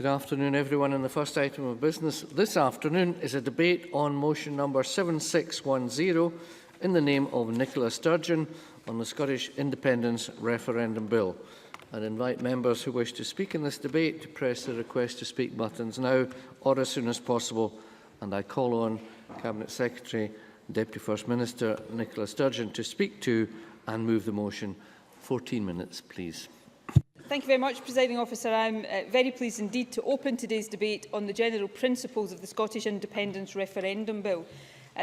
Good afternoon, everyone. And the first item of business this afternoon is a debate on motion number 7610 in the name of Nicola Sturgeon on the Scottish Independence Referendum Bill. I'd invite members who wish to speak in this debate to press the request to speak buttons now or as soon as possible. And I call on Cabinet Secretary, Deputy First Minister Nicola Sturgeon to speak to and move the motion. 14 minutes, please. Thank you very much, Presiding Officer. I am very pleased indeed to open today's debate on the general principles of the Scottish Independence Referendum Bill.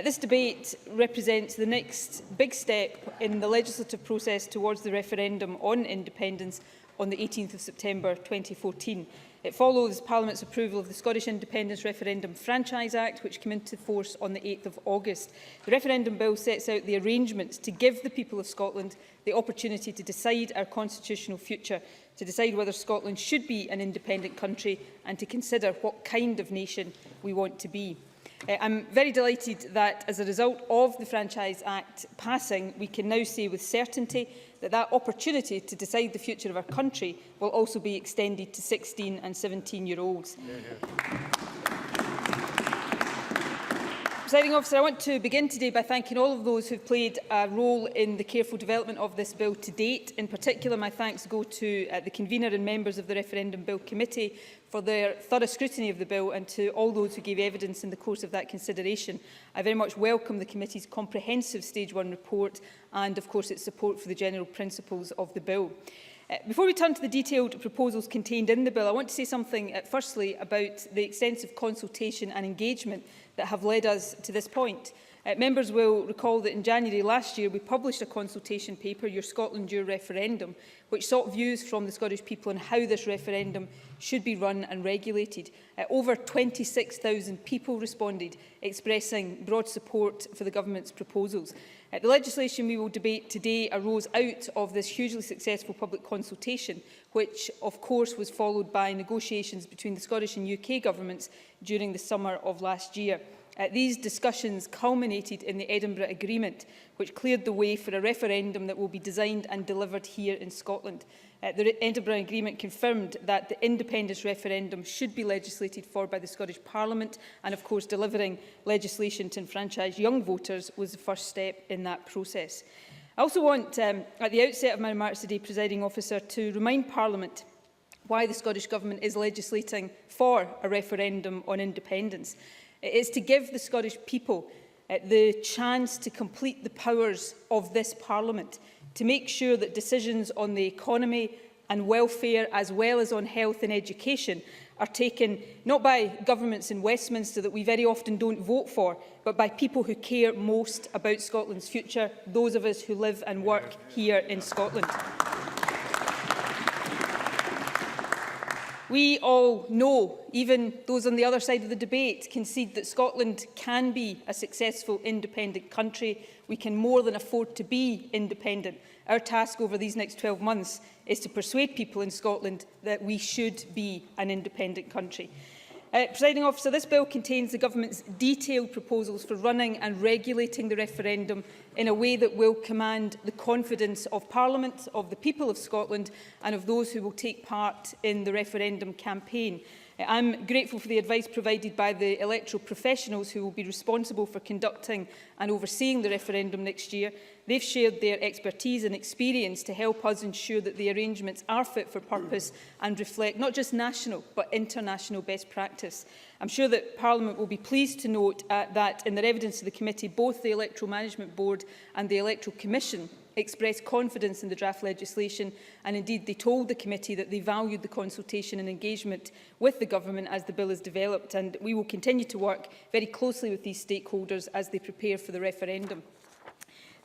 This debate represents the next big step in the legislative process towards the referendum on independence on the 18th of September 2014. It follows Parliament's approval of the Scottish Independence Referendum Franchise Act, which came into force on the 8th of August. The referendum bill sets out the arrangements to give the people of Scotland the opportunity to decide our constitutional future, to decide whether Scotland should be an independent country and to consider what kind of nation we want to be. I'm very delighted that as a result of the Franchise Act passing, we can now say with certainty that that opportunity to decide the future of our country will also be extended to 16 and 17-year-olds. Presiding Officer, I want to begin today by thanking all of those who have played a role in the careful development of this bill to date. In particular, my thanks go to the convener and members of the Referendum Bill Committee for their thorough scrutiny of the bill, and to all those who gave evidence in the course of that consideration. I very much welcome the committee's comprehensive Stage 1 report and, of course, its support for the general principles of the bill. Before we turn to the detailed proposals contained in the bill, I want to say something firstly about the extensive consultation and engagement that have led us to this point. Members will recall that in January last year we published a consultation paper, Your Scotland, Your Referendum, which sought views from the Scottish people on how this referendum should be run and regulated. Over 26,000 people responded, expressing broad support for the government's proposals. The legislation we will debate today arose out of this hugely successful public consultation, which of course was followed by negotiations between the Scottish and UK governments during the summer of last year. These discussions culminated in the Edinburgh Agreement, which cleared the way for a referendum that will be designed and delivered here in Scotland. The Edinburgh Agreement confirmed that the independence referendum should be legislated for by the Scottish Parliament, and of course delivering legislation to enfranchise young voters was the first step in that process. I also want, at the outset of my remarks today, Presiding Officer, to remind Parliament why the Scottish Government is legislating for a referendum on independence. It is to give the Scottish people the chance to complete the powers of this Parliament, to make sure that decisions on the economy and welfare, as well as on health and education, are taken not by governments in Westminster that we very often don't vote for, but by people who care most about Scotland's future, those of us who live and work here in Scotland. We all know, even those on the other side of the debate, concede that Scotland can be a successful independent country. We can more than afford to be independent. Our task over these next 12 months is to persuade people in Scotland that we should be an independent country. Presiding Officer, this bill contains the Government's detailed proposals for running and regulating the referendum in a way that will command the confidence of Parliament, of the people of Scotland and of those who will take part in the referendum campaign. I'm grateful for the advice provided by the electoral professionals who will be responsible for conducting and overseeing the referendum next year. They've shared their expertise and experience to help us ensure that the arrangements are fit for purpose and reflect not just national but international best practice. I'm sure that Parliament will be pleased to note that in their evidence to the committee, both the Electoral Management Board and the Electoral Commission expressed confidence in the draft legislation, and indeed they told the committee that they valued the consultation and engagement with the government as the bill is developed, and we will continue to work very closely with these stakeholders as they prepare for the referendum.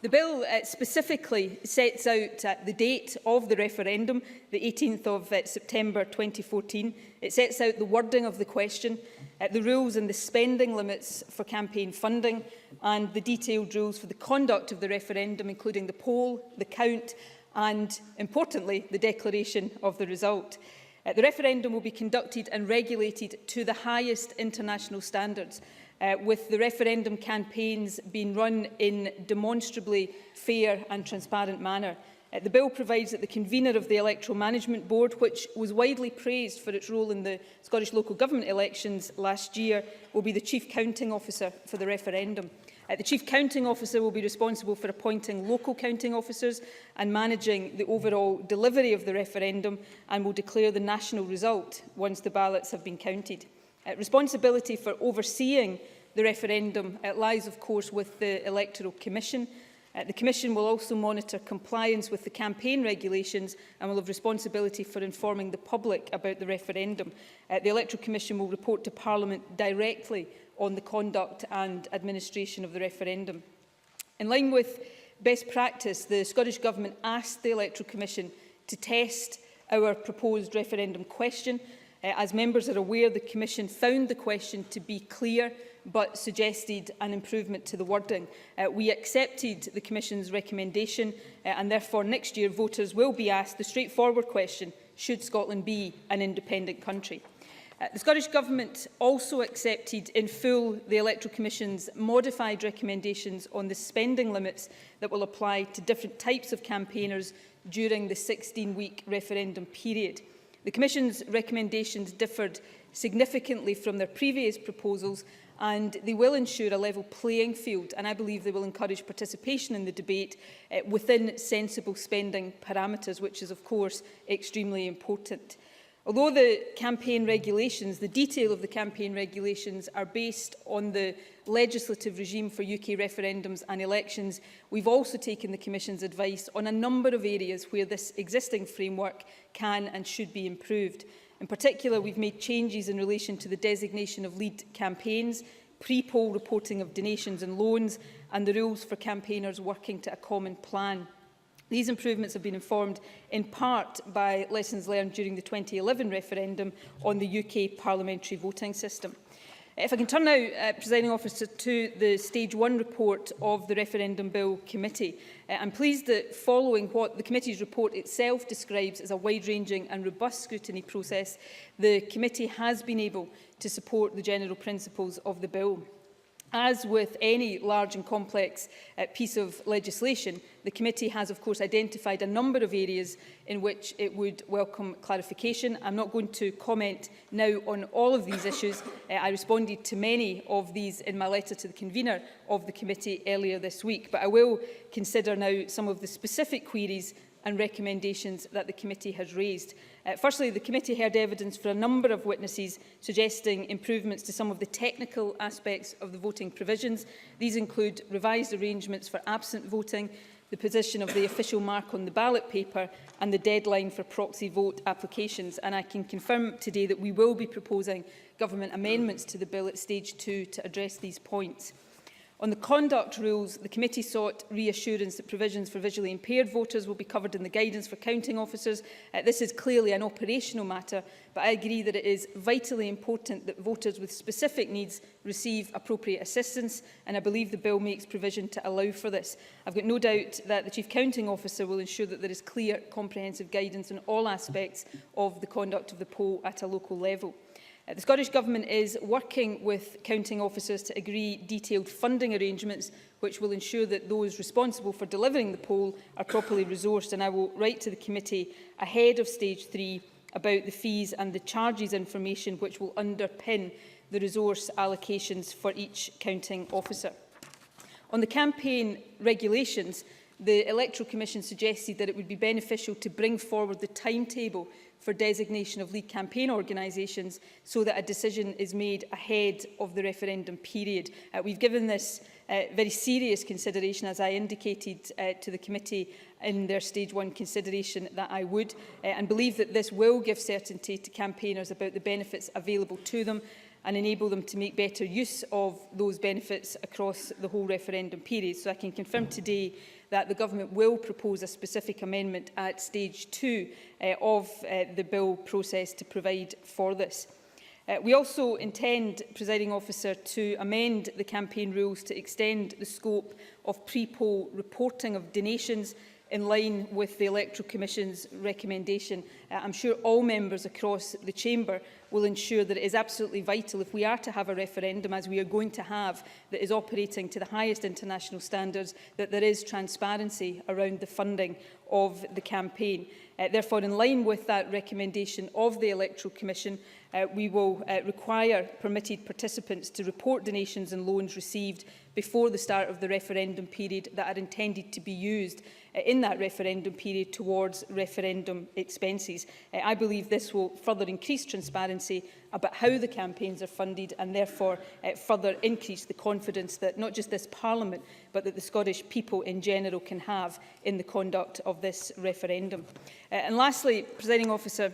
The bill specifically sets out the date of the referendum, the 18th of September 2014. It sets out the wording of the question, the rules and the spending limits for campaign funding, and the detailed rules for the conduct of the referendum, including the poll, the count and, importantly, the declaration of the result. The referendum will be conducted and regulated to the highest international standards, with the referendum campaigns being run in demonstrably fair and transparent manner. The bill provides that the convener of the Electoral Management Board, which was widely praised for its role in the Scottish local government elections last year, will be the Chief Counting Officer for the referendum. The Chief Counting Officer will be responsible for appointing local counting officers and managing the overall delivery of the referendum, and will declare the national result once the ballots have been counted. Responsibility for overseeing the referendum lies, of course, with the Electoral Commission. The Commission will also monitor compliance with the campaign regulations and will have responsibility for informing the public about the referendum. The Electoral Commission will report to Parliament directly on the conduct and administration of the referendum. In line with best practice, the Scottish Government asked the Electoral Commission to test our proposed referendum question. As members are aware, the Commission found the question to be clear but suggested an improvement to the wording. We accepted the Commission's recommendation and therefore next year voters will be asked the straightforward question: should Scotland be an independent country? The Scottish Government also accepted in full the Electoral Commission's modified recommendations on the spending limits that will apply to different types of campaigners during the 16-week referendum period. The Commission's recommendations differed significantly from their previous proposals, and they will ensure a level playing field, and I believe they will encourage participation in the debate within sensible spending parameters, which is of course extremely important. Although the campaign regulations, the detail of the campaign regulations are based on the legislative regime for UK referendums and elections, we've also taken the Commission's advice on a number of areas where this existing framework can and should be improved. In particular, we've made changes in relation to the designation of lead campaigns, pre-poll reporting of donations and loans, and the rules for campaigners working to a common plan. These improvements have been informed in part by lessons learned during the 2011 referendum on the UK parliamentary voting system. If I can turn now, Presiding Officer, to the Stage 1 report of the Referendum Bill Committee. I'm pleased that following what the committee's report itself describes as a wide-ranging and robust scrutiny process, the committee has been able to support the general principles of the bill. As with any large and complex piece of legislation, the committee has, of course, identified a number of areas in which it would welcome clarification. I'm not going to comment now on all of these issues. I responded to many of these in my letter to the convener of the committee earlier this week, but I will consider now some of the specific queries and recommendations that the committee has raised. Firstly, the committee heard evidence for a number of witnesses suggesting improvements to some of the technical aspects of the voting provisions. These include revised arrangements for absent voting, the position of the official mark on the ballot paper and the deadline for proxy vote applications. And I can confirm today that we will be proposing government amendments to the bill at stage 2 to address these points. On the conduct rules, the committee sought reassurance that provisions for visually impaired voters will be covered in the guidance for counting officers. This is clearly an operational matter, but I agree that it is vitally important that voters with specific needs receive appropriate assistance, and I believe the bill makes provision to allow for this. I've got no doubt that the Chief Counting Officer will ensure that there is clear, comprehensive guidance on all aspects of the conduct of the poll at a local level. The Scottish Government is working with counting officers to agree detailed funding arrangements which will ensure that those responsible for delivering the poll are properly resourced, and I will write to the committee ahead of stage 3 about the fees and the charges information which will underpin the resource allocations for each counting officer. On the campaign regulations, the Electoral Commission suggested that it would be beneficial to bring forward the timetable for designation of lead campaign organisations so that a decision is made ahead of the referendum period. We've given this very serious consideration, as I indicated to the committee in their stage 1 consideration that I would, and believe that this will give certainty to campaigners about the benefits available to them and enable them to make better use of those benefits across the whole referendum period. So I can confirm today that the Government will propose a specific amendment at stage 2 of the bill process to provide for this. We also intend, Presiding Officer, to amend the campaign rules to extend the scope of pre-poll reporting of donations in line with the Electoral Commission's recommendation. I'm sure all members across the Chamber will ensure that it is absolutely vital, if we are to have a referendum, as we are going to have, that is operating to the highest international standards, that there is transparency around the funding of the campaign. Therefore, in line with that recommendation of the Electoral Commission, we will require permitted participants to report donations and loans received before the start of the referendum period that are intended to be used in that referendum period towards referendum expenses. I believe this will further increase transparency about how the campaigns are funded, and therefore further increase the confidence that not just this Parliament but that the Scottish people in general can have in the conduct of this referendum. And lastly, Presiding Officer,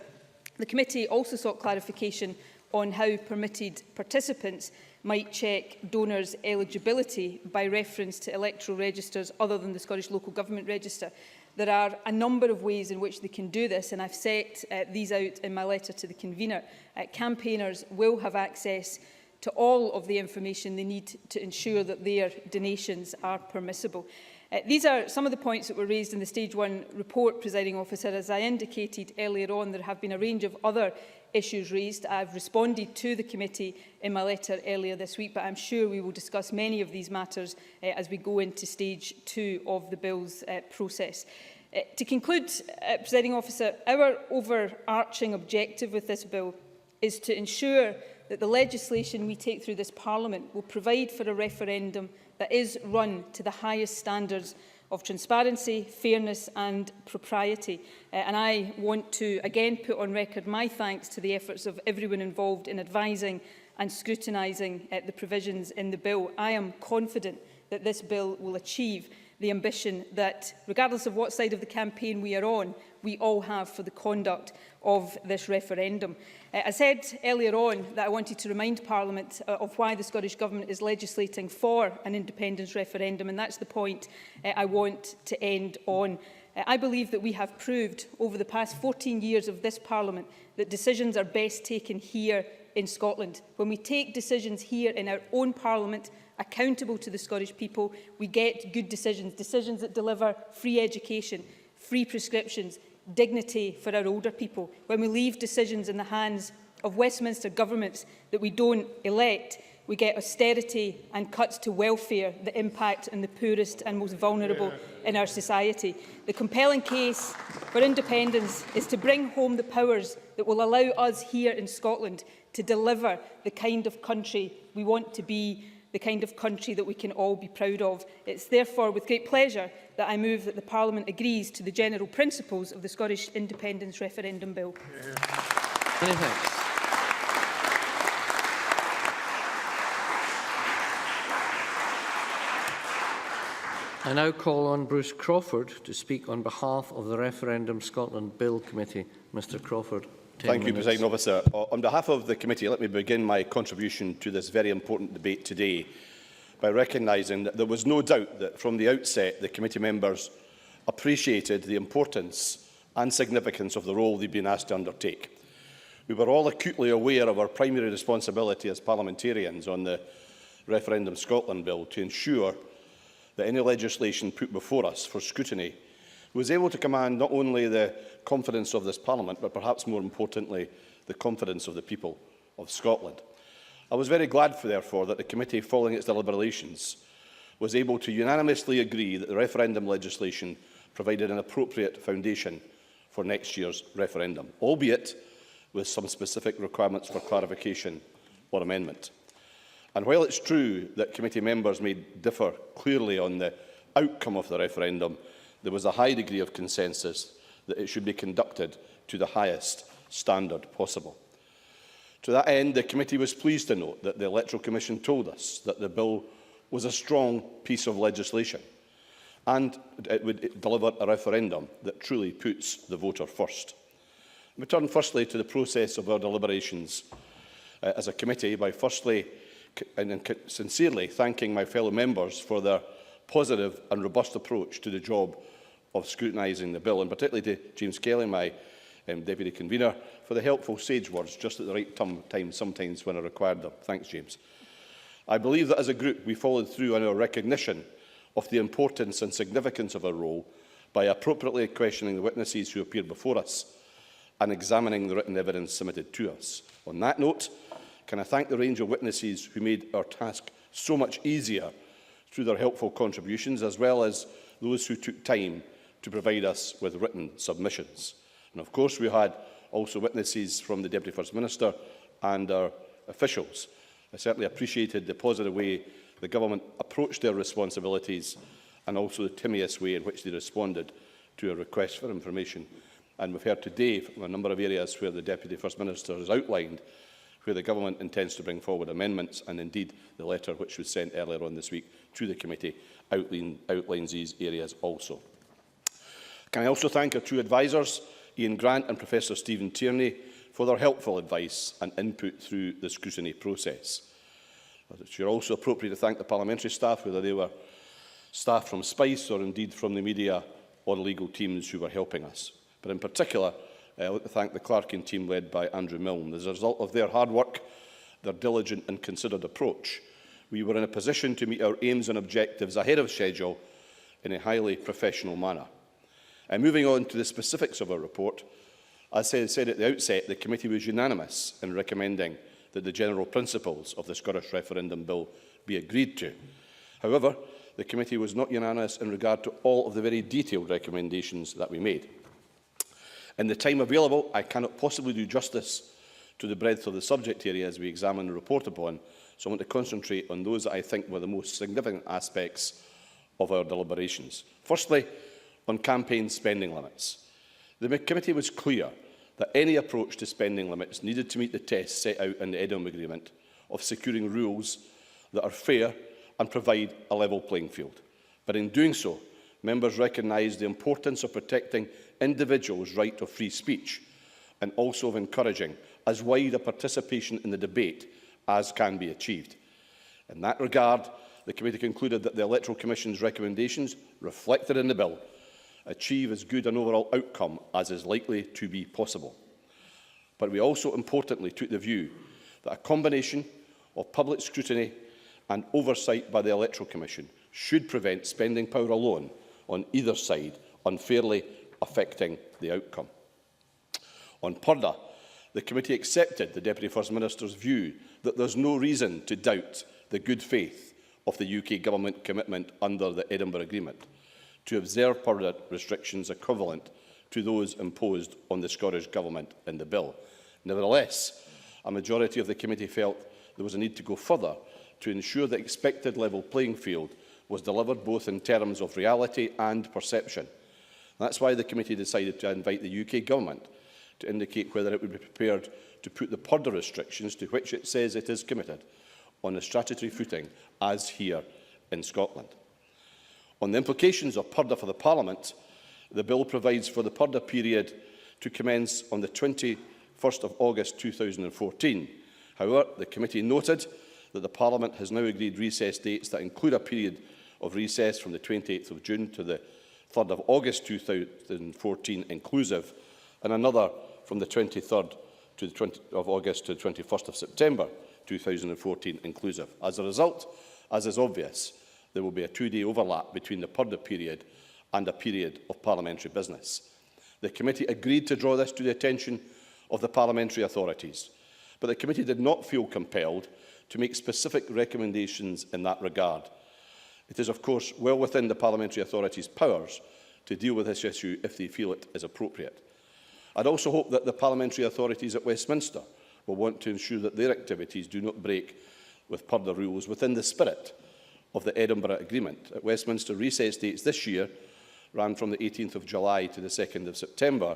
the committee also sought clarification on how permitted participants might check donors' eligibility by reference to electoral registers other than the Scottish Local Government Register. There are a number of ways in which they can do this, and I've set these out in my letter to the convener. Campaigners will have access to all of the information they need to ensure that their donations are permissible. These are some of the points that were raised in the Stage 1 report, Presiding Officer. As I indicated earlier on, there have been a range of other issues raised. I've responded to the committee in my letter earlier this week, but I'm sure we will discuss many of these matters as we go into Stage 2 of the Bill's process. To conclude, Presiding Officer, our overarching objective with this Bill is to ensure that the legislation we take through this Parliament will provide for a referendum that is run to the highest standards of transparency, fairness and propriety. And I want to again put on record my thanks to the efforts of everyone involved in advising and scrutinising the provisions in the bill. I am confident that this bill will achieve the ambition that, regardless of what side of the campaign we are on, we all have for the conduct of this referendum. I said earlier on that I wanted to remind Parliament of why the Scottish Government is legislating for an independence referendum, and that's the point I want to end on. I believe that we have proved over the past 14 years of this Parliament that decisions are best taken here in Scotland. When we take decisions here in our own Parliament, accountable to the Scottish people, we get good decisions, decisions that deliver free education, free prescriptions, dignity for our older people. When we leave decisions in the hands of Westminster governments that we don't elect, we get austerity and cuts to welfare that impact on the poorest and most vulnerable in our society. The compelling case for independence is to bring home the powers that will allow us here in Scotland to deliver the kind of country we want to be, the kind of country that we can all be proud of. It's therefore with great pleasure that I move that the Parliament agrees to the general principles of the Scottish Independence Referendum Bill. Many thanks. I now call on Bruce Crawford to speak on behalf of the Referendum Scotland Bill Committee. Mr Crawford. Thank you, Presiding Officer. On behalf of the committee, let me begin my contribution to this very important debate today by recognising that there was no doubt that from the outset the committee members appreciated the importance and significance of the role they've been asked to undertake. We were all acutely aware of our primary responsibility as parliamentarians on the Referendum Scotland Bill to ensure that any legislation put before us for scrutiny was able to command not only the confidence of this Parliament, but perhaps more importantly, the confidence of the people of Scotland. I was very glad, therefore, that the committee, following its deliberations, was able to unanimously agree that the referendum legislation provided an appropriate foundation for next year's referendum, albeit with some specific requirements for clarification or amendment. And while it's true that committee members may differ clearly on the outcome of the referendum, there was a high degree of consensus that it should be conducted to the highest standard possible. To that end, the committee was pleased to note that the Electoral Commission told us that the bill was a strong piece of legislation and it would deliver a referendum that truly puts the voter first. We turn firstly to the process of our deliberations as a committee by firstly and sincerely thanking my fellow members for their positive and robust approach to the job of scrutinising the bill, and particularly to James Kelly, my Deputy Convener, for the helpful sage words just at the right time sometimes when I required them. Thanks, James. I believe that as a group we followed through on our recognition of the importance and significance of our role by appropriately questioning the witnesses who appeared before us and examining the written evidence submitted to us. On that note, can I thank the range of witnesses who made our task so much easier through their helpful contributions, as well as those who took time to provide us with written submissions. And of course, we had also witnesses from the Deputy First Minister and our officials. I certainly appreciated the positive way the Government approached their responsibilities and also the timious way in which they responded to a request for information. And we've heard today from a number of areas where the Deputy First Minister has outlined where the Government intends to bring forward amendments, and indeed the letter which was sent earlier on this week to the committee outlines these areas also. Can I also thank our two advisers, Ian Grant and Professor Stephen Tierney, for their helpful advice and input through the scrutiny process. It is also appropriate to thank the parliamentary staff, whether they were staff from SPICE or indeed from the media or legal teams who were helping us. But in particular, I would like to thank the Clarkin team led by Andrew Milne. As a result of their hard work, their diligent and considered approach, we were in a position to meet our aims and objectives ahead of schedule in a highly professional manner. Moving on to the specifics of our report, as I said at the outset, the committee was unanimous in recommending that the general principles of the Scottish Referendum Bill be agreed to. However, the committee was not unanimous in regard to all of the very detailed recommendations that we made. In the time available, I cannot possibly do justice to the breadth of the subject area as we examine and report upon, so I want to concentrate on those that I think were the most significant aspects of our deliberations. Firstly, on campaign spending limits. The committee was clear that any approach to spending limits needed to meet the tests set out in the Edinburgh Agreement of securing rules that are fair and provide a level playing field. But in doing so, members recognised the importance of protecting individuals' right of free speech and also of encouraging as wide a participation in the debate as can be achieved. In that regard, the committee concluded that the Electoral Commission's recommendations reflected in the bill achieve as good an overall outcome as is likely to be possible. But we also importantly took the view that a combination of public scrutiny and oversight by the Electoral Commission should prevent spending power alone on either side unfairly affecting the outcome. On Purdah, the committee accepted the Deputy First Minister's view that there is no reason to doubt the good faith of the UK Government commitment under the Edinburgh Agreement to observe Purdah restrictions equivalent to those imposed on the Scottish Government in the bill. Nevertheless, a majority of the committee felt there was a need to go further to ensure the expected level playing field was delivered both in terms of reality and perception. That's why the committee decided to invite the UK Government to indicate whether it would be prepared to put the Purdah restrictions, to which it says it is committed, on a statutory footing as here in Scotland. On the implications of Purdah for the Parliament, the bill provides for the Purdah period to commence on the 21st of August 2014. However, the committee noted that the Parliament has now agreed recess dates that include a period of recess from the 28th of June to the 3rd of August 2014 inclusive, and another from the 23rd of August to the 21st of September 2014 inclusive. As a result, as is obvious, there will be a two-day overlap between the Purdah period and a period of parliamentary business. The committee agreed to draw this to the attention of the parliamentary authorities, but the committee did not feel compelled to make specific recommendations in that regard. It is, of course, well within the parliamentary authorities' powers to deal with this issue if they feel it is appropriate. I'd also hope that the parliamentary authorities at Westminster will want to ensure that their activities do not break with Purdah rules within the spirit of the Edinburgh Agreement. At Westminster, recess dates this year ran from the 18th of July to the 2nd of September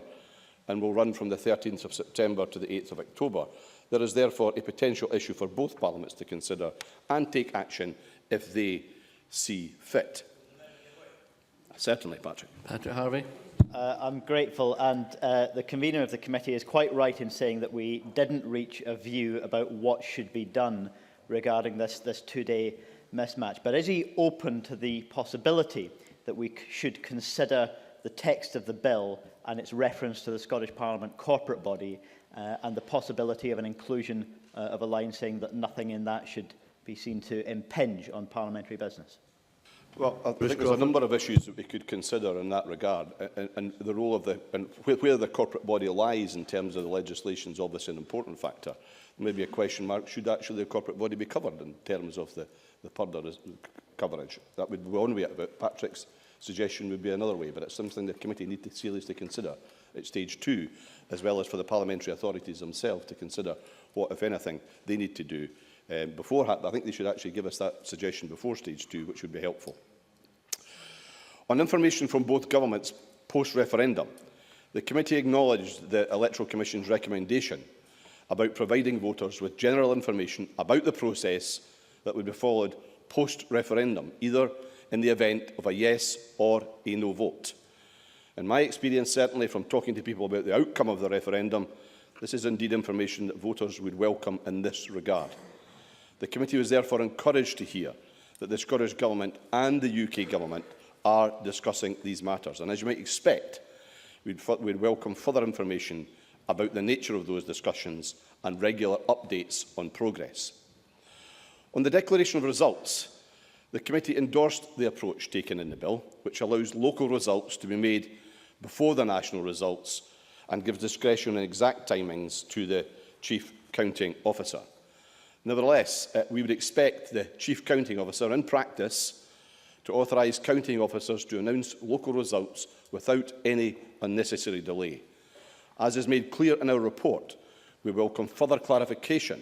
and will run from the 13th of September to the 8th of October. There is therefore a potential issue for both parliaments to consider and take action if they see fit. Certainly, Patrick. Patrick Harvey. I'm grateful, and the convener of the committee is quite right in saying that we didn't reach a view about what should be done regarding this two-day mismatch. But is he open to the possibility that we should consider the text of the bill and its reference to the Scottish Parliament corporate body and the possibility of an inclusion of a line saying that nothing in that should be seen to impinge on parliamentary business? Well, I think there's a number of issues that we could consider in that regard, and the role of where the corporate body lies in terms of the legislation is obviously an important factor. Maybe a question mark: should actually the corporate body be covered in terms of the purdah coverage? That would be one way about. Patrick's suggestion would be another way, but it's something the committee need to seriously consider at stage 2, as well as for the parliamentary authorities themselves to consider what, if anything, they need to do beforehand. I think they should actually give us that suggestion before stage 2, which would be helpful. On information from both governments post-referendum, the committee acknowledged the Electoral Commission's recommendation about providing voters with general information about the process that would be followed post-referendum, either in the event of a yes or a no vote. In my experience, certainly from talking to people about the outcome of the referendum, this is indeed information that voters would welcome in this regard. The committee was therefore encouraged to hear that the Scottish Government and the UK Government are discussing these matters. And as you might expect, we'd welcome further information about the nature of those discussions and regular updates on progress. On the declaration of results, the committee endorsed the approach taken in the bill, which allows local results to be made before the national results and gives discretion and exact timings to the Chief Counting Officer. Nevertheless, we would expect the Chief Counting Officer, in practice, to authorise counting officers to announce local results without any unnecessary delay. As is made clear in our report, we welcome further clarification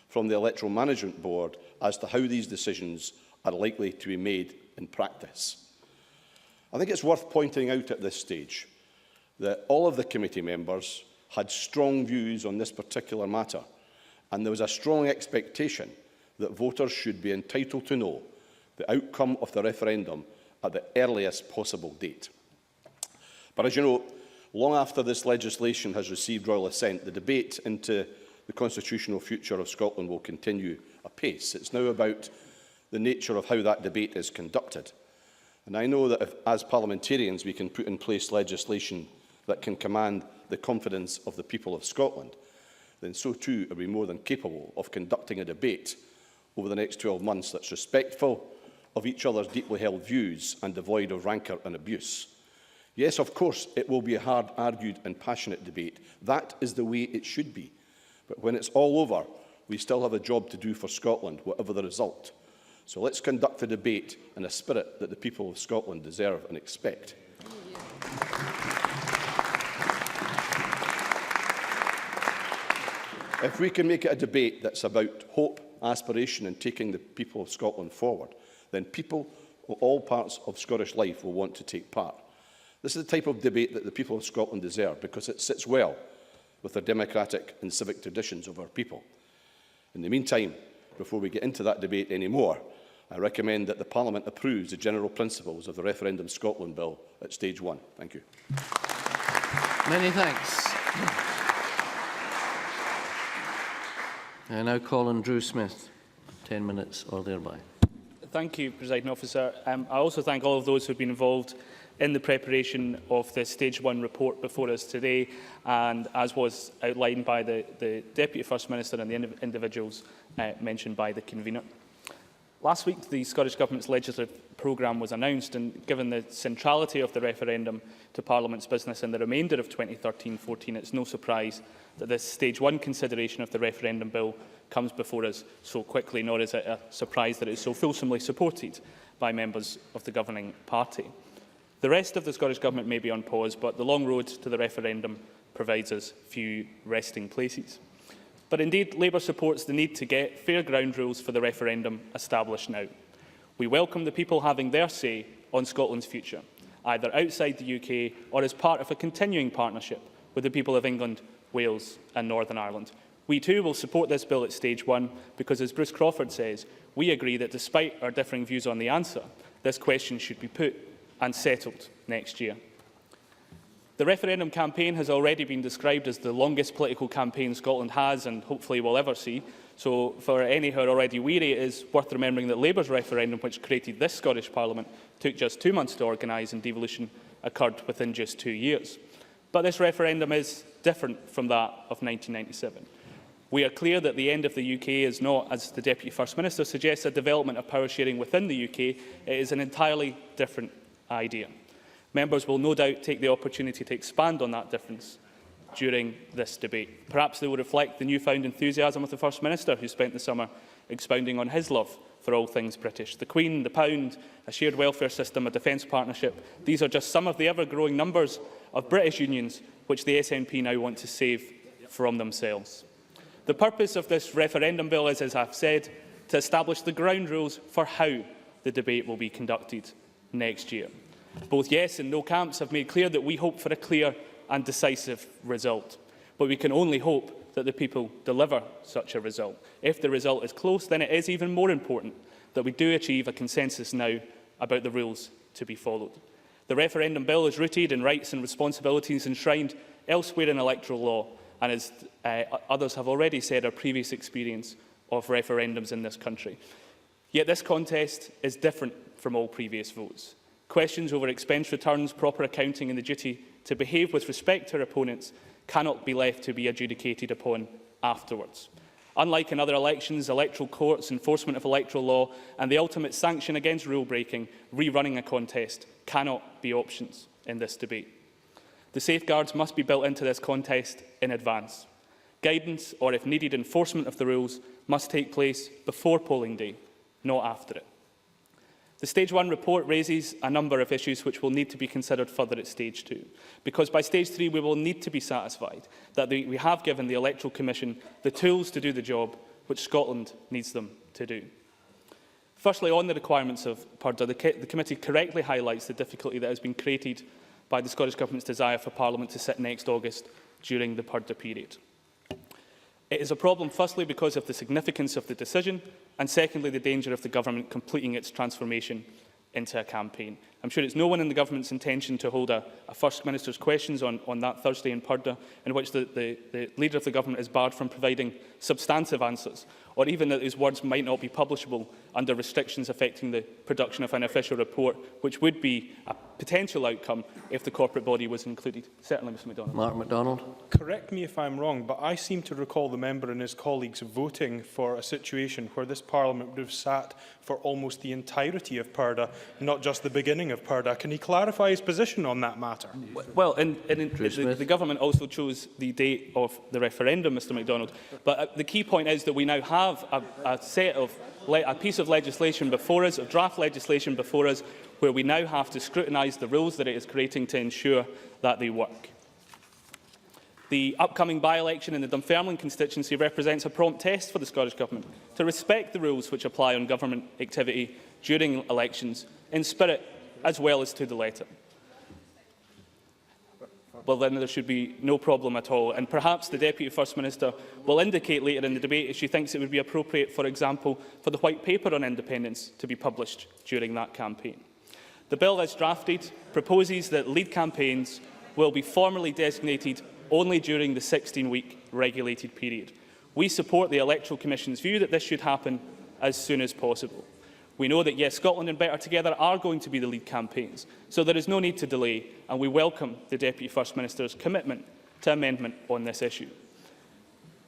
from the Electoral Management Board as to how these decisions are likely to be made in practice. I think it's worth pointing out at this stage that all of the committee members had strong views on this particular matter, and there was a strong expectation that voters should be entitled to know the outcome of the referendum at the earliest possible date. But as you know, long after this legislation has received royal assent, the debate into the constitutional future of Scotland will continue apace. It's now about the nature of how that debate is conducted. And I know that if, as parliamentarians, we can put in place legislation that can command the confidence of the people of Scotland, then so too are we more than capable of conducting a debate over the next 12 months that's respectful of each other's deeply held views and devoid of rancour and abuse. Yes, of course, it will be a hard-argued and passionate debate. That is the way it should be. But when it's all over, we still have a job to do for Scotland, whatever the result. So let's conduct the debate in a spirit that the people of Scotland deserve and expect. If we can make it a debate that's about hope, aspiration and taking the people of Scotland forward, then people of all parts of Scottish life will want to take part. This is the type of debate that the people of Scotland deserve because it sits well with the democratic and civic traditions of our people. In the meantime, before we get into that debate anymore, I recommend that the Parliament approves the general principles of the Referendum Scotland Bill at stage 1. Thank you. Many thanks. I now call on Drew Smith. 10 minutes or thereby. Thank you, Presiding Officer. I also thank all of those who have been involved in the preparation of the Stage 1 report before us today, and as was outlined by the Deputy First Minister and the individuals mentioned by the convener. Last week, the Scottish Government's legislative programme was announced, and given the centrality of the referendum to Parliament's business in the remainder of 2013-14, it's no surprise that this Stage 1 consideration of the referendum bill comes before us so quickly, nor is it a surprise that it is so fulsomely supported by members of the governing party. The rest of the Scottish Government may be on pause, but the long road to the referendum provides us few resting places. But indeed, Labour supports the need to get fair ground rules for the referendum established now. We welcome the people having their say on Scotland's future, either outside the UK or as part of a continuing partnership with the people of England, Wales and Northern Ireland. We too will support this bill at stage 1 because, as Bruce Crawford says, we agree that despite our differing views on the answer, this question should be put and settled next year. The referendum campaign has already been described as the longest political campaign Scotland has and hopefully will ever see. So for any who are already weary, it is worth remembering that Labour's referendum, which created this Scottish Parliament, took just 2 months to organise and devolution occurred within just 2 years. But this referendum is different from that of 1997. We are clear that the end of the UK is not, as the Deputy First Minister suggests, a development of power sharing within the UK. It is an entirely different idea. Members will no doubt take the opportunity to expand on that difference during this debate. Perhaps they will reflect the newfound enthusiasm of the First Minister, who spent the summer expounding on his love for all things British. The Queen, the pound, a shared welfare system, a defence partnership. These are just some of the ever-growing numbers of British unions which the SNP now want to save from themselves. The purpose of this referendum bill is, as I've said, to establish the ground rules for how the debate will be conducted next year. Both yes and no camps have made clear that we hope for a clear and decisive result. But we can only hope that the people deliver such a result. If the result is close, then it is even more important that we do achieve a consensus now about the rules to be followed. The referendum bill is rooted in rights and responsibilities enshrined elsewhere in electoral law, and as others have already said, our previous experience of referendums in this country. Yet this contest is different from all previous votes. Questions over expense returns, proper accounting and the duty to behave with respect to our opponents cannot be left to be adjudicated upon afterwards. Unlike in other elections, electoral courts, enforcement of electoral law and the ultimate sanction against rule-breaking, rerunning a contest, cannot be options in this debate. The safeguards must be built into this contest in advance. Guidance, or if needed, enforcement of the rules must take place before polling day, not after it. The Stage 1 report raises a number of issues which will need to be considered further at Stage 2, because by Stage 3 we will need to be satisfied that we have given the Electoral Commission the tools to do the job which Scotland needs them to do. Firstly, on the requirements of purdah, the committee correctly highlights the difficulty that has been created by the Scottish Government's desire for Parliament to sit next August during the purdah period. It is a problem, firstly, because of the significance of the decision, and secondly, the danger of the Government completing its transformation into a campaign. I'm sure it's no one in the Government's intention to hold a First Minister's questions on that Thursday in purdah, in which the Leader of the Government is barred from providing substantive answers, or even that his words might not be publishable under restrictions affecting the production of an official report, which would be a potential outcome if the corporate body was included. Certainly, Mr MacDonald. Mark MacDonald. Correct me if I'm wrong, but I seem to recall the member and his colleagues voting for a situation where this Parliament would have sat for almost the entirety of purdah, not just the beginning of purdah. Can he clarify his position on that matter? Well, the Government also chose the date of the referendum, Mr MacDonald. But the key point is that we now have a piece of legislation before us, of draft legislation before us, where we now have to scrutinise the rules that it is creating to ensure that they work. The upcoming by-election in the Dunfermline constituency represents a prompt test for the Scottish Government to respect the rules which apply on government activity during elections, in spirit as well as to the letter. Well, then there should be no problem at all. And perhaps the Deputy First Minister will indicate later in the debate if she thinks it would be appropriate, for example, for the White Paper on Independence to be published during that campaign. The bill as drafted proposes that lead campaigns will be formally designated only during the 16-week regulated period. We support the Electoral Commission's view that this should happen as soon as possible. We know that Yes Scotland and Better Together are going to be the lead campaigns, so there is no need to delay, and we welcome the Deputy First Minister's commitment to amendment on this issue.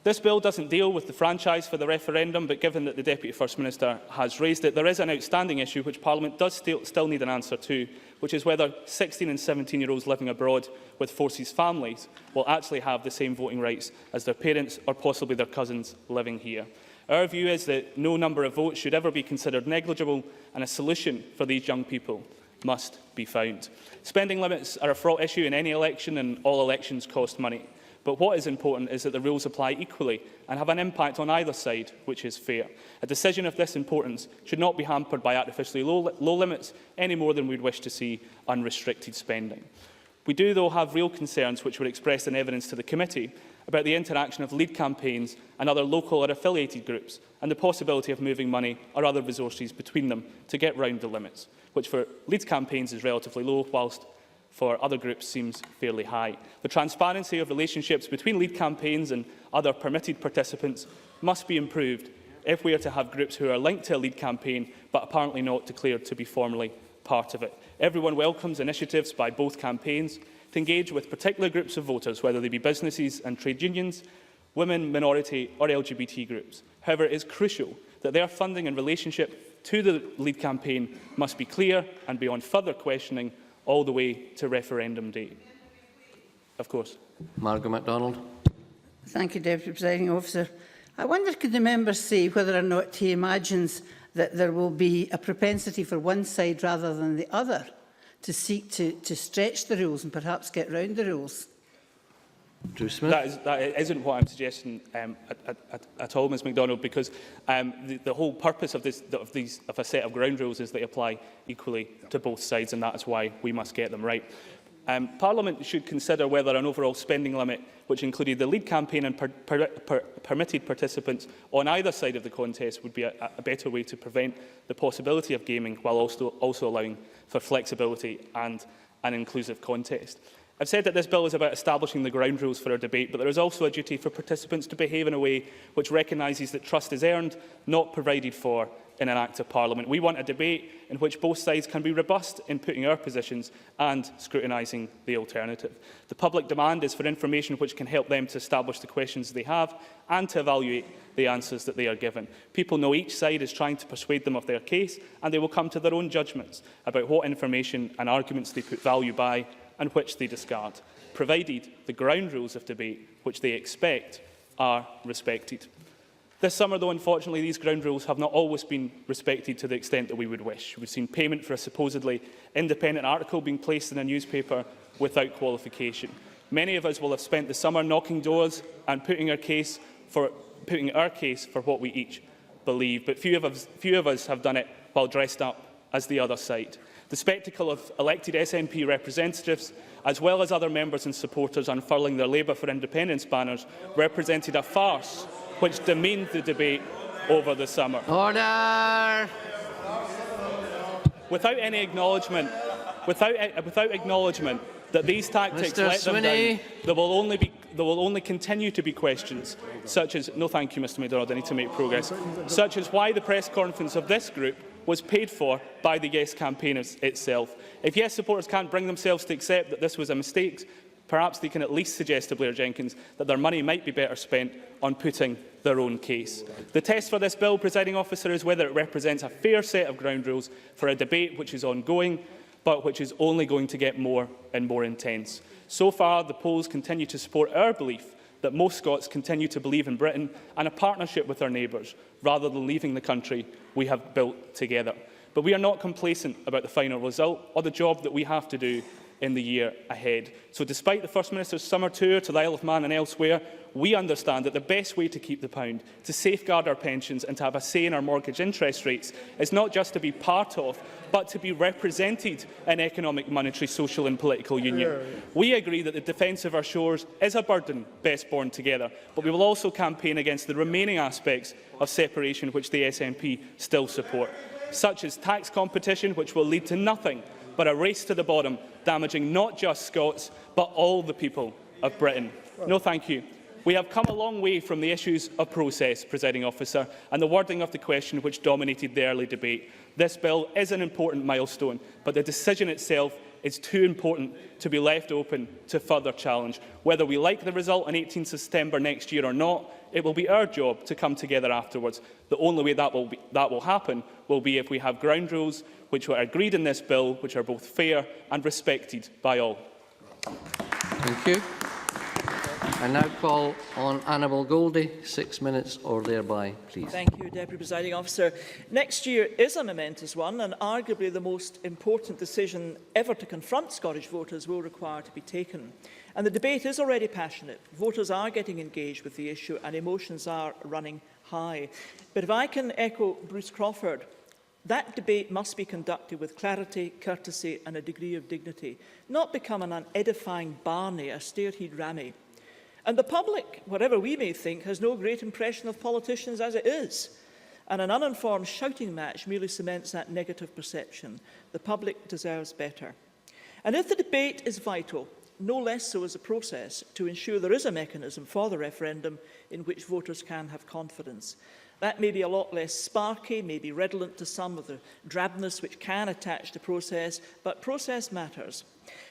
This bill doesn't deal with the franchise for the referendum, but given that the Deputy First Minister has raised it, there is an outstanding issue which Parliament does still need an answer to, which is whether 16 and 17-year-olds living abroad with forces families will actually have the same voting rights as their parents or possibly their cousins living here. Our view is that no number of votes should ever be considered negligible, and a solution for these young people must be found. Spending limits are a fraught issue in any election, and all elections cost money. But what is important is that the rules apply equally and have an impact on either side, which is fair. A decision of this importance should not be hampered by artificially low limits any more than we'd wish to see unrestricted spending. We do, though, have real concerns which were expressed in evidence to the committee about the interaction of lead campaigns and other local or affiliated groups, and the possibility of moving money or other resources between them to get round the limits, which for lead campaigns is relatively low, whilst for other groups seems fairly high. The transparency of relationships between lead campaigns and other permitted participants must be improved if we are to have groups who are linked to a lead campaign but apparently not declared to be formally part of it. Everyone welcomes initiatives by both campaigns to engage with particular groups of voters, whether they be businesses and trade unions, women, minority or LGBT groups. However, it is crucial that their funding and relationship to the Lead campaign must be clear and beyond further questioning all the way to referendum day. Of course. Margaret MacDonald. Thank you, Deputy Presiding Officer. I wonder, could the member say whether or not he imagines that there will be a propensity for one side rather than the other to seek to stretch the rules and perhaps get round the rules? Drew Smith. That isn't what I'm suggesting at all, Ms MacDonald, because the whole purpose of a set of ground rules is they apply equally to both sides, and that is why we must get them right. Parliament should consider whether an overall spending limit, which included the Lead campaign and permitted participants on either side of the contest, would be a better way to prevent the possibility of gaming while also allowing for flexibility and an inclusive contest. I've said that this bill is about establishing the ground rules for our debate, but there is also a duty for participants to behave in a way which recognises that trust is earned, not provided for, in an Act of Parliament. We want a debate in which both sides can be robust in putting our positions and scrutinising the alternative. The public demand is for information which can help them to establish the questions they have and to evaluate the answers that they are given. People know each side is trying to persuade them of their case, and they will come to their own judgments about what information and arguments they put value by and which they discard, provided the ground rules of debate, which they expect, are respected. This summer, though, unfortunately, these ground rules have not always been respected to the extent that we would wish. We've seen payment for a supposedly independent article being placed in a newspaper without qualification. Many of us will have spent the summer knocking doors and putting our case for what we each believe, but few of us have done it while dressed up as the other side. The spectacle of elected SNP representatives, as well as other members and supporters unfurling their Labour for Independence banners, represented a farce which demeaned the debate over the summer. Order! Without any acknowledgement, without acknowledgement that these tactics Mr. let them Swinney. down, there will only continue to be questions such as, no thank you Mr MacDonald, I need to make progress, such as why the press conference of this group was paid for by the Yes campaign itself. If Yes supporters can't bring themselves to accept that this was a mistake, perhaps they can at least suggest to Blair Jenkins that their money might be better spent on putting their own case. The test for this bill, Presiding Officer, is whether it represents a fair set of ground rules for a debate which is ongoing, but which is only going to get more and more intense. So far, the polls continue to support our belief that most Scots continue to believe in Britain and a partnership with our neighbours, rather than leaving the country we have built together. But we are not complacent about the final result or the job that we have to do in the year ahead. So despite the First Minister's summer tour to the Isle of Man and elsewhere, we understand that the best way to keep the pound, to safeguard our pensions and to have a say in our mortgage interest rates is not just to be part of, but to be represented in economic, monetary, social and political union. We agree that the defence of our shores is a burden best borne together, but we will also campaign against the remaining aspects of separation which the SNP still support, such as tax competition, which will lead to nothing but a race to the bottom, damaging not just Scots, but all the people of Britain. No thank you. We have come a long way from the issues of process, Presiding Officer, and the wording of the question which dominated the early debate. This bill is an important milestone, but the decision itself is too important to be left open to further challenge. Whether we like the result on 18 September next year or not, it will be our job to come together afterwards. The only way that will happen will be if we have ground rules which were agreed in this bill, which are both fair and respected by all. Thank you. I now call on Annabel Goldie, 6 minutes or thereby, please. Thank you, Deputy Presiding Officer. Next year is a momentous one, and arguably the most important decision ever to confront Scottish voters will require to be taken. And the debate is already passionate. Voters are getting engaged with the issue and emotions are running high. But if I can echo Bruce Crawford, that debate must be conducted with clarity, courtesy and a degree of dignity, not become an unedifying Barney, a stair-heed Rammy. And the public, whatever we may think, has no great impression of politicians as it is. And an uninformed shouting match merely cements that negative perception. The public deserves better. And if the debate is vital, no less so is the process to ensure there is a mechanism for the referendum in which voters can have confidence. That may be a lot less sparky, may be redolent to some of the drabness which can attach to process, but process matters.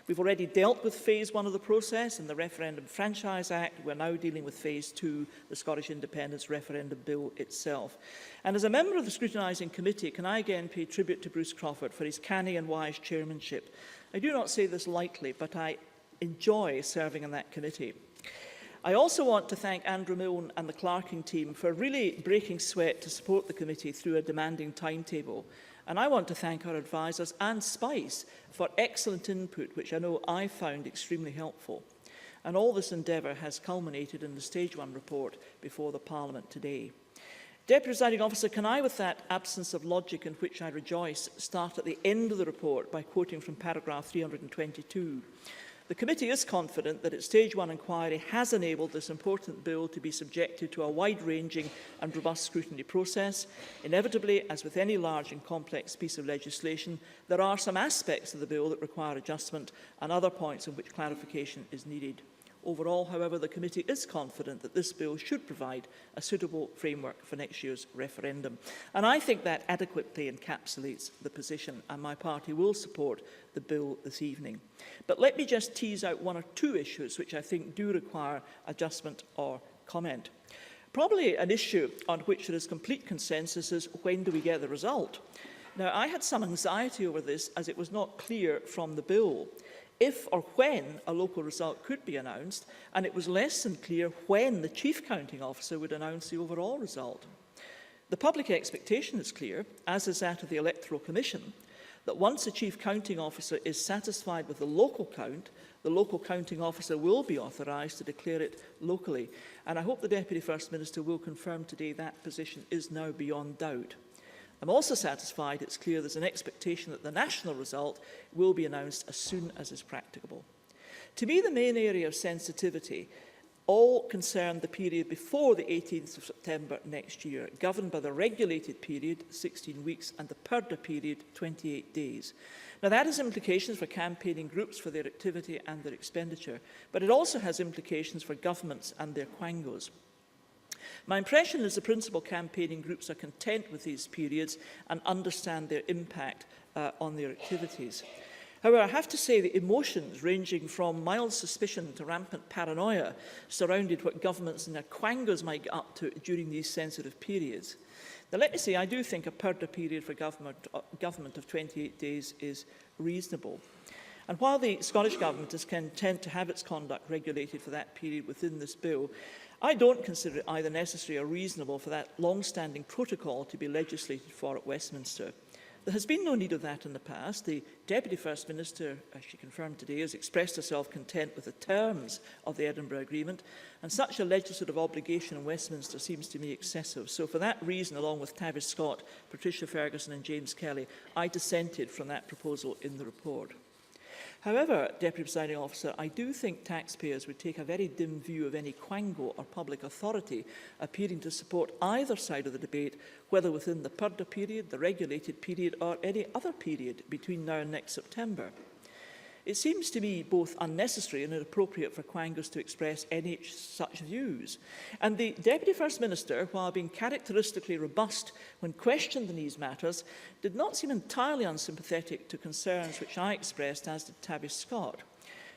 We've already dealt with phase 1 of the process in the Referendum Franchise Act. We're now dealing with phase 2, the Scottish Independence-Referendum-Bill itself. And as a member of the scrutinising committee, can I again pay tribute to Bruce Crawford for his canny and wise chairmanship. I do not say this lightly, but I enjoy serving in that committee. I also want to thank Andrew Milne and the clerking team for really breaking sweat to support the committee through a demanding timetable. And I want to thank our advisers and SPICE for excellent input, which I know I found extremely helpful. And all this endeavour has culminated in the Stage 1 report before the Parliament today. Deputy Presiding Officer, can I, with that absence of logic in which I rejoice, start at the end of the report by quoting from paragraph 322. The committee is confident that its Stage 1 inquiry has enabled this important bill to be subjected to a wide-ranging and robust scrutiny process. Inevitably, as with any large and complex piece of legislation, there are some aspects of the bill that require adjustment and other points on which clarification is needed. Overall, however, the committee is confident that this bill should provide a suitable framework for next year's referendum. And I think that adequately encapsulates the position, and my party will support the bill this evening. But let me just tease out one or two issues which I think do require adjustment or comment. Probably an issue on which there is complete consensus is when do we get the result? Now, I had some anxiety over this as it was not clear from the bill if or when a local result could be announced, and it was less than clear when the Chief Counting Officer would announce the overall result. The public expectation is clear, as is that of the Electoral Commission, that once the Chief Counting Officer is satisfied with the local count, the local counting officer will be authorised to declare it locally. And I hope the Deputy First Minister will confirm today that position is now beyond doubt. I'm also satisfied it's clear there's an expectation that the national result will be announced as soon as is practicable. To me, the main area of sensitivity all concern the period before the 18th of September next year, governed by the regulated period, 16 weeks, and the purdah period, 28 days. Now, that has implications for campaigning groups for their activity and their expenditure, but it also has implications for governments and their quangos. My impression is the principal campaigning groups are content with these periods and understand their impact on their activities. However, I have to say the emotions ranging from mild suspicion to rampant paranoia surrounded what governments and their quangos might get up to during these sensitive periods. Now, let me say, I do think a purdah period for government of 28 days is reasonable. And while the Scottish Government is content to have its conduct regulated for that period within this bill, I don't consider it either necessary or reasonable for that long-standing protocol to be legislated for at Westminster. There has been no need of that in the past. The Deputy First Minister, as she confirmed today, has expressed herself content with the terms of the Edinburgh Agreement, and such a legislative obligation in Westminster seems to me excessive. So for that reason, along with Tavish Scott, Patricia Ferguson and James Kelly, I dissented from that proposal in the report. However, Deputy Presiding Officer, I do think taxpayers would take a very dim view of any quango or public authority appearing to support either side of the debate, whether within the purdah period, the regulated period, or any other period between now and next September. It seems to me both unnecessary and inappropriate for quangos to express any such views. And the Deputy First Minister, while being characteristically robust when questioned in these matters, did not seem entirely unsympathetic to concerns which I expressed, as did Tavish Scott.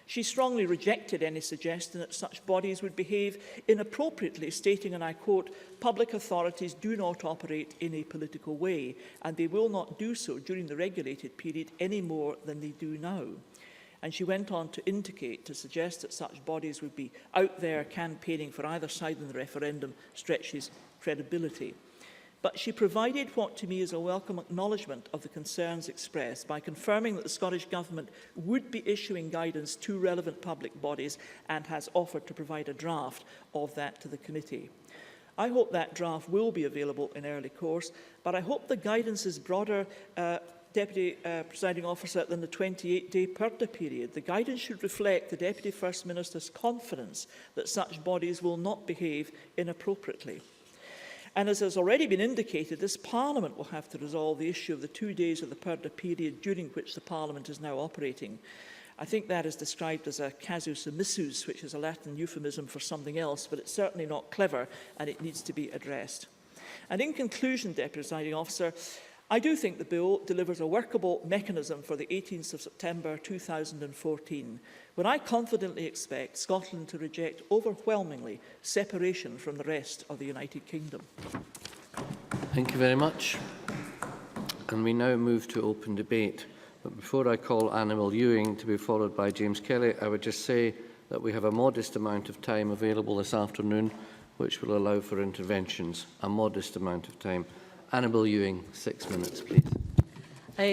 She strongly rejected any suggestion that such bodies would behave inappropriately, stating, and I quote, "Public authorities do not operate in a political way, and they will not do so during the regulated period any more than they do now." And she went on to suggest that such bodies would be out there campaigning for either side in the referendum stretches credibility. But she provided what to me is a welcome acknowledgement of the concerns expressed by confirming that the Scottish Government would be issuing guidance to relevant public bodies and has offered to provide a draft of that to the committee. I hope that draft will be available in early course, but I hope the guidance is broader, Deputy Presiding Officer, than the 28-day purdah period. The guidance should reflect the Deputy First Minister's confidence that such bodies will not behave inappropriately. And as has already been indicated, this Parliament will have to resolve the issue of the 2 days of the purdah period during which the Parliament is now operating. I think that is described as a casus amicus, which is a Latin euphemism for something else, but it's certainly not clever and it needs to be addressed. And in conclusion, Deputy Presiding Officer, I do think the bill delivers a workable mechanism for the 18th of September 2014, when I confidently expect Scotland to reject overwhelmingly separation from the rest of the United Kingdom. Thank you very much. And we now move to open debate. But before I call Annabel Ewing to be followed by James Kelly, I would just say that we have a modest amount of time available this afternoon, which will allow for interventions. A modest amount of time. Annabel Ewing, 6 minutes, please.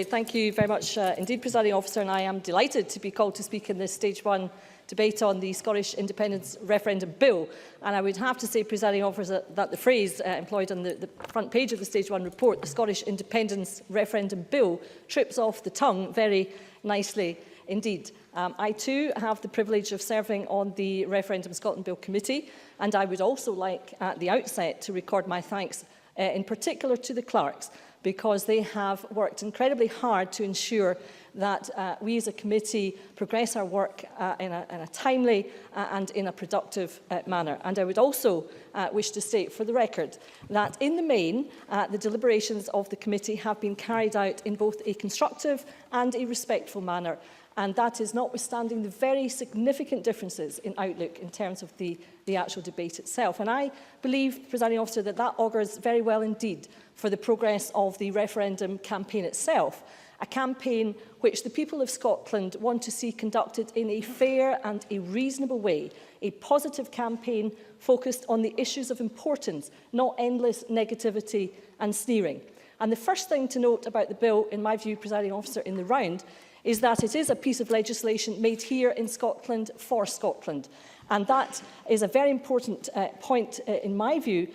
Thank you very much indeed, Presiding Officer, and I am delighted to be called to speak in this Stage 1 debate on the Scottish Independence-Referendum-Bill. And I would have to say, Presiding Officer, that the phrase employed on the front page of the Stage 1 report, the Scottish Independence-Referendum-Bill, trips off the tongue very nicely indeed. I too have the privilege of serving on the Referendum Scotland Bill Committee, and I would also like at the outset to record my thanks in particular to the clerks, because they have worked incredibly hard to ensure that we as a committee progress our work in a timely and in a productive manner. And I would also wish to state for the record that in the main, the deliberations of the committee have been carried out in both a constructive and a respectful manner. And that is notwithstanding the very significant differences in outlook in terms of the actual debate itself. And I believe, Presiding Officer, that that augurs very well indeed for the progress of the referendum campaign itself, a campaign which the people of Scotland want to see conducted in a fair and a reasonable way, a positive campaign focused on the issues of importance, not endless negativity and sneering. And the first thing to note about the bill, in my view, Presiding Officer, in the round, is that it is a piece of legislation made here in Scotland for Scotland. And that is a very important point, in my view,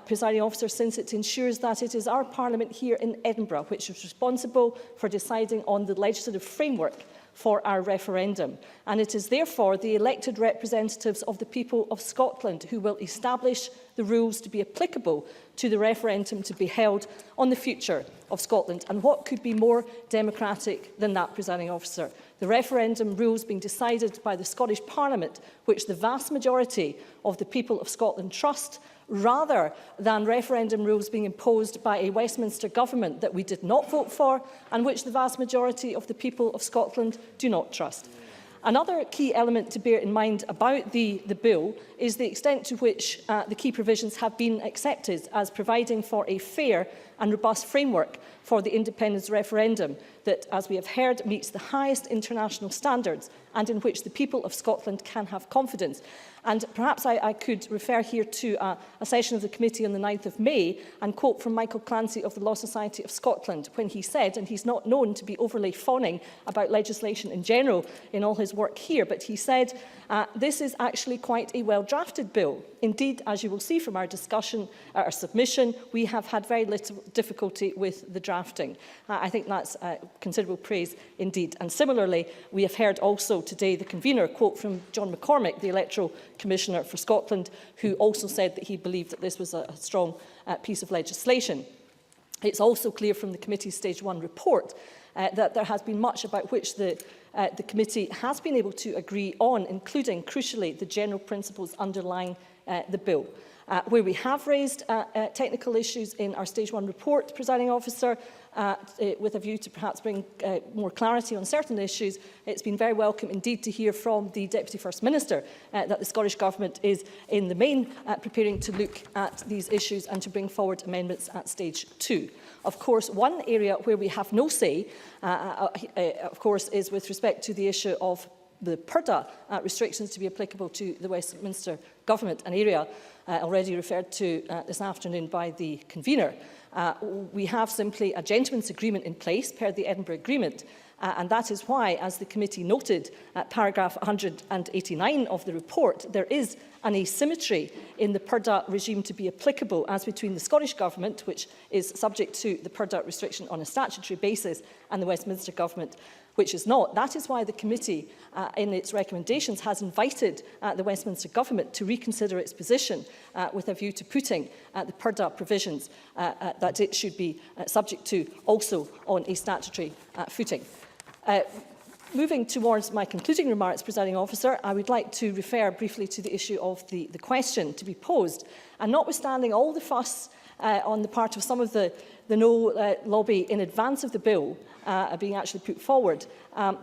Presiding Officer, since it ensures that it is our Parliament here in Edinburgh which is responsible for deciding on the legislative framework for our referendum. And it is therefore the elected representatives of the people of Scotland who will establish the rules to be applicable to the referendum to be held on the future of Scotland. And what could be more democratic than that, Presiding Officer? The referendum rules being decided by the Scottish Parliament, which the vast majority of the people of Scotland trust, rather than referendum rules being imposed by a Westminster government that we did not vote for and which the vast majority of the people of Scotland do not trust. Another key element to bear in mind about the bill is the extent to which the key provisions have been accepted as providing for a fair and robust framework for the independence referendum that, as we have heard, meets the highest international standards and in which the people of Scotland can have confidence. And perhaps I could refer here to a session of the committee on the 9th of May and quote from Michael Clancy of the Law Society of Scotland when he said, and he's not known to be overly fawning about legislation in general in all his work here, but he said, this is actually quite a well-drafted bill. Indeed, as you will see from our discussion, our submission, we have had very little difficulty with the drafting. I think that's considerable praise indeed. And similarly, we have heard also today the convener quote from John McCormick, the Electoral Commissioner for Scotland, who also said that he believed that this was a strong piece of legislation. It's also clear from the committee's Stage 1 report that there has been much about which the committee has been able to agree on, including, crucially, the general principles underlying the bill. Where we have raised technical issues in our Stage 1 report, Presiding Officer, with a view to perhaps bring more clarity on certain issues, it's been very welcome indeed to hear from the Deputy First Minister that the Scottish Government is in the main preparing to look at these issues and to bring forward amendments at Stage 2. Of course, one area where we have no say, of course, is with respect to the issue of the PURDA restrictions to be applicable to the Westminster Government, an area already referred to this afternoon by the convener. We have simply a gentleman's agreement in place per the Edinburgh Agreement, and that is why, as the committee noted at paragraph 189 of the report, there is an asymmetry in the PURDA regime to be applicable as between the Scottish Government, which is subject to the PURDA restriction on a statutory basis, and the Westminster Government, which is not. That is why the committee, in its recommendations, has invited the Westminster Government to reconsider its position with a view to putting the PURDA provisions that it should be subject to also on a statutory footing. Moving towards my concluding remarks, Presiding Officer, I would like to refer briefly to the issue of the question to be posed. And notwithstanding all the fuss on the part of some of the no lobby in advance of the bill being actually put forward,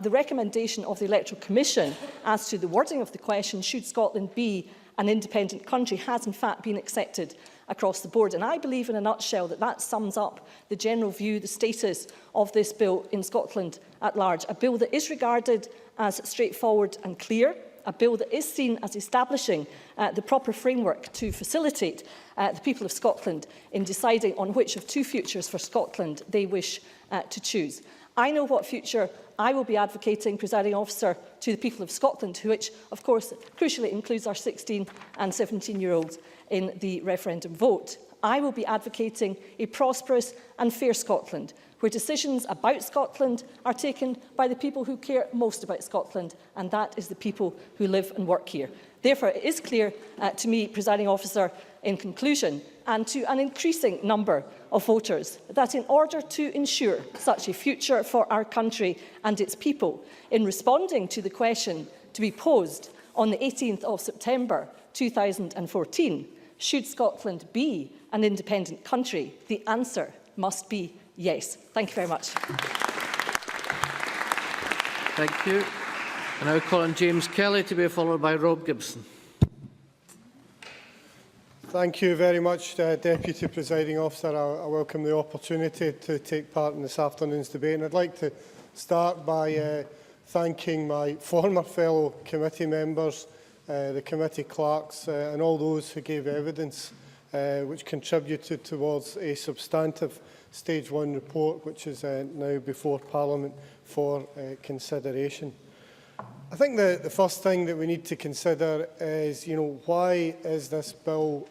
the recommendation of the Electoral Commission as to the wording of the question, should Scotland be an independent country, has in fact been accepted across the board. And I believe in a nutshell that that sums up the general view, the status of this bill in Scotland at large. A bill that is regarded as straightforward and clear, a bill that is seen as establishing the proper framework to facilitate the people of Scotland in deciding on which of two futures for Scotland they wish to choose. I know what future I will be advocating, Presiding Officer, to the people of Scotland, which, of course, crucially includes our 16 and 17-year-olds in the referendum vote. I will be advocating a prosperous and fair Scotland, where decisions about Scotland are taken by the people who care most about Scotland, and that is the people who live and work here. Therefore, it is clear to me, Presiding Officer, in conclusion, and to an increasing number of voters, that in order to ensure such a future for our country and its people, in responding to the question to be posed on the 18th of September 2014, should Scotland be an independent country, the answer must be yes. Thank you very much. Thank you. I now call on James Kelly to be followed by Rob Gibson. Thank you very much, Deputy Presiding Officer. I welcome the opportunity to take part in this afternoon's debate. And I'd like to start by thanking my former fellow committee members, the committee clerks and all those who gave evidence which contributed towards a substantive Stage 1 report which is now before Parliament for consideration. I think the first thing that we need to consider is, why is this bill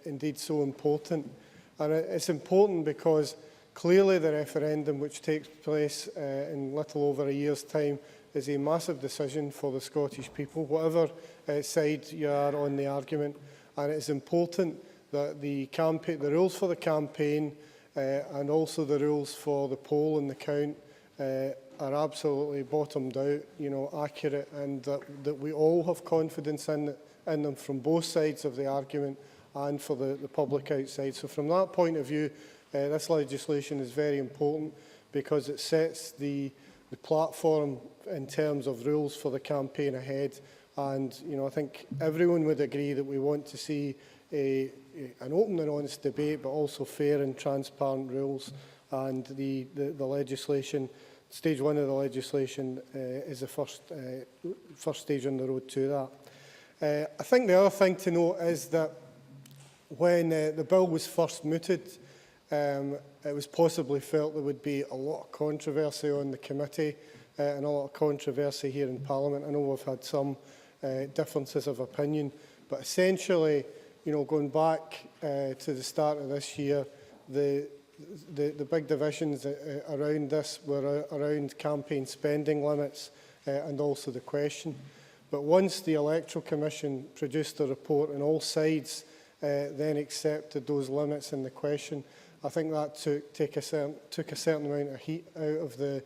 indeed so important? And it's important because clearly the referendum which takes place in little over a year's time is a massive decision for the Scottish people, whatever side you are on the argument. And it is important that the rules for the campaign and also the rules for the poll and the count are absolutely bottomed out, accurate, and that we all have confidence in them from both sides of the argument and for the public outside. So from that point of view, this legislation is very important because it sets the platform in terms of rules for the campaign ahead. And, I think everyone would agree that we want to see an open and honest debate, but also fair and transparent rules. And the legislation, Stage 1 of the legislation, is the first stage on the road to that. I think the other thing to note is that when the bill was first mooted, it was possibly felt there would be a lot of controversy on the committee and a lot of controversy here in Parliament. I know we've had some differences of opinion, but essentially, going back to the start of this year, the big divisions around this were around campaign spending limits and also the question. But once the Electoral Commission produced a report and all sides then accepted those limits in the question, I think that took a certain amount of heat out of the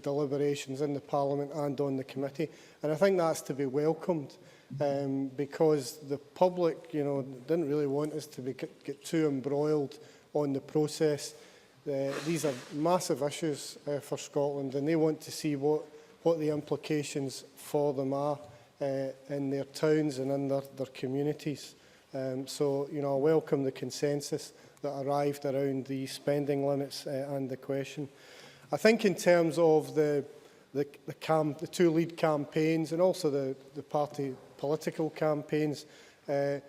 deliberations in the Parliament and on the committee. And I think that's to be welcomed because the public, didn't really want us to get too embroiled on the process. These are massive issues for Scotland, and they want to see what the implications for them are in their towns and in their communities. So, I welcome the consensus that arrived around the spending limits and the question. I think in terms of the two lead campaigns and also the party political campaigns, I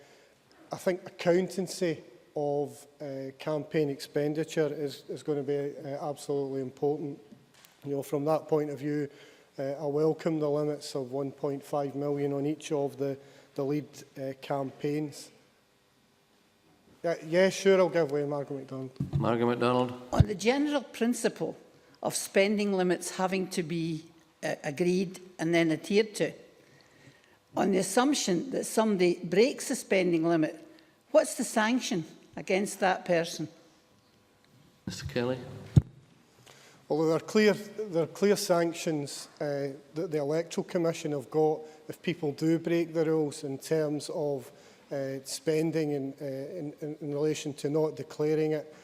think accountancy of campaign expenditure is going to be absolutely important. From that point of view, I welcome the limits of 1.5 million on each of the lead campaigns. Yeah, sure, I'll give way, Margaret MacDonald. Margaret MacDonald. On the general principle of spending limits having to be agreed and then adhered to, on the assumption that somebody breaks the spending limit, what's the sanction against that person? Mr Kelly. Although there are clear sanctions that the Electoral Commission have got if people do break the rules in terms of spending in relation to not declaring it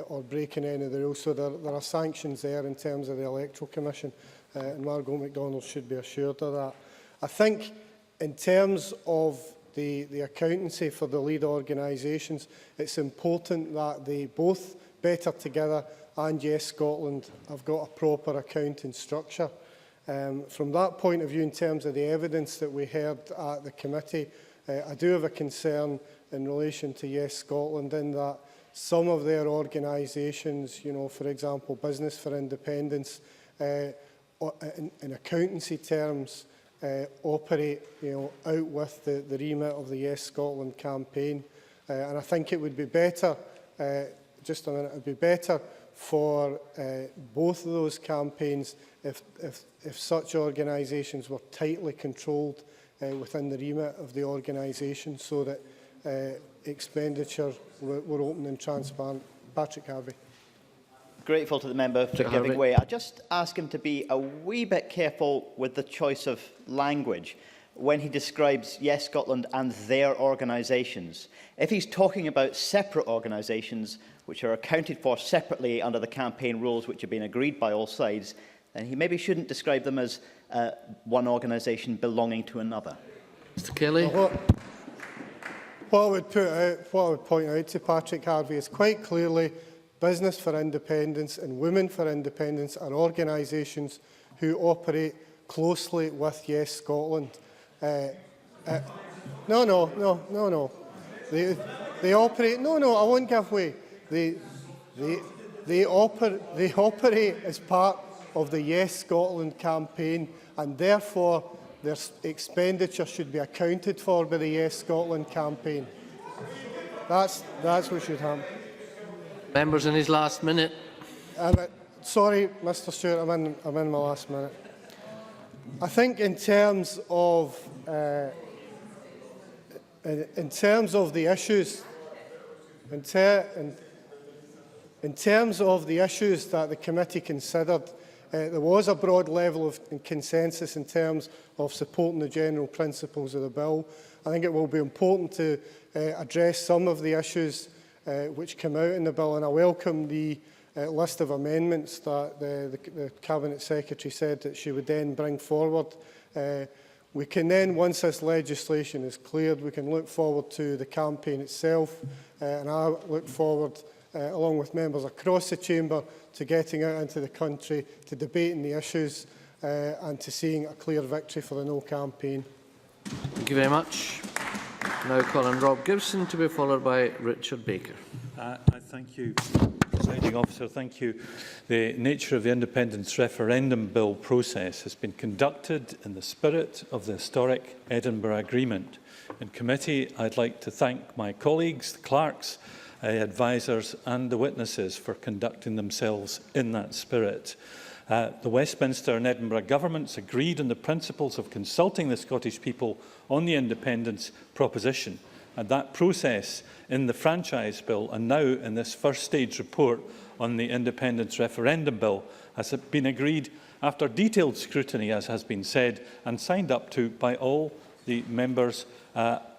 or breaking any of the rules. So there are sanctions there in terms of the Electoral Commission, and Margot MacDonald should be assured of that. I think in terms of the accountancy for the lead organisations, it's important that they both Better Together and Yes Scotland have got a proper accounting structure. From that point of view, in terms of the evidence that we heard at the committee, I do have a concern in relation to Yes Scotland in that some of their organisations, you know, for example, Business for Independence, in accountancy terms, operate, you know, out with the remit of the Yes Scotland campaign. And I think it would be better, just a minute, it would be better for both of those campaigns if such organisations were tightly controlled within the remit of the organisation, so that expenditure were open and transparent. Patrick Harvey. Grateful to the member for giving way. I just ask him to be a wee bit careful with the choice of language when he describes Yes Scotland and their organisations. If he's talking about separate organisations which are accounted for separately under the campaign rules which have been agreed by all sides, then he maybe shouldn't describe them as one organisation belonging to another. Mr Kelly. What I would point out to Patrick Harvey is quite clearly Business for Independence and Women for Independence are organisations who operate closely with Yes Scotland. No. They operate. No, I won't give way. They operate as part of the Yes Scotland campaign, and therefore their expenditure should be accounted for by the Yes Scotland campaign. That's what should happen. Members in his last minute. Sorry, Mr Stewart, I'm in my last minute. I think in terms of the issues, in terms of the issues that the committee considered, there was a broad level of consensus in terms of supporting the general principles of the bill. I think it will be important to address some of the issues which come out in the bill, and I welcome the list of amendments that the Cabinet Secretary said that she would then bring forward. We can then, once this legislation is cleared, we can look forward to the campaign itself, and I look forward, along with members across the chamber, to getting out into the country, to debating the issues and to seeing a clear victory for the No campaign. Thank you very much. Now calling Rob Gibson to be followed by Richard Baker. I thank you, Presiding Officer. Thank you. The nature of the Independence Referendum Bill process has been conducted in the spirit of the historic Edinburgh Agreement. In committee, I'd like to thank my colleagues, the clerks, advisers and the witnesses for conducting themselves in that spirit. The Westminster and Edinburgh governments agreed on the principles of consulting the Scottish people on the independence proposition, and that process in the Franchise Bill and now in this first stage report on the Independence Referendum Bill has been agreed after detailed scrutiny, as has been said, and signed up to by all the members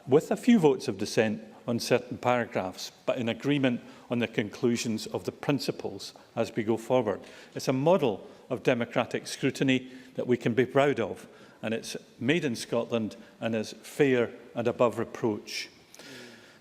with a few votes of dissent on certain paragraphs, but in agreement on the conclusions of the principles as we go forward. It's a model of democratic scrutiny that we can be proud of, and it's made in Scotland and is fair and above reproach.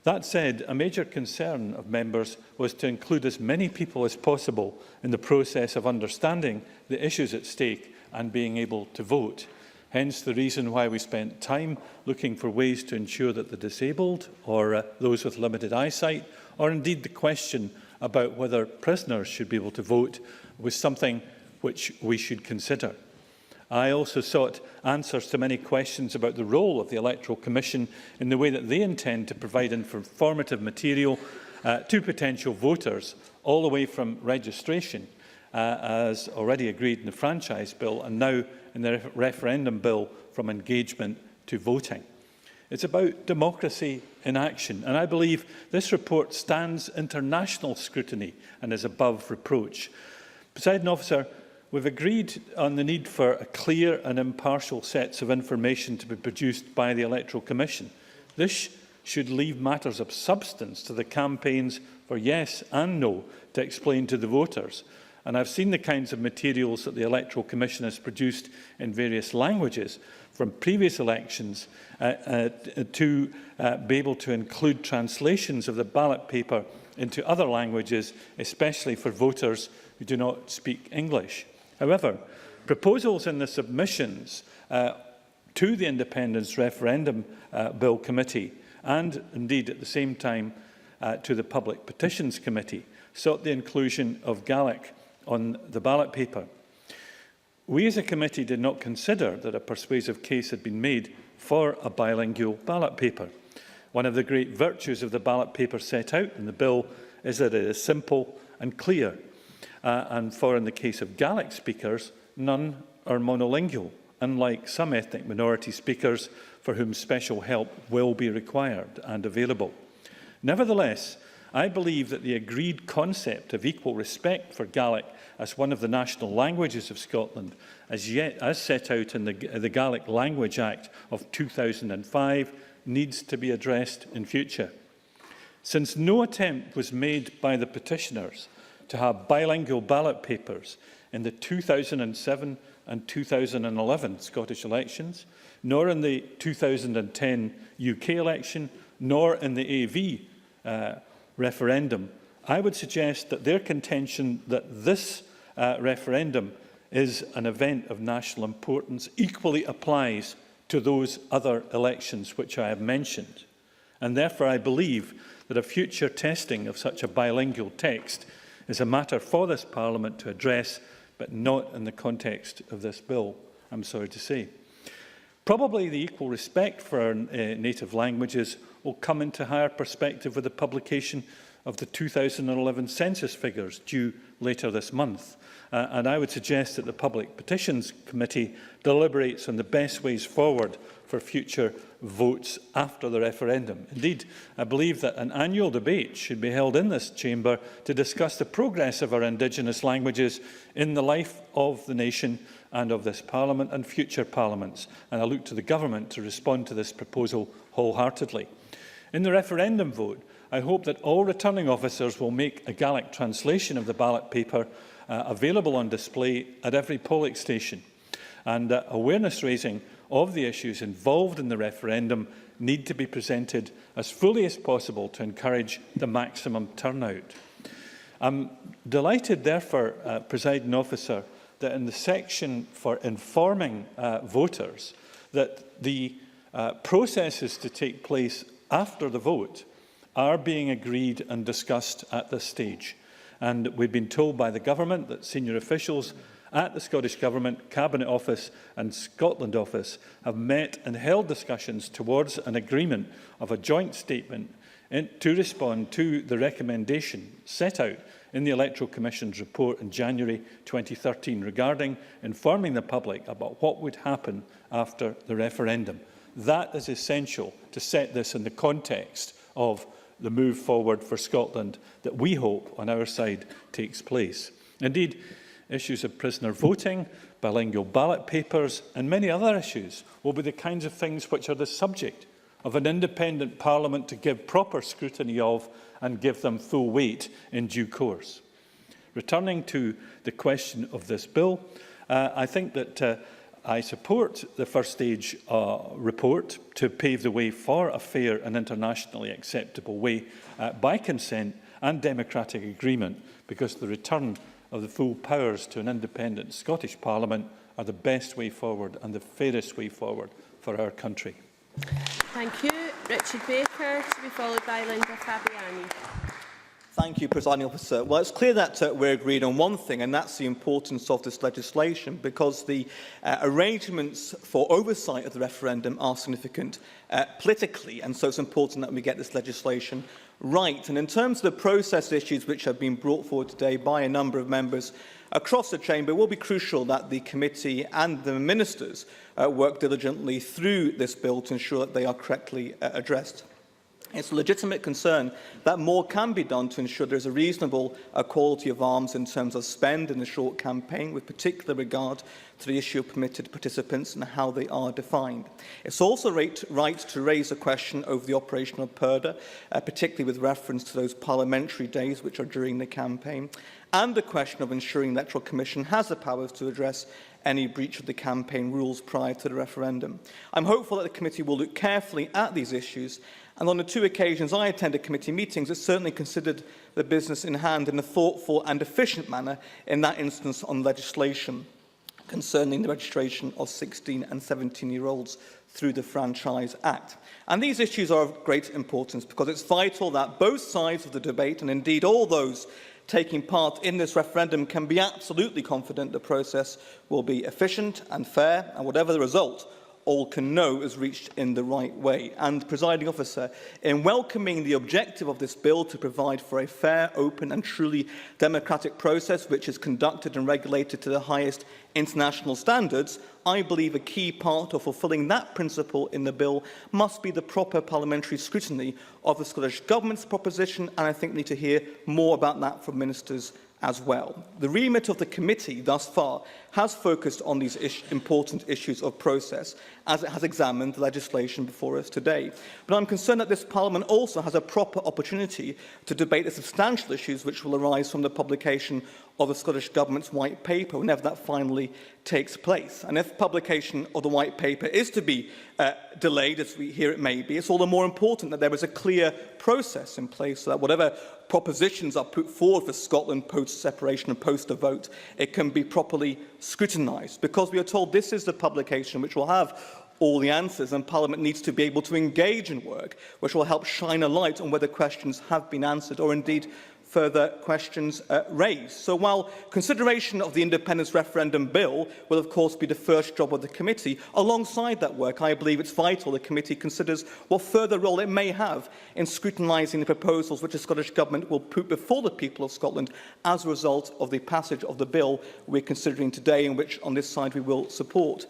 That said, a major concern of members was to include as many people as possible in the process of understanding the issues at stake and being able to vote. Hence the reason why we spent time looking for ways to ensure that the disabled or those with limited eyesight, or indeed the question about whether prisoners should be able to vote, was something which we should consider. I also sought answers to many questions about the role of the Electoral Commission in the way that they intend to provide informative material to potential voters, all the way from registration, as already agreed in the Franchise Bill, and now in the Referendum Bill, from engagement to voting. It's about democracy in action, and I believe this report stands international scrutiny and is above reproach. Presiding Officer, we've agreed on the need for a clear and impartial sets of information to be produced by the Electoral Commission. This should leave matters of substance to the campaigns for yes and no to explain to the voters. And I've seen the kinds of materials that the Electoral Commission has produced in various languages from previous elections to be able to include translations of the ballot paper into other languages, especially for voters who do not speak English. However, proposals in the submissions to the Independence Referendum Bill Committee and indeed at the same time to the Public Petitions Committee sought the inclusion of Gaelic on the ballot paper. We as a committee did not consider that a persuasive case had been made for a bilingual ballot paper. One of the great virtues of the ballot paper set out in the bill is that it is simple and clear. And in the case of Gaelic speakers, none are monolingual, unlike some ethnic minority speakers for whom special help will be required and available. Nevertheless, I believe that the agreed concept of equal respect for Gaelic as one of the national languages of Scotland, as set out in the Gaelic Language Act of 2005, needs to be addressed in future. Since no attempt was made by the petitioners to have bilingual ballot papers in the 2007 and 2011 Scottish elections, nor in the 2010 UK election, nor in the AV referendum, I would suggest that their contention that this referendum is an event of national importance equally applies to those other elections which I have mentioned. And therefore I believe that a future testing of such a bilingual text is a matter for this Parliament to address, but not in the context of this bill, I'm sorry to say. Probably the equal respect for our native languages will come into higher perspective with the publication of the 2011 census figures due later this month. And I would suggest that the Public Petitions Committee deliberates on the best ways forward for future votes after the referendum. Indeed, I believe that an annual debate should be held in this chamber to discuss the progress of our Indigenous languages in the life of the nation and of this Parliament and future Parliaments. And I look to the Government to respond to this proposal wholeheartedly. In the referendum vote, I hope that all returning officers will make a Gaelic translation of the ballot paper available on display at every polling station. And awareness raising of the issues involved in the referendum need to be presented as fully as possible to encourage the maximum turnout. I'm delighted, therefore, Presiding Officer, that in the section for informing voters, that the processes to take place after the vote are being agreed and discussed at this stage. And we've been told by the Government that senior officials at the Scottish Government, Cabinet Office and Scotland Office have met and held discussions towards an agreement of a joint statement to respond to the recommendation set out in the Electoral Commission's report in January 2013 regarding informing the public about what would happen after the referendum. That is essential to set this in the context of the move forward for Scotland that we hope on our side takes place. Indeed, issues of prisoner voting, bilingual ballot papers and many other issues will be the kinds of things which are the subject of an independent Parliament to give proper scrutiny of and give them full weight in due course. Returning to the question of this bill, I think that I support the first stage report to pave the way for a fair and internationally acceptable way by consent and democratic agreement, because the return of the full powers to an independent Scottish Parliament are the best way forward and the fairest way forward for our country. Thank you. Richard Baker, to be followed by Linda Fabiani. Thank you, Presiding Officer. Well, it's clear that we're agreed on one thing, and that's the importance of this legislation, because the arrangements for oversight of the referendum are significant politically, and so it's important that we get this legislation right. And in terms of the process issues which have been brought forward today by a number of members across the chamber, it will be crucial that the committee and the ministers work diligently through this bill to ensure that they are correctly addressed. It's a legitimate concern that more can be done to ensure there is a reasonable quality of arms in terms of spend in the short campaign, with particular regard to the issue of permitted participants and how they are defined. It's also right to raise a question over the operation of PERDA, particularly with reference to those parliamentary days which are during the campaign, and the question of ensuring the Electoral Commission has the powers to address any breach of the campaign rules prior to the referendum. I'm hopeful that the committee will look carefully at these issues, and on the 2 occasions I attended committee meetings, it certainly considered the business in hand in a thoughtful and efficient manner, in that instance on legislation concerning the registration of 16 and 17-year-olds through the Franchise Act. And these issues are of great importance because it's vital that both sides of the debate, and indeed all those taking part in this referendum, can be absolutely confident the process will be efficient and fair, and whatever the result, all can know is reached in the right way. And, Presiding Officer, in welcoming the objective of this bill to provide for a fair, open and truly democratic process which is conducted and regulated to the highest international standards, I believe a key part of fulfilling that principle in the bill must be the proper parliamentary scrutiny of the Scottish Government's proposition, and I think we need to hear more about that from ministers as well. The remit of the committee thus far has focused on these important issues of process as it has examined the legislation before us today. But I'm concerned that this Parliament also has a proper opportunity to debate the substantial issues which will arise from the publication of the Scottish Government's White Paper, whenever that finally takes place. And if publication of the White Paper is to be delayed, as we hear it may be, it's all the more important that there is a clear process in place so that whatever propositions are put forward for Scotland post-separation and post-a-vote, it can be properly scrutinised. Because we are told this is the publication which will have all the answers, and Parliament needs to be able to engage in work which will help shine a light on whether questions have been answered or indeed further questions raised. So while consideration of the Independence Referendum Bill will of course be the first job of the committee, alongside that work I believe it's vital the committee considers what further role it may have in scrutinising the proposals which the Scottish Government will put before the people of Scotland as a result of the passage of the bill we're considering today, and which on this side we will support.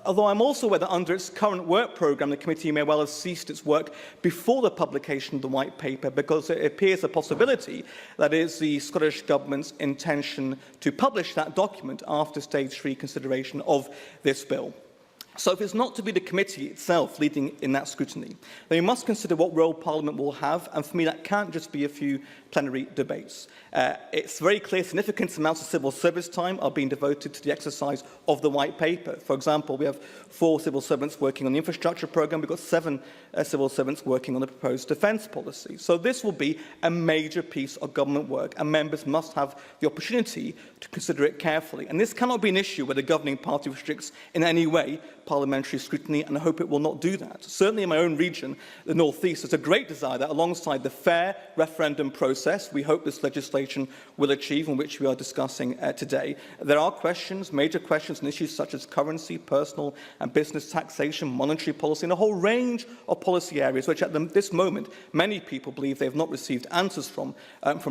Although I'm also aware that under its current work programme the committee may well have ceased its work before the publication of the White Paper, because it appears a possibility that it is the Scottish Government's intention to publish that document after Stage 3 consideration of this bill. So if it's not to be the committee itself leading in that scrutiny, then we must consider what role Parliament will have, and for me that can't just be a few plenary debates. It's very clear significant amounts of civil service time are being devoted to the exercise of the White Paper. For example, we have 4 civil servants working on the infrastructure programme, we've got 7 civil servants working on the proposed defence policy. So this will be a major piece of government work, and members must have the opportunity to consider it carefully. And this cannot be an issue where the governing party restricts in any way parliamentary scrutiny, and I hope it will not do that. Certainly in my own region, the North East, there's a great desire that alongside the fair referendum process we hope this legislation will achieve, and which we are discussing today, there are questions, major questions and issues such as currency, personal and business taxation, monetary policy, and a whole range of policy areas which at this moment many people believe they have not received answers from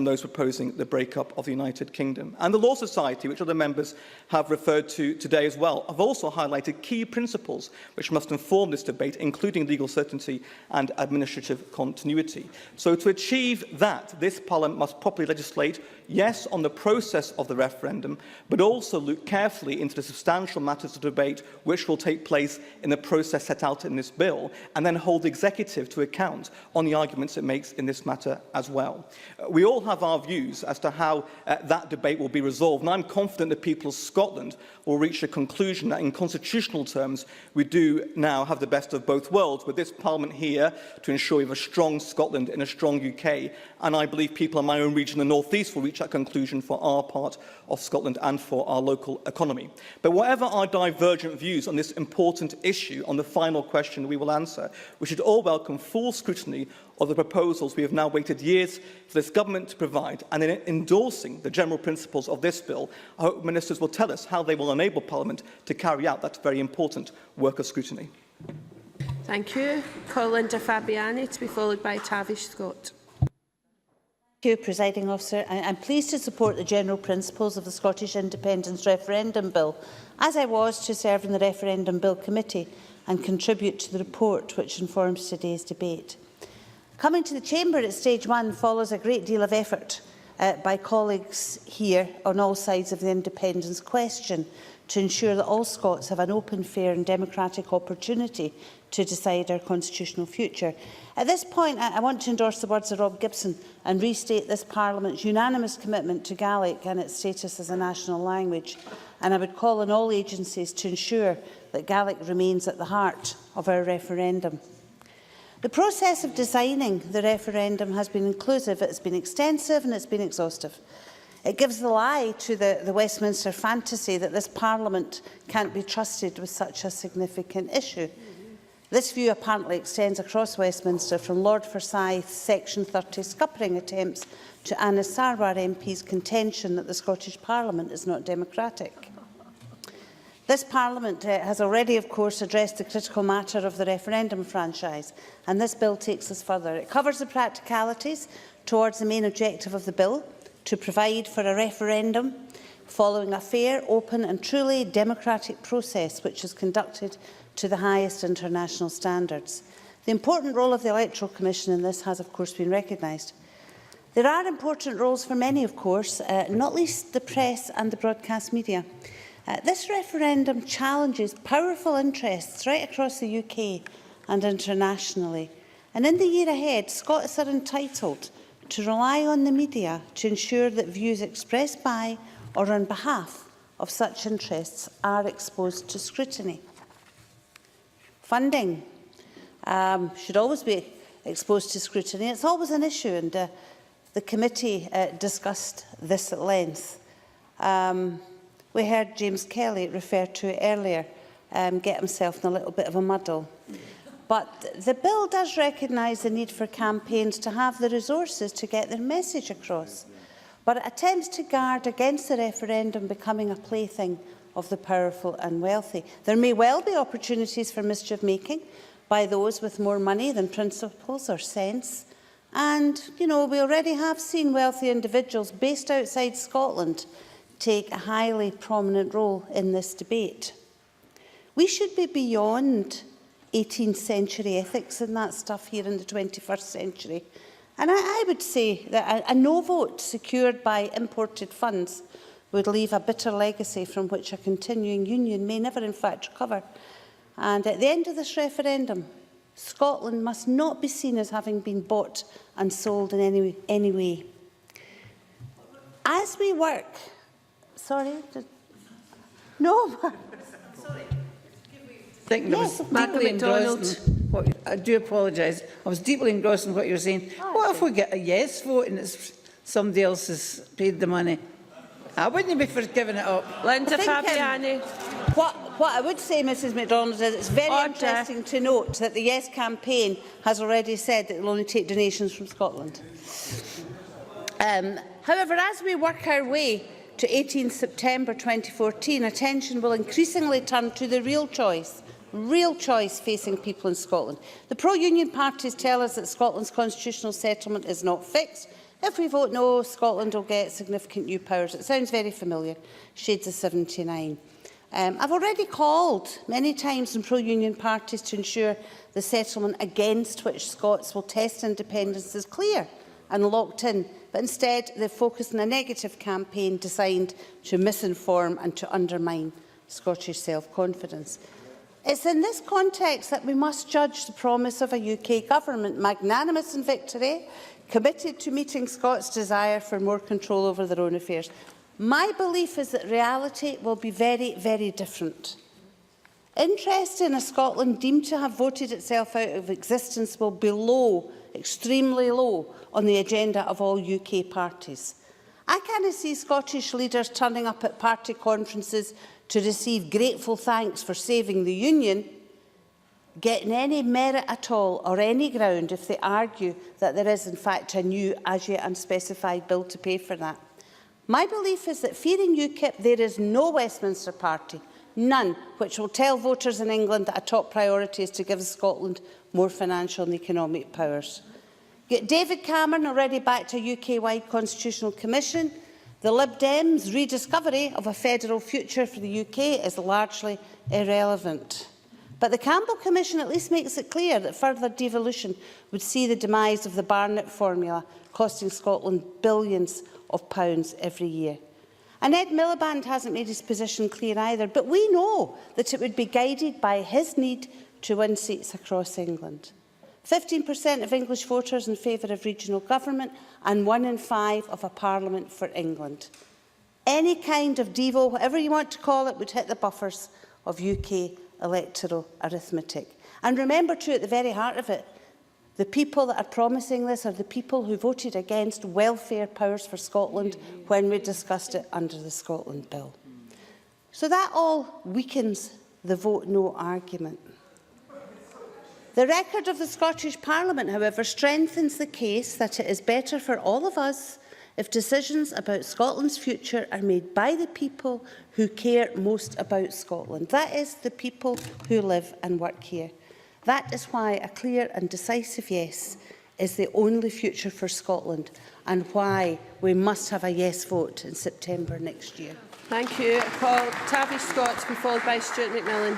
those proposing the breakup of the United Kingdom. And the Law Society, which other members have referred to today as well, have also highlighted key principles which must inform this debate, including legal certainty and administrative continuity. So to achieve that, this Parliament must properly legislate, yes, on the process of the referendum, but also look carefully into the substantial matters of debate which will take place in the process set out in this bill, and then hold the executive to account on the arguments it makes in this matter as well. We all have our views as to how that debate will be resolved, and I'm confident the people of Scotland will reach a conclusion that in constitutional terms we do now have the best of both worlds, with this Parliament here to ensure we have a strong Scotland and a strong UK, and I believe people in my own region, the North East, will reach that conclusion for our part of Scotland and for our local economy. But whatever our divergent views on this important issue, on the final question we will answer, we should all welcome full scrutiny of the proposals we have now waited years for this government to provide, and in endorsing the general principles of this bill, I hope ministers will tell us how they will enable Parliament to carry out that very important work of scrutiny. Thank you. Colin De Fabiani, to be followed by Tavish Scott. Thank you, Presiding Officer. I'm pleased to support the general principles of the Scottish Independence-Referendum Bill, as I was to serve in the Referendum Bill Committee and contribute to the report which informs today's debate. Coming to the Chamber at stage 1 follows a great deal of effort by colleagues here on all sides of the independence question to ensure that all Scots have an open, fair and democratic opportunity to decide our constitutional future. At this point, I want to endorse the words of Rob Gibson and restate this Parliament's unanimous commitment to Gaelic and its status as a national language. And I would call on all agencies to ensure that Gaelic remains at the heart of our referendum. The process of designing the referendum has been inclusive, it's been extensive and it's been exhaustive. It gives the lie to the Westminster fantasy that this Parliament can't be trusted with such a significant issue. This view apparently extends across Westminster from Lord Forsyth's Section 30 scuppering attempts to Anna Sarwar MP's contention that the Scottish Parliament is not democratic. This Parliament has already, of course, addressed the critical matter of the referendum franchise, and this bill takes us further. It covers the practicalities towards the main objective of the bill, to provide for a referendum following a fair, open and truly democratic process which is conducted to the highest international standards. The important role of the Electoral Commission in this has, of course, been recognised. There are important roles for many, of course, not least the press and the broadcast media. This referendum challenges powerful interests right across the UK and internationally. And in the year ahead, Scots are entitled to rely on the media to ensure that views expressed by or on behalf of such interests are exposed to scrutiny. Funding should always be exposed to scrutiny. It's always an issue, and the committee discussed this at length. We heard James Kelly refer to it earlier, get himself in a little bit of a muddle. But the bill does recognise the need for campaigns to have the resources to get their message across. But it attempts to guard against the referendum becoming a plaything of the powerful and wealthy. There may well be opportunities for mischief-making by those with more money than principles or sense. And, you know, we already have seen wealthy individuals based outside Scotland take a highly prominent role in this debate. We should be beyond 18th century ethics and that stuff here in the 21st century. And I would say that a no vote secured by imported funds would leave a bitter legacy from which a continuing union may never in fact recover. And at the end of this referendum, Scotland must not be seen as having been bought and sold in any way. As we work... Sorry? No. Sorry. I think I was deeply engrossed in what, I do apologise. I was deeply engrossed in what you were saying. What if we get a yes vote and it's somebody else has paid the money? I wouldn't be for giving it up. Linda Fabiani. What I would say, Mrs MacDonald, is it's very interesting to note that the Yes campaign has already said that it will only take donations from Scotland. However, as we work our way to 18 September 2014, attention will increasingly turn to the real choice facing people in Scotland. The pro-union parties tell us that Scotland's constitutional settlement is not fixed. If we vote no, Scotland will get significant new powers. It sounds very familiar. Shades of 79. I've already called many times on pro-union parties to ensure the settlement against which Scots will test independence is clear and locked in. But instead, they've focused on a negative campaign designed to misinform and to undermine Scottish self-confidence. It's in this context that we must judge the promise of a UK government magnanimous in victory, committed to meeting Scots' desire for more control over their own affairs. My belief is that reality will be very, very different. Interest in a Scotland deemed to have voted itself out of existence will be low, extremely low, on the agenda of all UK parties. I can't see Scottish leaders turning up at party conferences to receive grateful thanks for saving the Union, getting any merit at all or any ground if they argue that there is in fact a new, as yet unspecified bill to pay for that. My belief is that fearing UKIP, there is no Westminster party, none, which will tell voters in England that a top priority is to give Scotland more financial and economic powers. David Cameron already backed a UK-wide constitutional commission. The Lib Dems' rediscovery of a federal future for the UK is largely irrelevant. But the Campbell Commission at least makes it clear that further devolution would see the demise of the Barnett formula, costing Scotland billions of pounds every year. And Ed Miliband hasn't made his position clear either, but we know that it would be guided by his need to win seats across England. 15% of English voters in favour of regional government and 1 in 5 of a parliament for England. Any kind of devo, whatever you want to call it, would hit the buffers of UK electoral arithmetic. And remember too, at the very heart of it, the people that are promising this are the people who voted against welfare powers for Scotland when we discussed it under the Scotland Bill. So that all weakens the vote no argument. The record of the Scottish Parliament, however, strengthens the case that it is better for all of us if decisions about Scotland's future are made by the people who care most about Scotland. That is, the people who live and work here. That is why a clear and decisive yes is the only future for Scotland, and why we must have a yes vote in September next year. Thank you. I call Tavish Scott to be followed by Stuart McMillan.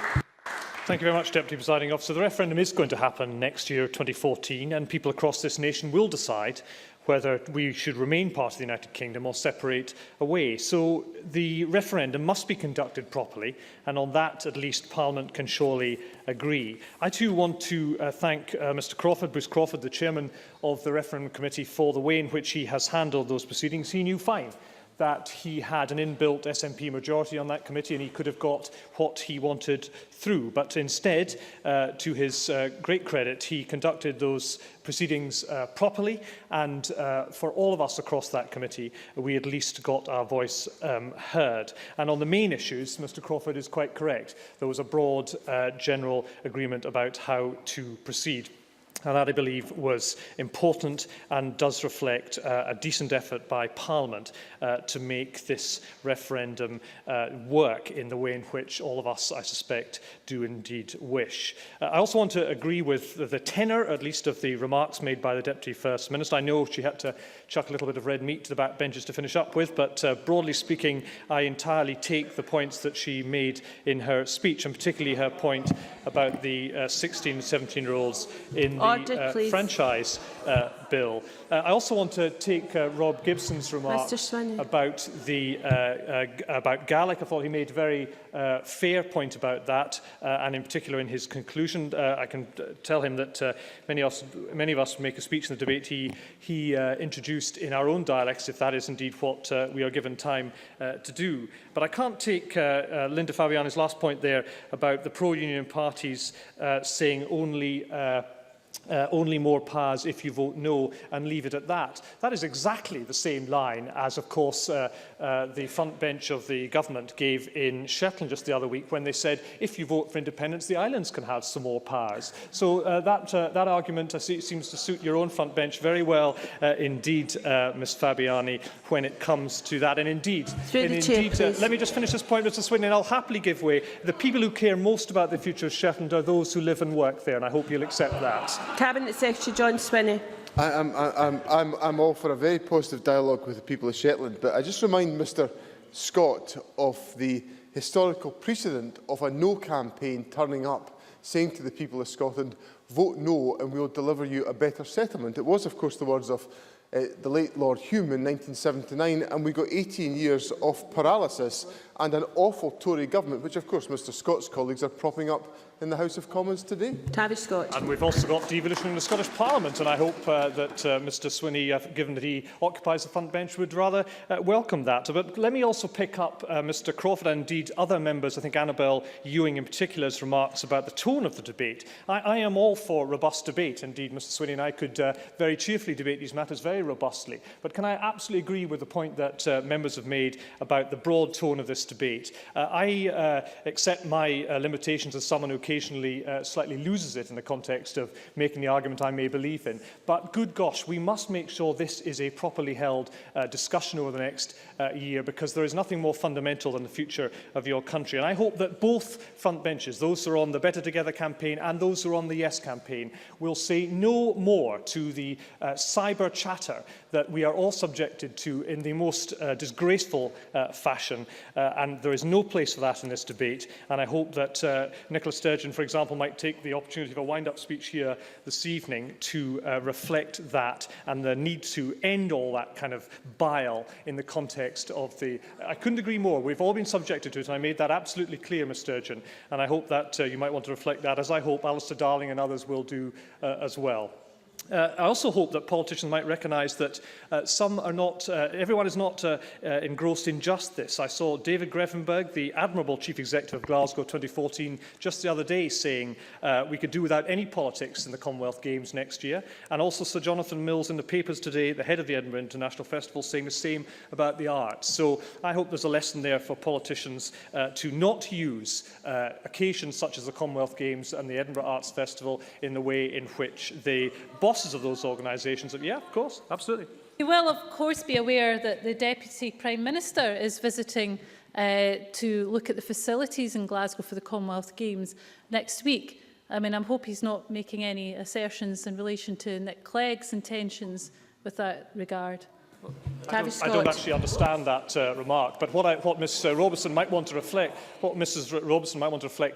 Thank you very much, Deputy Presiding Officer. The referendum is going to happen next year, 2014, and people across this nation will decide whether we should remain part of the United Kingdom or separate away. So the referendum must be conducted properly, and on that at least Parliament can surely agree. I too want to thank Mr Crawford, Bruce Crawford, the Chairman of the Referendum Committee, for the way in which he has handled those proceedings. He knew fine that he had an inbuilt SNP majority on that committee and he could have got what he wanted through. But instead, to his great credit, he conducted those proceedings properly, and for all of us across that committee, we at least got our voice heard. And on the main issues, Mr Crawford is quite correct. There was a broad general agreement about how to proceed. And that, I believe, was important and does reflect a decent effort by Parliament to make this referendum work in the way in which all of us, I suspect, do indeed wish. I also want to agree with the tenor, at least, of the remarks made by the Deputy First Minister. I know she had to chuck a little bit of red meat to the back benches to finish up with, but broadly speaking, I entirely take the points that she made in her speech, and particularly her point about the 16 and 17-year-olds in the franchise bill. I also want to take Rob Gibson's remark about about Gaelic. I thought he made a very fair point about that, and in particular in his conclusion. I can tell him that many of us make a speech in the debate he introduced in our own dialects, if that is indeed what we are given time to do. But I can't take Linda Fabiani's last point there about the pro-union parties saying only more powers if you vote no, and leave it at that. That is exactly the same line as, of course, the front bench of the government gave in Shetland just the other week when they said, if you vote for independence, the islands can have some more powers. So that argument seems to suit your own front bench very well indeed, Ms Fabiani, when it comes to that. And indeed, let me just finish this point, Mr Swinton, and I'll happily give way. The people who care most about the future of Shetland are those who live and work there, and I hope you'll accept that. Cabinet Secretary John Swinney. I'm all for a very positive dialogue with the people of Shetland, but I just remind Mr Scott of the historical precedent of a no campaign turning up, saying to the people of Scotland, vote no and we will deliver you a better settlement. It was, of course, the words of the late Lord Hume in 1979, and we got 18 years of paralysis and an awful Tory government, which, of course, Mr Scott's colleagues are propping up in the House of Commons today. Tavish Scott. And we've also got devolution in the Scottish Parliament, and I hope that Mr Swinney, given that he occupies the front bench, would rather welcome that. But let me also pick up Mr Crawford and indeed other members, I think Annabel Ewing in particular's remarks about the tone of the debate. I am all for robust debate. Indeed, Mr Swinney and I could very cheerfully debate these matters very robustly. But can I absolutely agree with the point that members have made about the broad tone of this debate? I accept my limitations as someone who occasionally slightly loses it in the context of making the argument I may believe in. But good gosh, we must make sure this is a properly held discussion over the next year, because there is nothing more fundamental than the future of your country. And I hope that both front benches, those who are on the Better Together campaign and those who are on the Yes campaign, will say no more to the cyber chatter that we are all subjected to in the most disgraceful fashion. And there is no place for that in this debate. And I hope that Nicola Sturgeon Sturgeon, for example, might take the opportunity of a wind-up speech here this evening to reflect that and the need to end all that kind of bile in the context of the... I couldn't agree more. We've all been subjected to it, and I made that absolutely clear, Ms Sturgeon, and I hope that you might want to reflect that, as I hope Alistair Darling and others will do as well. I also hope that politicians might recognise that everyone is not engrossed in just this. I saw David Grevenberg, the admirable Chief Executive of Glasgow 2014, just the other day saying we could do without any politics in the Commonwealth Games next year. And also Sir Jonathan Mills in the papers today, the head of the Edinburgh International Festival, saying the same about the arts. So I hope there's a lesson there for politicians to not use occasions such as the Commonwealth Games and the Edinburgh Arts Festival in the way in which the bosses of those organisations... Yeah, of course, absolutely. You will, of course, be aware that the Deputy Prime Minister is visiting to look at the facilities in Glasgow for the Commonwealth Games next week. I mean, I hope he's not making any assertions in relation to Nick Clegg's intentions with that regard. I don't actually understand that remark, but what Ms Robertson might want to reflect,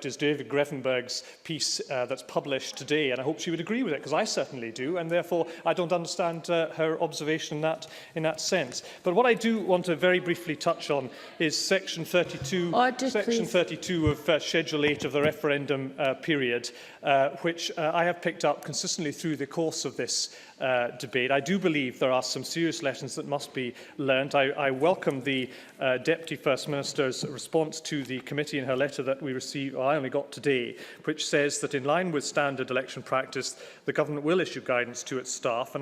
is David Grevenberg's piece that's published today, and I hope she would agree with it, because I certainly do, and therefore I don't understand her observation in that sense. But what I do want to very briefly touch on is Section 32, Section 32 of Schedule 8 of the referendum period, which I have picked up consistently through the course of this debate. I do believe there are some serious lessons that must be learnt. I welcome the Deputy First Minister's response to the committee in her letter that we received, or I only got today, which says that in line with standard election practice, the government will issue guidance to its staff,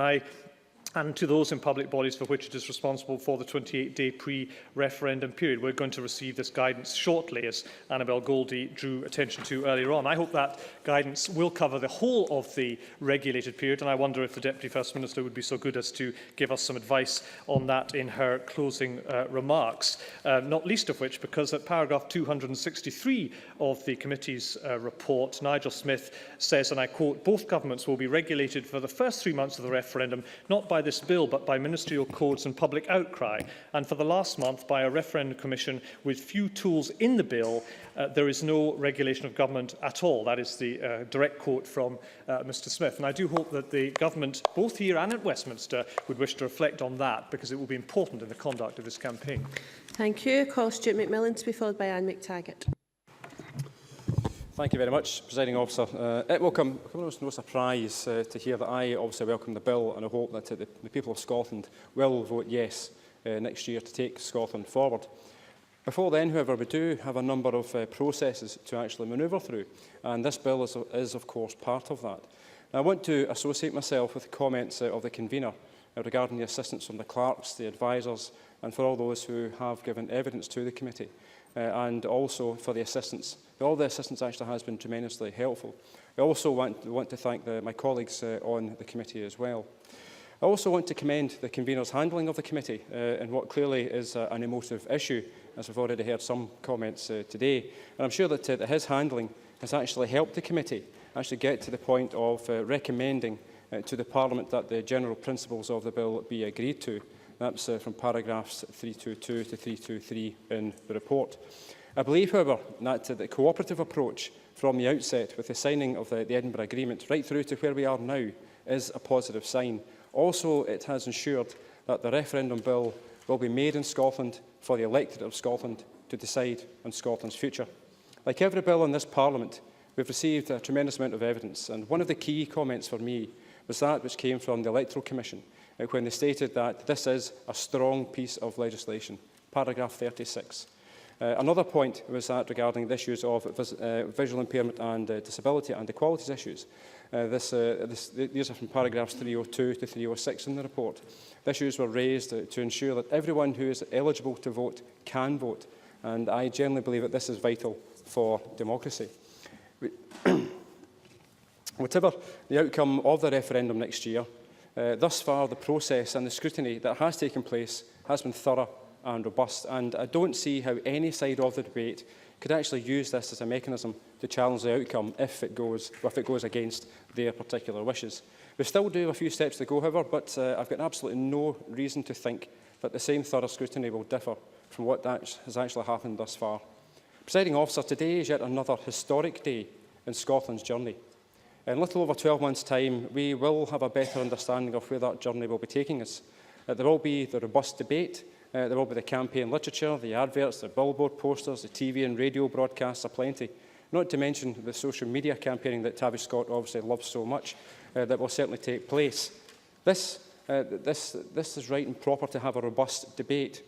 and to those in public bodies for which it is responsible for the 28-day pre-referendum period. We're going to receive this guidance shortly, as Annabel Goldie drew attention to earlier on. I hope that guidance will cover the whole of the regulated period, and I wonder if the Deputy First Minister would be so good as to give us some advice on that in her closing remarks, not least of which because at paragraph 263 of the committee's report, Nigel Smith says, and I quote, "Both governments will be regulated for the first 3 months of the referendum, not by this bill, but by ministerial codes and public outcry. And for the last month, by a referendum commission with few tools in the bill, there is no regulation of government at all." That is the direct quote from Mr Smith. And I do hope that the government, both here and at Westminster, would wish to reflect on that, because it will be important in the conduct of this campaign. Thank you. Call Stuart McMillan to be followed by Anne McTaggart. Thank you very much, Presiding Officer. It will come as no surprise to hear that I obviously welcome the bill, and I hope that the people of Scotland will vote yes next year to take Scotland forward. Before then, however, we do have a number of processes to actually manoeuvre through, and this bill is of course part of that. Now, I want to associate myself with the comments of the convener regarding the assistance from the clerks, the advisers, and for all those who have given evidence to the committee, and also for the assistance. All the assistance actually has been tremendously helpful. I also want to thank my colleagues on the committee as well. I also want to commend the convener's handling of the committee in what clearly is an emotive issue, as we've already heard some comments today. And I'm sure that his handling has actually helped the committee actually get to the point of recommending to the Parliament that the general principles of the bill be agreed to. That's from paragraphs 322 to 323 in the report. I believe, however, that the cooperative approach from the outset with the signing of the Edinburgh Agreement right through to where we are now is a positive sign. Also, it has ensured that the referendum bill will be made in Scotland for the electorate of Scotland to decide on Scotland's future. Like every bill in this Parliament, we've received a tremendous amount of evidence, and one of the key comments for me was that which came from the Electoral Commission when they stated that this is a strong piece of legislation, paragraph 36. Another point was that regarding the issues of visual impairment and disability and equalities issues. These are from paragraphs 302 to 306 in the report. The issues were raised to ensure that everyone who is eligible to vote can vote, and I genuinely believe that this is vital for democracy. Whatever the outcome of the referendum next year, thus far the process and the scrutiny that has taken place has been thorough and robust, and I don't see how any side of the debate could actually use this as a mechanism to challenge the outcome if it goes against their particular wishes. We still do have a few steps to go, however, but I've got absolutely no reason to think that the same thorough scrutiny will differ from what has actually happened thus far. Presiding Officer, today is yet another historic day in Scotland's journey. In little over 12 months' time, we will have a better understanding of where that journey will be taking us. There will be the robust debate, there will be the campaign literature, the adverts, the billboard posters, the TV and radio broadcasts aplenty, not to mention the social media campaigning that Tavish Scott obviously loves so much, that will certainly take place. This is right and proper to have a robust debate,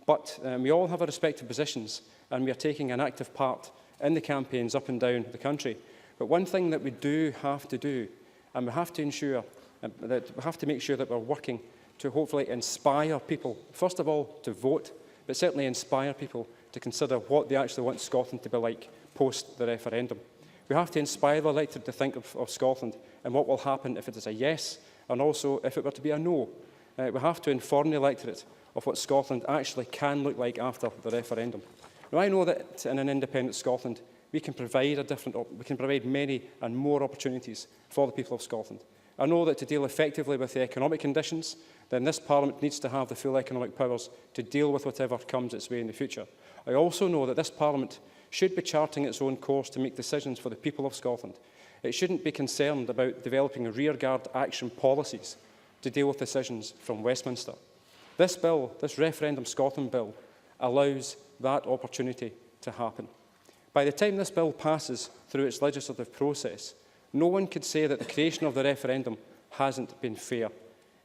but we all have our respective positions and we are taking an active part in the campaigns up and down the country. But one thing that we do have to do, and we have to ensure that we have to make sure that we're working to hopefully inspire people, first of all, to vote, but certainly inspire people to consider what they actually want Scotland to be like post the referendum. We have to inspire the electorate to think of Scotland and what will happen if it is a yes, and also if it were to be a no. We have to inform the electorate of what Scotland actually can look like after the referendum. Now, I know that in an independent Scotland, we can provide many and more opportunities for the people of Scotland. I know that to deal effectively with the economic conditions, then this Parliament needs to have the full economic powers to deal with whatever comes its way in the future. I also know that this Parliament should be charting its own course to make decisions for the people of Scotland. It shouldn't be concerned about developing rearguard action policies to deal with decisions from Westminster. This bill, this Referendum Scotland bill, allows that opportunity to happen. By the time this bill passes through its legislative process, no one could say that the creation of the referendum hasn't been fair.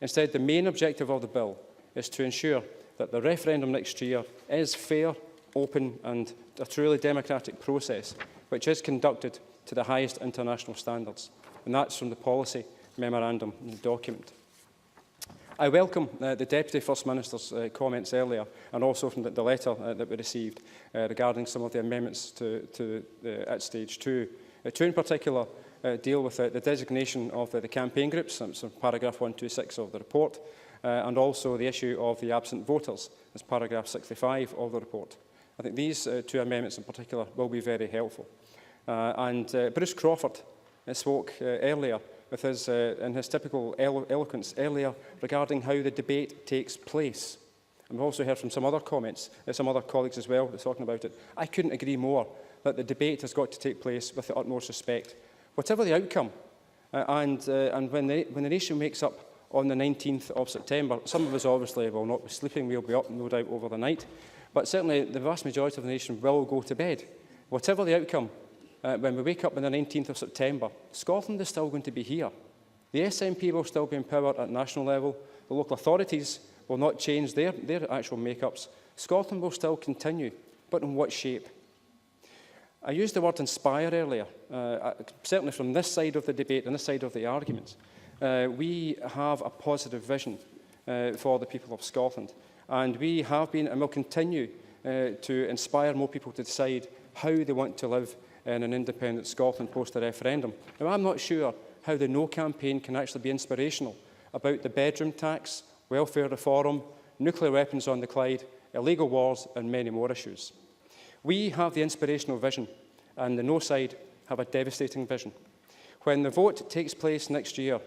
Instead, the main objective of the bill is to ensure that the referendum next year is fair, open and a truly democratic process, which is conducted to the highest international standards. And that's from the policy memorandum document. I welcome the Deputy First Minister's comments earlier, and also from the letter that we received regarding some of the amendments at stage 2. Two in particular deal with the designation of the campaign groups, that's paragraph 126 of the report, and also the issue of the absent voters, as paragraph 65 of the report. I think these two amendments in particular will be very helpful. Bruce Crawford spoke earlier with in his typical eloquence earlier regarding how the debate takes place. And we've also heard from some other comments, some other colleagues as well talking about it. I couldn't agree more that the debate has got to take place with the utmost respect. Whatever the outcome, and when the nation wakes up on the 19th of September, some of us obviously will not be sleeping, we'll be up no doubt over the night, but certainly the vast majority of the nation will go to bed. Whatever the outcome, when we wake up on the 19th of September, Scotland is still going to be here. The SNP will still be in power at national level. The local authorities will not change their actual make-ups. Scotland will still continue, but in what shape? I used the word inspire earlier. Certainly from this side of the debate and this side of the arguments, we have a positive vision for the people of Scotland. And we have been and will continue to inspire more people to decide how they want to live in an independent Scotland post the referendum. Now, I'm not sure how the No campaign can actually be inspirational about the bedroom tax, welfare reform, nuclear weapons on the Clyde, illegal wars and many more issues. We have the inspirational vision and the No side have a devastating vision. When the vote takes place next year,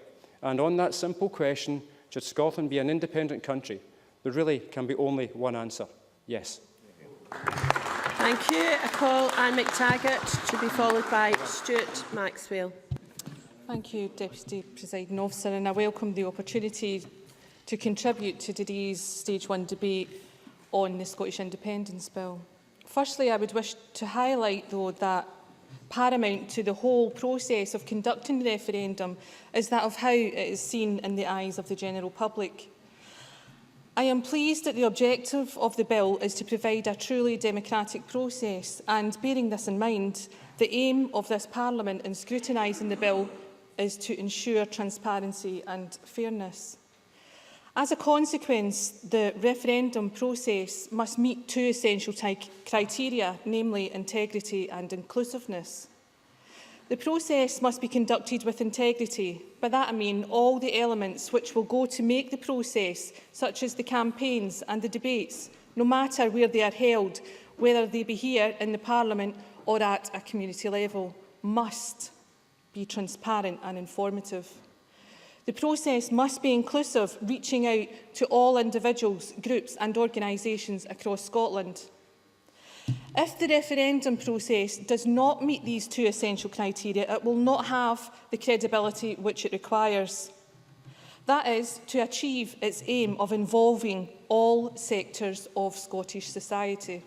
and on that simple question, should Scotland be an independent country, there really can be only one answer: yes. Thank you. I call Anne McTaggart, to be followed by Stuart Maxwell. Thank you, Deputy Presiding Officer, and I welcome the opportunity to contribute to today's Stage 1 debate on the Scottish Independence Bill. Firstly, I would wish to highlight, though, that paramount to the whole process of conducting the referendum is that of how it is seen in the eyes of the general public. I am pleased that the objective of the bill is to provide a truly democratic process, and bearing this in mind, the aim of this Parliament in scrutinising the bill is to ensure transparency and fairness. As a consequence, the referendum process must meet two essential criteria, namely integrity and inclusiveness. The process must be conducted with integrity. By that I mean all the elements which will go to make the process, such as the campaigns and the debates, no matter where they are held, whether they be here in the Parliament or at a community level, must be transparent and informative. The process must be inclusive, reaching out to all individuals, groups and organisations across Scotland. If the referendum process does not meet these two essential criteria, it will not have the credibility which it requires. That is, to achieve its aim of involving all sectors of Scottish society.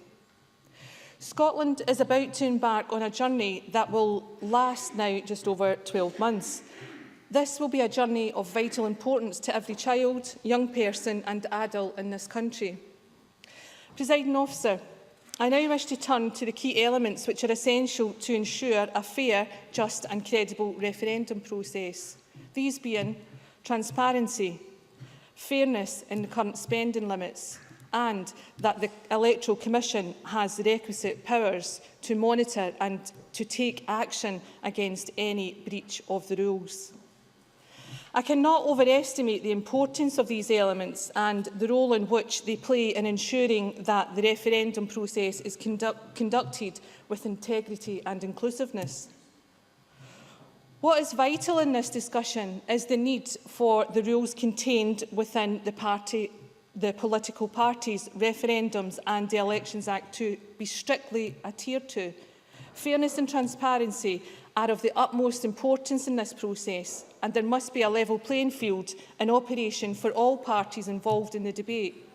Scotland is about to embark on a journey that will last now just over 12 months. This will be a journey of vital importance to every child, young person and adult in this country. Presiding Officer, I now wish to turn to the key elements which are essential to ensure a fair, just and credible referendum process. These being transparency, fairness in the current spending limits, and that the Electoral Commission has the requisite powers to monitor and to take action against any breach of the rules. I cannot overestimate the importance of these elements and the role in which they play in ensuring that the referendum process is conducted with integrity and inclusiveness. What is vital in this discussion is the need for the rules contained within the political parties' referendums and the Elections Act to be strictly adhered to. Fairness and transparency are of the utmost importance in this process, and there must be a level playing field in operation for all parties involved in the debate.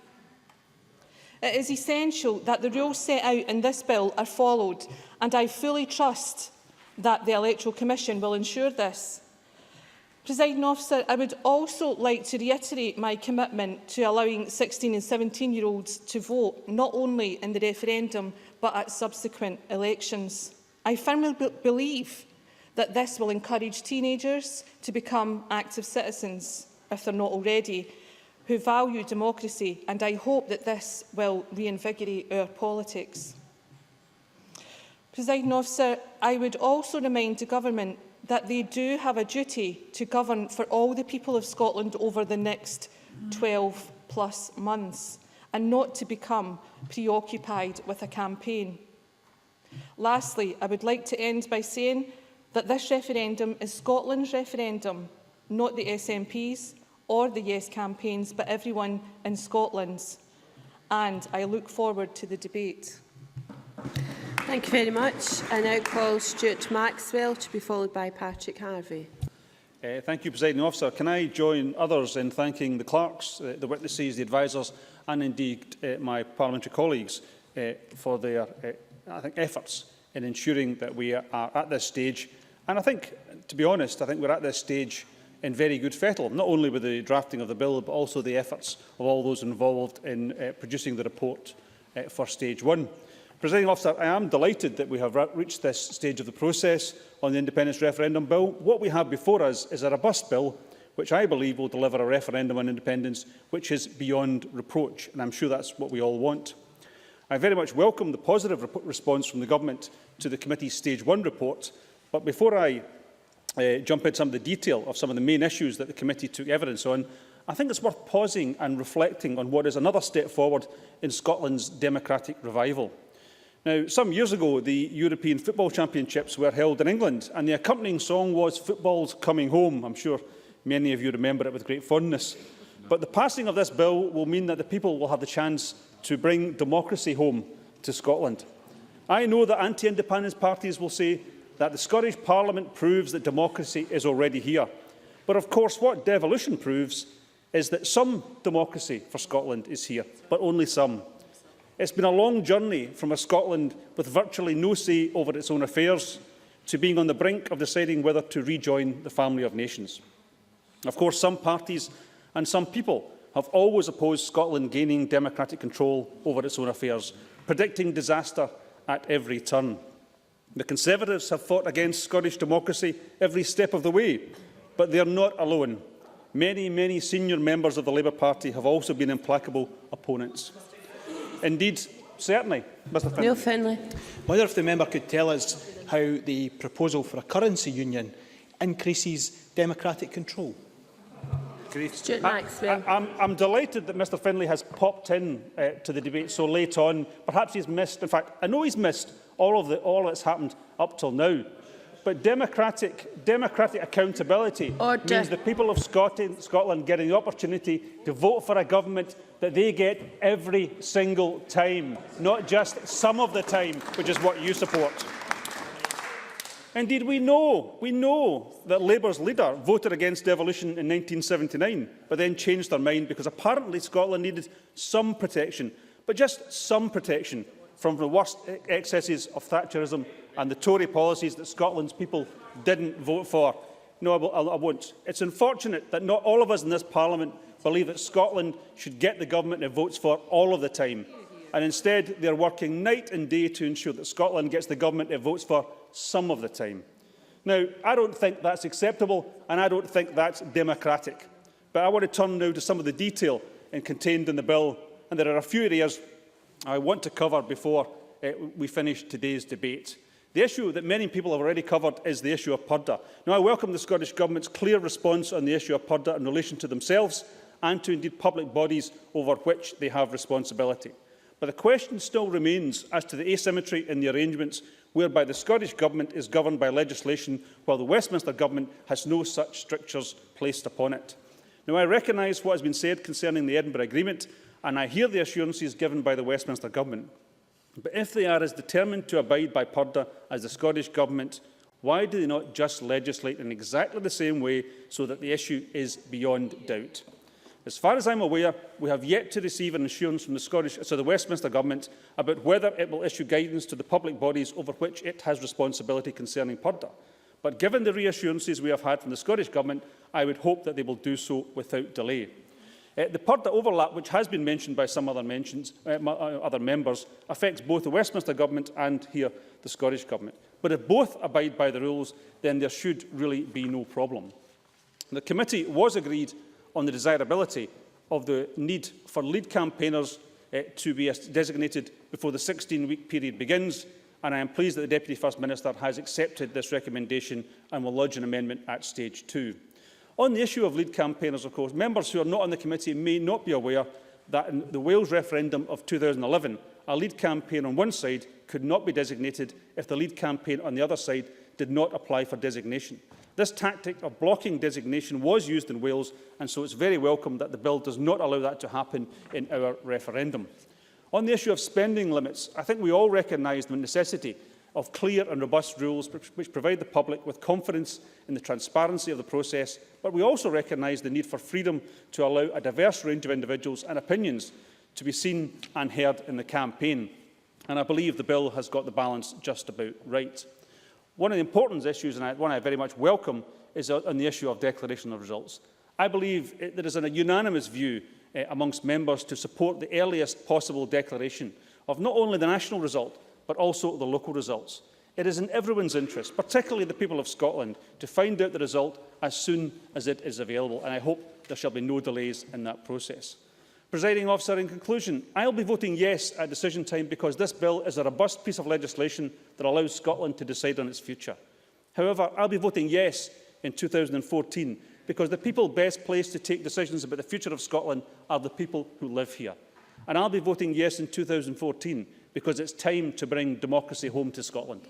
It is essential that the rules set out in this bill are followed, and I fully trust that the Electoral Commission will ensure this. Presiding Officer, I would also like to reiterate my commitment to allowing 16 and 17-year-olds to vote not only in the referendum but at subsequent elections. I firmly believe that this will encourage teenagers to become active citizens, if they're not already, who value democracy, and I hope that this will reinvigorate our politics. Presiding Officer, I would also remind the Government that they do have a duty to govern for all the people of Scotland over the next 12+ months, and not to become preoccupied with a campaign. Lastly, I would like to end by saying that this referendum is Scotland's referendum, not the SNP's or the Yes campaigns, but everyone in Scotland's. And I look forward to the debate. Thank you very much. I now call Stuart Maxwell to be followed by Patrick Harvey. Thank you, Presiding Officer. Can I join others in thanking the clerks, the witnesses, the advisers and indeed my parliamentary colleagues for their efforts in ensuring that we are at this stage. And I think, to be honest, I think we're at this stage in very good fettle, not only with the drafting of the bill, but also the efforts of all those involved in producing the report for stage one. Presiding Officer, I am delighted that we have reached this stage of the process on the Independence Referendum Bill. What we have before us is a robust bill which I believe will deliver a referendum on independence which is beyond reproach, and I'm sure that's what we all want. I very much welcome the positive response from the Government to the Committee's Stage 1 report, but before I jump into some of the detail of some of the main issues that the Committee took evidence on, I think it's worth pausing and reflecting on what is another step forward in Scotland's democratic revival. Now, some years ago, the European Football Championships were held in England, and the accompanying song was "Football's Coming Home." I'm sure many of you remember it with great fondness. But the passing of this bill will mean that the people will have the chance to bring democracy home to Scotland. I know that anti-independence parties will say that the Scottish Parliament proves that democracy is already here. But of course, what devolution proves is that some democracy for Scotland is here, but only some. It's been a long journey from a Scotland with virtually no say over its own affairs to being on the brink of deciding whether to rejoin the family of nations. Of course, some parties and some people have always opposed Scotland gaining democratic control over its own affairs, predicting disaster at every turn. The Conservatives have fought against Scottish democracy every step of the way, but they are not alone. Many senior members of the Labour Party have also been implacable opponents. Indeed, certainly, Mr Finlay. Neil Finlay. I wonder if the member could tell us how the proposal for a currency union increases democratic control. Stuart Maxwell. I'm delighted that Mr Finlay has popped in to the debate so late on. Perhaps he's missed, in fact, I know he's missed all that's happened up till now. But democratic accountability means the people of Scotland getting the opportunity to vote for a government that they get every single time, not just some of the time, which is what you support. Indeed, we know that Labour's leader voted against devolution in 1979, but then changed their mind because apparently Scotland needed some protection, but just some protection from the worst excesses of Thatcherism and the Tory policies that Scotland's people didn't vote for. No, I won't. It's unfortunate that not all of us in this Parliament believe that Scotland should get the government it votes for all of the time. And instead, they are working night and day to ensure that Scotland gets the government it votes for some of the time. Now, I don't think that's acceptable, and I don't think that's democratic. But I want to turn now to some of the detail contained in the bill, and there are a few areas I want to cover before we finish today's debate. The issue that many people have already covered is the issue of purdah. Now, I welcome the Scottish Government's clear response on the issue of purdah in relation to themselves and to indeed public bodies over which they have responsibility. But the question still remains as to the asymmetry in the arrangements whereby the Scottish Government is governed by legislation while the Westminster Government has no such strictures placed upon it. Now, I recognise what has been said concerning the Edinburgh Agreement, and I hear the assurances given by the Westminster Government. But if they are as determined to abide by purdah as the Scottish Government, why do they not just legislate in exactly the same way so that the issue is beyond doubt? As far as I am aware, we have yet to receive an assurance from the Westminster Government about whether it will issue guidance to the public bodies over which it has responsibility concerning purdah. But given the reassurances we have had from the Scottish Government, I would hope that they will do so without delay. The purdah overlap, which has been mentioned by some other members, affects both the Westminster Government and here the Scottish Government. But if both abide by the rules, then there should really be no problem. The committee was agreed on the desirability of the need for lead campaigners to be designated before the 16-week period begins, and I am pleased that the Deputy First Minister has accepted this recommendation and will lodge an amendment at stage 2. On the issue of lead campaigners, of course, members who are not on the committee may not be aware that in the Wales referendum of 2011, a lead campaign on one side could not be designated if the lead campaign on the other side did not apply for designation. This tactic of blocking designation was used in Wales, and so it's very welcome that the bill does not allow that to happen in our referendum. On the issue of spending limits, I think we all recognise the necessity of clear and robust rules which provide the public with confidence in the transparency of the process, but we also recognise the need for freedom to allow a diverse range of individuals and opinions to be seen and heard in the campaign. And I believe the bill has got the balance just about right. One of the important issues, and one I very much welcome, is on the issue of declaration of results. I believe there is a unanimous view amongst members to support the earliest possible declaration of not only the national result, but also the local results. It is in everyone's interest, particularly the people of Scotland, to find out the result as soon as it is available, and I hope there shall be no delays in that process. Presiding Officer, in conclusion, I will be voting yes at decision time because this bill is a robust piece of legislation that allows Scotland to decide on its future. However, I will be voting yes in 2014 because the people best placed to take decisions about the future of Scotland are the people who live here. And I will be voting yes in 2014 because it's time to bring democracy home to Scotland.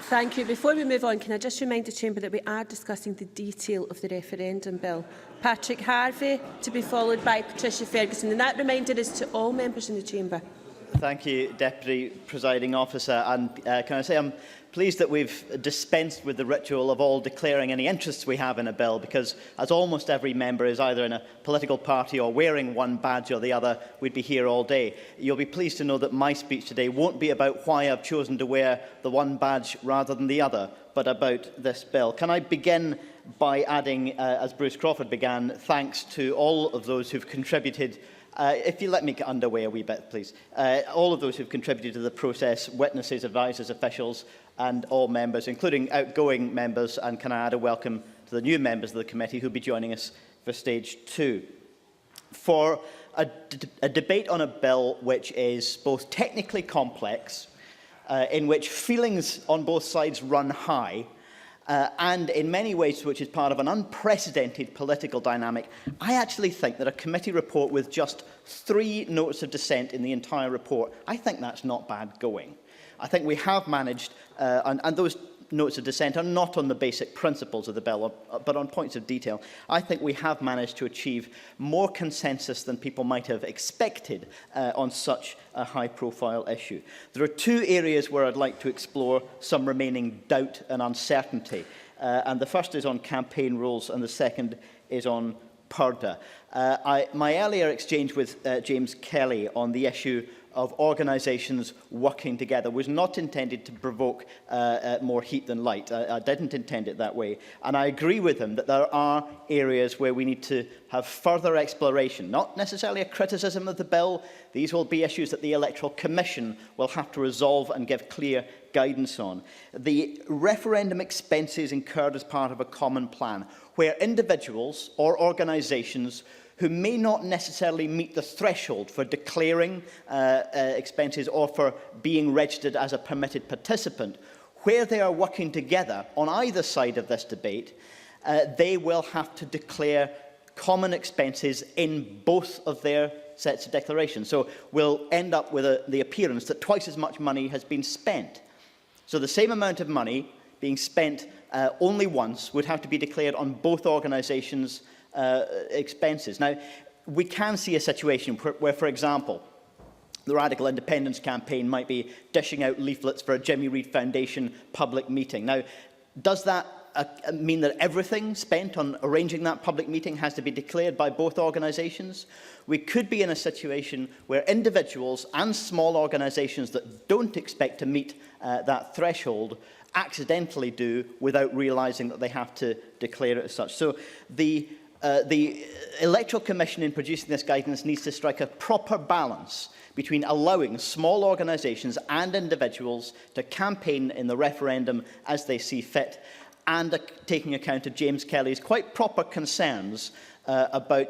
Thank you. Before we move on, can I just remind the Chamber that we are discussing the detail of the referendum bill. Patrick Harvey, to be followed by Patricia Ferguson. And that reminder is to all members in the Chamber. Thank you, Deputy Presiding Officer. And can I say I'm pleased that we've dispensed with the ritual of all declaring any interests we have in a bill, because as almost every member is either in a political party or wearing one badge or the other, we'd be here all day. You'll be pleased to know that my speech today won't be about why I've chosen to wear the one badge rather than the other, but about this bill. Can I begin by adding, as Bruce Crawford began, thanks to all of those who've contributed. If you let me get underway a wee bit, please. All of those who've contributed to the process, witnesses, advisers, officials, and all members, including outgoing members, and can I add a welcome to the new members of the committee who will be joining us for stage 2. For a debate on a bill which is both technically complex, in which feelings on both sides run high, and in many ways which is part of an unprecedented political dynamic, I actually think that a committee report with just 3 notes of dissent in the entire report, I think that's not bad going. I think we have managed, and those notes of dissent are not on the basic principles of the bill, but on points of detail. I think we have managed to achieve more consensus than people might have expected on such a high-profile issue. There are 2 areas where I'd like to explore some remaining doubt and uncertainty. And the first is on campaign rules, and the second is on Purdah. My earlier exchange with James Kelly on the issue of organisations working together was not intended to provoke more heat than light. I didn't intend it that way. And I agree with him that there are areas where we need to have further exploration, not necessarily a criticism of the bill. These will be issues that the Electoral Commission will have to resolve and give clear guidance on. The referendum expenses incurred as part of a common plan, where individuals or organisations who may not necessarily meet the threshold for declaring expenses or for being registered as a permitted participant, where they are working together on either side of this debate, they will have to declare common expenses in both of their sets of declarations. So we'll end up with the appearance that twice as much money has been spent. So the same amount of money being spent only once would have to be declared on both organisations' expenses. Now, we can see a situation where, for example, the Radical Independence campaign might be dishing out leaflets for a Jimmy Reid Foundation public meeting. Now, does that mean that everything spent on arranging that public meeting has to be declared by both organisations? We could be in a situation where individuals and small organisations that don't expect to meet that threshold accidentally do without realising that they have to declare it as such. So the Electoral Commission, in producing this guidance, needs to strike a proper balance between allowing small organisations and individuals to campaign in the referendum as they see fit, and taking account of James Kelly's quite proper concerns about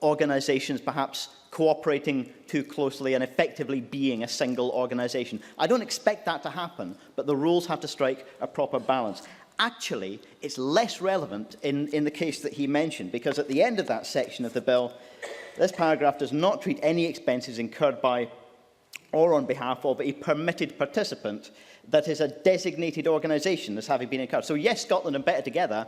organisations perhaps cooperating too closely and effectively being a single organisation. I don't expect that to happen, but the rules have to strike a proper balance. Actually, it's less relevant in the case that he mentioned, because at the end of that section of the bill, this paragraph does not treat any expenses incurred by or on behalf of a permitted participant that is a designated organisation as having been incurred. So yes, Scotland and Better Together,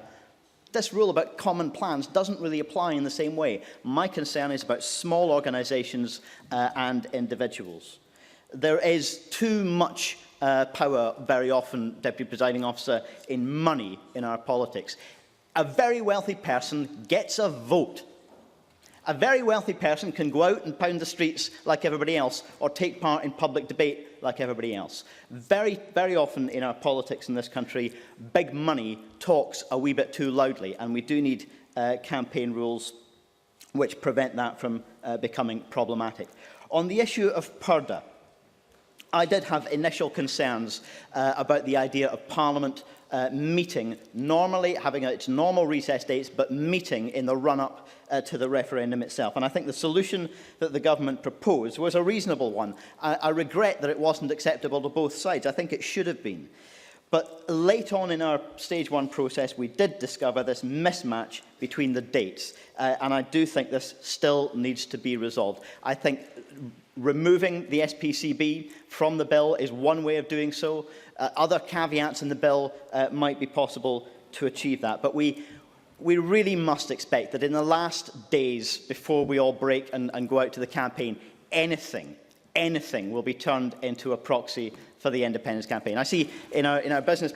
this rule about common plans doesn't really apply in the same way. My concern is about small organisations and individuals. There is too much power very often, Deputy Presiding Officer, in money in our politics. A very wealthy person gets a vote. A very wealthy person can go out and pound the streets like everybody else, or take part in public debate like everybody else. Very, very often in our politics in this country, big money talks a wee bit too loudly, and we do need campaign rules which prevent that from becoming problematic. On the issue of Purdah, I did have initial concerns about the idea of Parliament meeting, normally having its normal recess dates, but meeting in the run-up to the referendum itself. And I think the solution that the government proposed was a reasonable one. I regret that it wasn't acceptable to both sides. I think it should have been. But late on in our stage 1 process, we did discover this mismatch between the dates. And I do think this still needs to be resolved. I think removing the SPCB from the bill is one way of doing so. Other caveats in the bill might be possible to achieve that. But we really must expect that in the last days before we all break and go out to the campaign, anything will be turned into a proxy for the independence campaign. I see in our business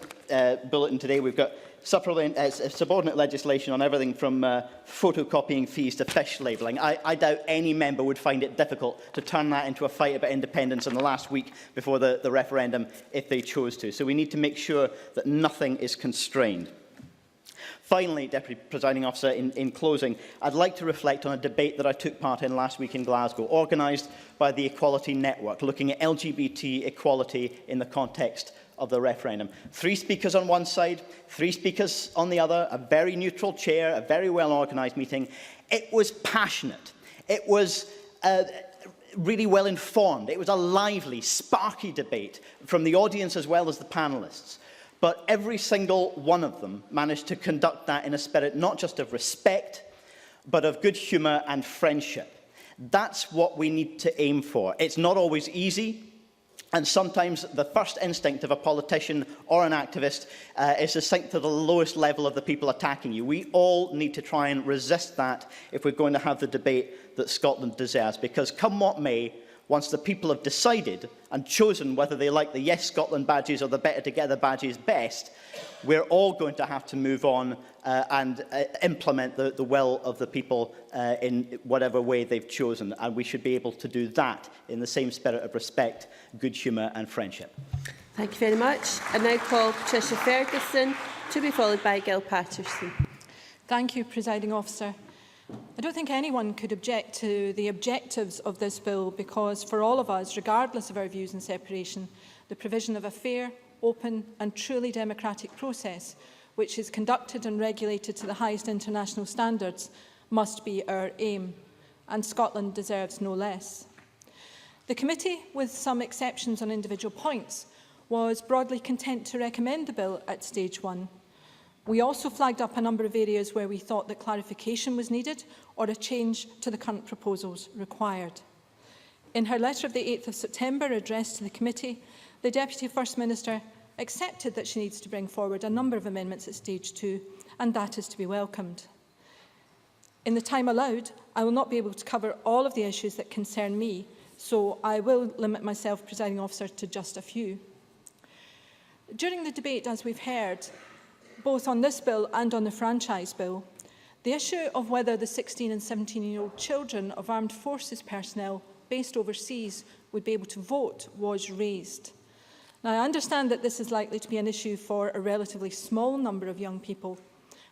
bulletin today we've got subordinate legislation on everything from photocopying fees to fish labelling. I doubt any member would find it difficult to turn that into a fight about independence in the last week before the referendum if they chose to. So we need to make sure that nothing is constrained. Finally, Deputy Presiding Officer, in closing, I'd like to reflect on a debate that I took part in last week in Glasgow, organised by the Equality Network, looking at LGBT equality in the context of the referendum. 3 speakers on one side, 3 speakers on the other, a very neutral chair, a very well-organised meeting. It was passionate. It was really well informed. It was a lively, sparky debate from the audience as well as the panellists. But every single one of them managed to conduct that in a spirit not just of respect, but of good humour and friendship. That's what we need to aim for. It's not always easy, and sometimes the first instinct of a politician or an activist is to sink to the lowest level of the people attacking you. We all need to try and resist that if we're going to have the debate that Scotland deserves, because come what may, once the people have decided and chosen whether they like the Yes Scotland badges or the Better Together badges best, we're all going to have to move on and implement the will of the people in whatever way they've chosen. And we should be able to do that in the same spirit of respect, good humour and friendship. Thank you very much. I now call Patricia Ferguson, to be followed by Gil Patterson. Thank you, Presiding Officer. I don't think anyone could object to the objectives of this bill because for all of us, regardless of our views on separation, the provision of a fair, open and truly democratic process, which is conducted and regulated to the highest international standards, must be our aim, and Scotland deserves no less. The committee, with some exceptions on individual points, was broadly content to recommend the bill at stage 1. We also flagged up a number of areas where we thought that clarification was needed or a change to the current proposals required. In her letter of the 8th of September addressed to the committee, the Deputy First Minister accepted that she needs to bring forward a number of amendments at stage 2, and that is to be welcomed. In the time allowed, I will not be able to cover all of the issues that concern me, so I will limit myself, Presiding Officer, to just a few. During the debate, as we've heard, both on this bill and on the franchise bill, the issue of whether the 16 and 17-year-old children of armed forces personnel based overseas would be able to vote was raised. Now, I understand that this is likely to be an issue for a relatively small number of young people,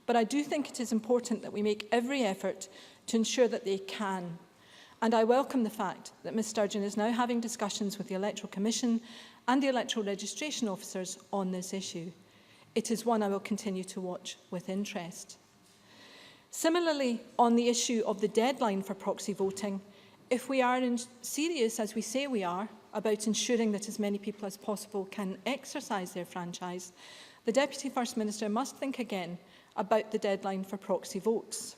but I do think it is important that we make every effort to ensure that they can. And I welcome the fact that Ms Sturgeon is now having discussions with the Electoral Commission and the electoral registration officers on this issue. It is one I will continue to watch with interest. Similarly, on the issue of the deadline for proxy voting, if we are serious, as we say we are, about ensuring that as many people as possible can exercise their franchise, the Deputy First Minister must think again about the deadline for proxy votes.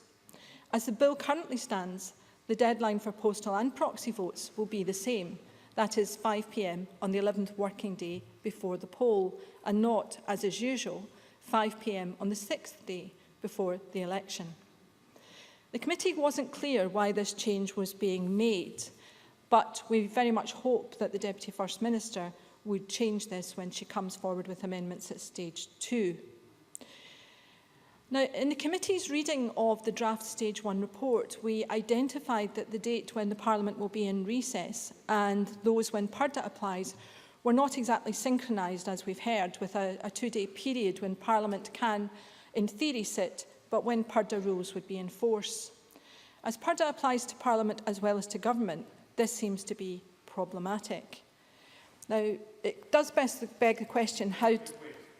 As the bill currently stands, the deadline for postal and proxy votes will be the same. That is 5 p.m. on the 11th working day before the poll, and not, as is usual, 5 p.m. on the 6th day before the election. The committee wasn't clear why this change was being made, but we very much hope that the Deputy First Minister would change this when she comes forward with amendments at stage 2. Now, in the committee's reading of the draft Stage 1 report, we identified that the date when the Parliament will be in recess and those when Purdah applies were not exactly synchronised, as we've heard, with a 2-day period when Parliament can, in theory, sit, but when Purdah rules would be in force. As Purdah applies to Parliament as well as to Government, this seems to be problematic. Now, it does beg the question, I'm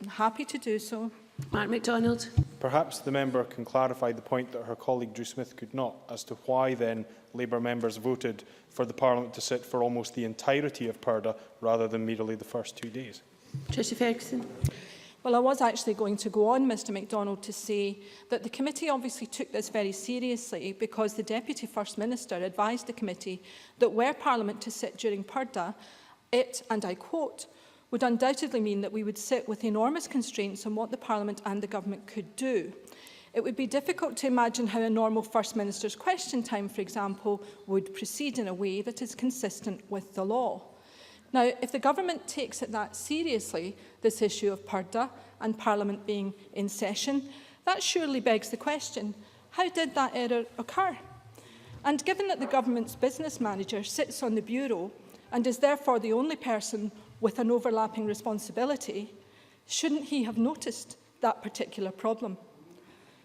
happy to do so. Mark MacDonald. Perhaps the member can clarify the point that her colleague Drew Smith could not, as to why then Labour members voted for the Parliament to sit for almost the entirety of Purdah rather than merely the first 2 days. Patricia Ferguson. Well, I was actually going to go on, Mr MacDonald, to say that the committee obviously took this very seriously because the Deputy First Minister advised the committee that were Parliament to sit during Purdah, it, and I quote, would undoubtedly mean that we would sit with enormous constraints on what the Parliament and the Government could do. It would be difficult to imagine how a normal First Minister's question time, for example, would proceed in a way that is consistent with the law. Now, if the Government takes it that seriously, this issue of Purdah and Parliament being in session, that surely begs the question, how did that error occur? And given that the Government's business manager sits on the Bureau and is therefore the only person with an overlapping responsibility, shouldn't he have noticed that particular problem?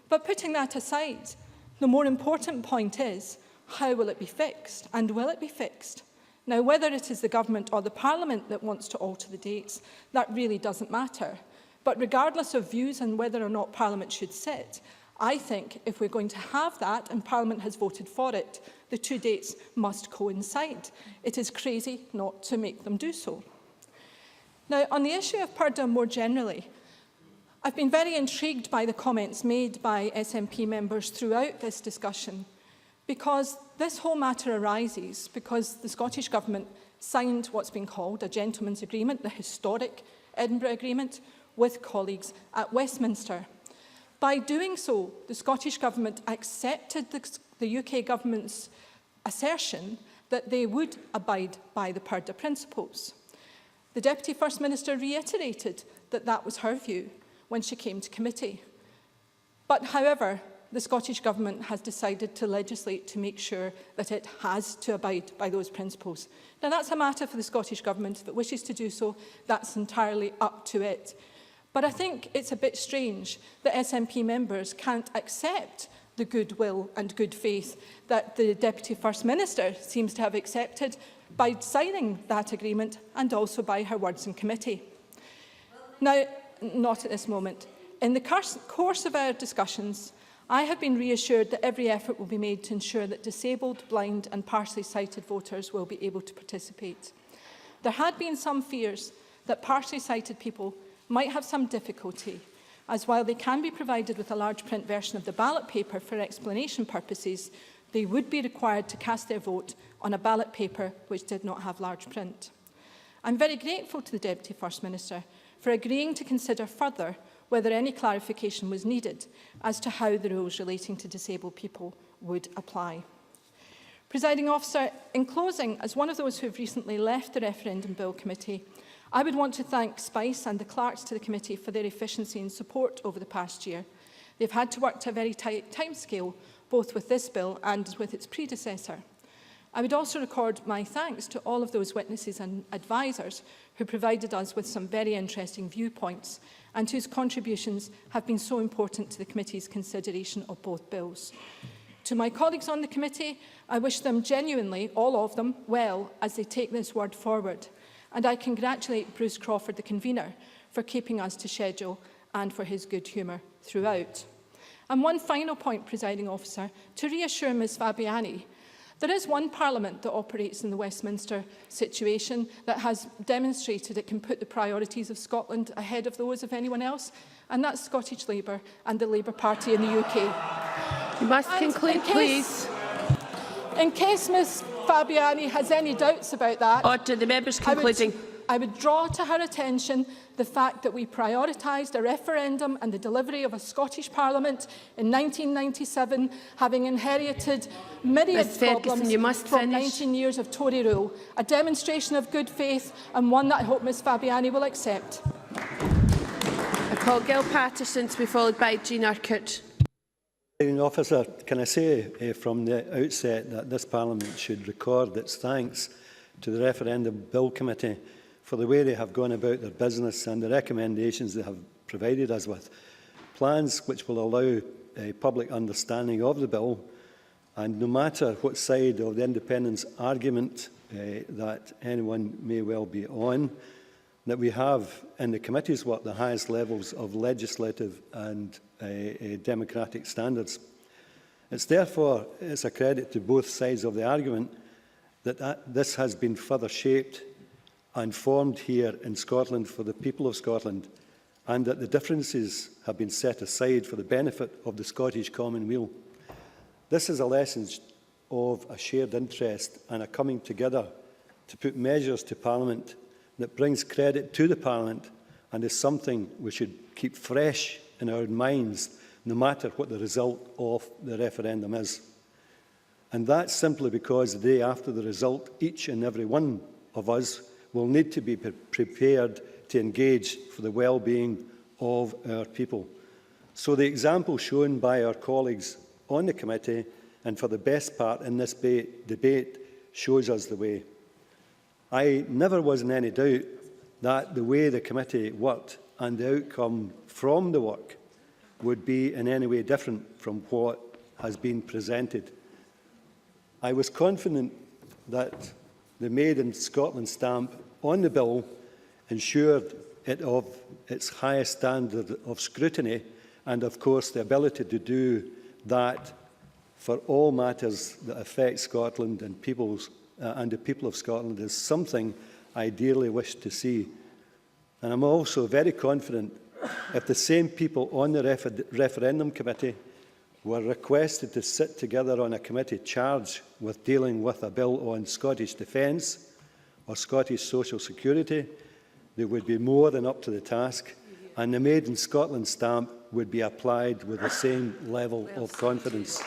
But putting that aside, the more important point is, how will it be fixed? And will it be fixed? Now, whether it is the Government or the Parliament that wants to alter the dates, that really doesn't matter. But regardless of views on whether or not Parliament should sit, I think if we're going to have that, and Parliament has voted for it, the 2 dates must coincide. It is crazy not to make them do so. Now, on the issue of Purdah more generally, I've been very intrigued by the comments made by SNP members throughout this discussion, because this whole matter arises because the Scottish Government signed what's been called a gentleman's agreement, the historic Edinburgh Agreement, with colleagues at Westminster. By doing so, the Scottish Government accepted the UK Government's assertion that they would abide by the Purdah principles. The Deputy First Minister reiterated that that was her view when she came to committee. But, however, the Scottish Government has decided to legislate to make sure that it has to abide by those principles. Now, that's a matter for the Scottish Government. If it wishes to do so, that's entirely up to it. But I think it's a bit strange that SNP members can't accept the goodwill and good faith that the Deputy First Minister seems to have accepted by signing that agreement and also by her words in committee. Now, not at this moment. In the course of our discussions, I have been reassured that every effort will be made to ensure that disabled, blind and partially sighted voters will be able to participate. There had been some fears that partially sighted people might have some difficulty, as while they can be provided with a large print version of the ballot paper for explanation purposes, they would be required to cast their vote on a ballot paper which did not have large print. I'm very grateful to the Deputy First Minister for agreeing to consider further whether any clarification was needed as to how the rules relating to disabled people would apply. Presiding Officer, in closing, as one of those who have recently left the Referendum Bill Committee, I would want to thank Spice and the clerks to the committee for their efficiency and support over the past year. They've had to work to a very tight timescale, both with this bill and with its predecessor. I would also record my thanks to all of those witnesses and advisers who provided us with some very interesting viewpoints and whose contributions have been so important to the committee's consideration of both bills. To my colleagues on the committee, I wish them genuinely, all of them, well as they take this word forward. And I congratulate Bruce Crawford, the convener, for keeping us to schedule and for his good humour throughout. And one final point, Presiding Officer, to reassure Ms Fabiani. There is one Parliament that operates in the Westminster situation that has demonstrated it can put the priorities of Scotland ahead of those of anyone else, and that's Scottish Labour and the Labour Party in the UK. You must conclude, please. In case Ms Fabiani has any doubts about that, Order, the member's concluding. I would draw to her attention the fact that we prioritised a referendum and the delivery of a Scottish Parliament in 1997, having inherited myriad problems from 19 years of Tory rule. A demonstration of good faith and one that I hope Ms Fabiani will accept. I call Gil Patterson to be followed by Jean Urquhart. Officer, can I say from the outset that this Parliament should record its thanks to the Referendum Bill Committee for the way they have gone about their business and the recommendations they have provided us with. Plans which will allow a public understanding of the bill, and no matter what side of the independence argument that anyone may well be on, that we have in the committee's work the highest levels of legislative and democratic standards. It's therefore a credit to both sides of the argument that this has been further shaped and formed here in Scotland for the people of Scotland, and that the differences have been set aside for the benefit of the Scottish Commonweal. This is a lesson of a shared interest and a coming together to put measures to Parliament that brings credit to the Parliament and is something we should keep fresh in our minds, no matter what the result of the referendum is. And that's simply because the day after the result, each and every one of us will need to be prepared to engage for the well-being of our people. So the example shown by our colleagues on the committee, and for the best part in this debate, shows us the way. I never was in any doubt that the way the committee worked and the outcome from the work would be in any way different from what has been presented. I was confident that the Made in Scotland stamp on the bill ensured it of its highest standard of scrutiny, and of course the ability to do that for all matters that affect Scotland and the people of Scotland is something I dearly wish to see. And I'm also very confident if the same people on the referendum committee were requested to sit together on a committee charged with dealing with a bill on Scottish defence or Scottish social security, they would be more than up to the task, and the Made in Scotland stamp would be applied with the same level of confidence.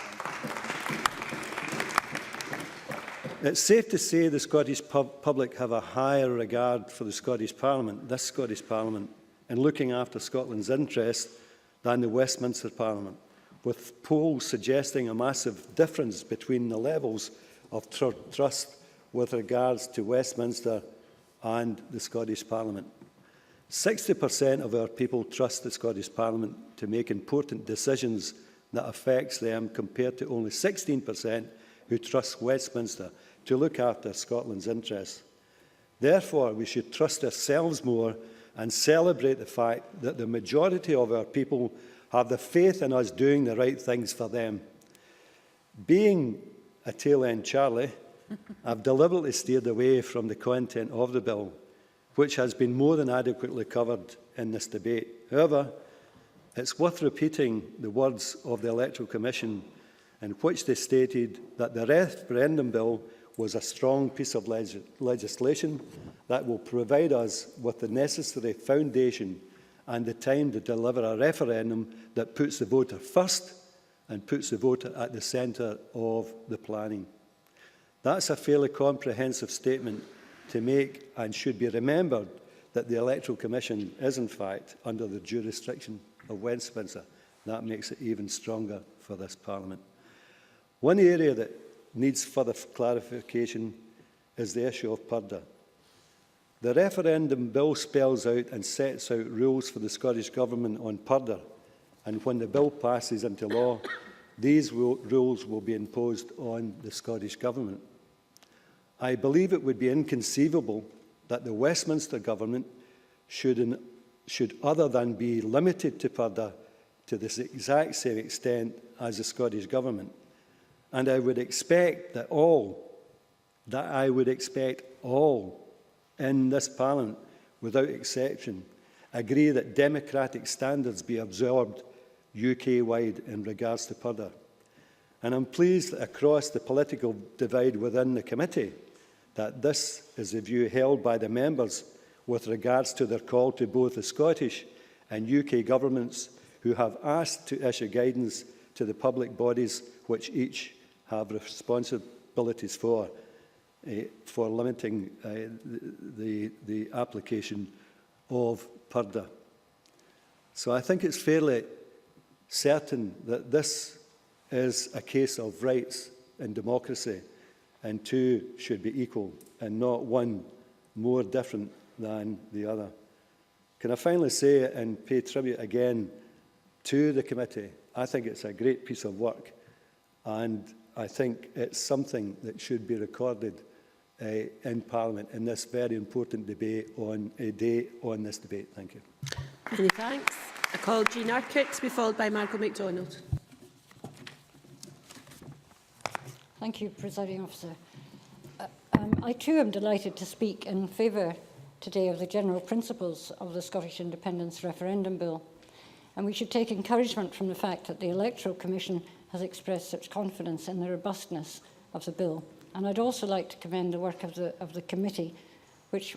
It's safe to say the Scottish public have a higher regard for the Scottish Parliament, this Scottish Parliament, in looking after Scotland's interests than the Westminster Parliament, with polls suggesting a massive difference between the levels of trust with regards to Westminster and the Scottish Parliament. 60% of our people trust the Scottish Parliament to make important decisions that affects them, compared to only 16% who trust Westminster to look after Scotland's interests. Therefore, we should trust ourselves more and celebrate the fact that the majority of our people have the faith in us doing the right things for them. Being a tail-end Charlie, I've deliberately steered away from the content of the bill, which has been more than adequately covered in this debate. However, it's worth repeating the words of the Electoral Commission, in which they stated that the referendum bill was a strong piece of legislation that will provide us with the necessary foundation and the time to deliver a referendum that puts the voter first and puts the voter at the centre of the planning. That's a fairly comprehensive statement to make, and should be remembered that the Electoral Commission is in fact under the jurisdiction of Westminster. That makes it even stronger for this Parliament. One area that needs further clarification is the issue of purdah. The referendum bill spells out and sets out rules for the Scottish Government on purdah, and when the bill passes into law, these rules will be imposed on the Scottish Government. I believe it would be inconceivable that the Westminster Government should other than be limited to purdah to the exact same extent as the Scottish Government. And I would expect all in this Parliament, without exception, agree that democratic standards be absorbed UK-wide in regards to purdah. And I'm pleased that across the political divide within the committee, that this is the view held by the members with regards to their call to both the Scottish and UK governments, who have asked to issue guidance to the public bodies which each have responsibilities for limiting the application of purdah. So I think it's fairly certain that this is a case of rights and democracy, and two should be equal and not one more different than the other. Can I finally say and pay tribute again to the committee? I think it's a great piece of work, and I think it's something that should be recorded in Parliament in this very important debate on this debate. Thank you. Many thanks. I call Jean Urquhart to be followed by Margaret MacDonald. Thank you, Presiding Officer. I too am delighted to speak in favour today of the general principles of the Scottish Independence Referendum Bill, and we should take encouragement from the fact that the Electoral Commission has expressed such confidence in the robustness of the bill. And I'd also like to commend the work of the committee, which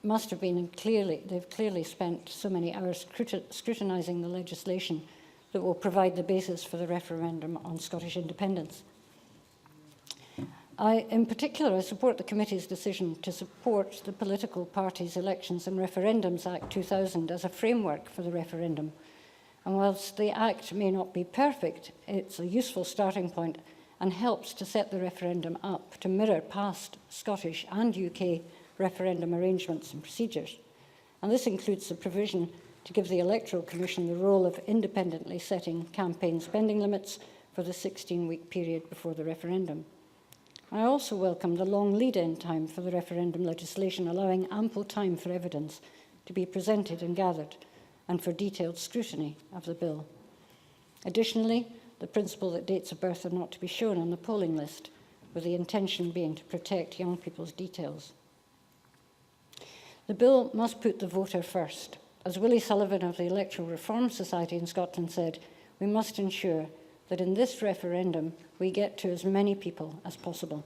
must have been they've clearly spent so many hours scrutinising the legislation that will provide the basis for the referendum on Scottish independence. In particular, I support the committee's decision to support the Political Parties Elections and Referendums Act 2000 as a framework for the referendum. And whilst the Act may not be perfect, it's a useful starting point and helps to set the referendum up to mirror past Scottish and UK referendum arrangements and procedures. And this includes the provision to give the Electoral Commission the role of independently setting campaign spending limits for the 16-week period before the referendum. I also welcome the long lead-in time for the referendum legislation, allowing ample time for evidence to be presented and gathered, and for detailed scrutiny of the bill. Additionally, the principle that dates of birth are not to be shown on the polling list, with the intention being to protect young people's details. The bill must put the voter first, as Willie Sullivan of the Electoral Reform Society in Scotland said, we must ensure that in this referendum we get to as many people as possible.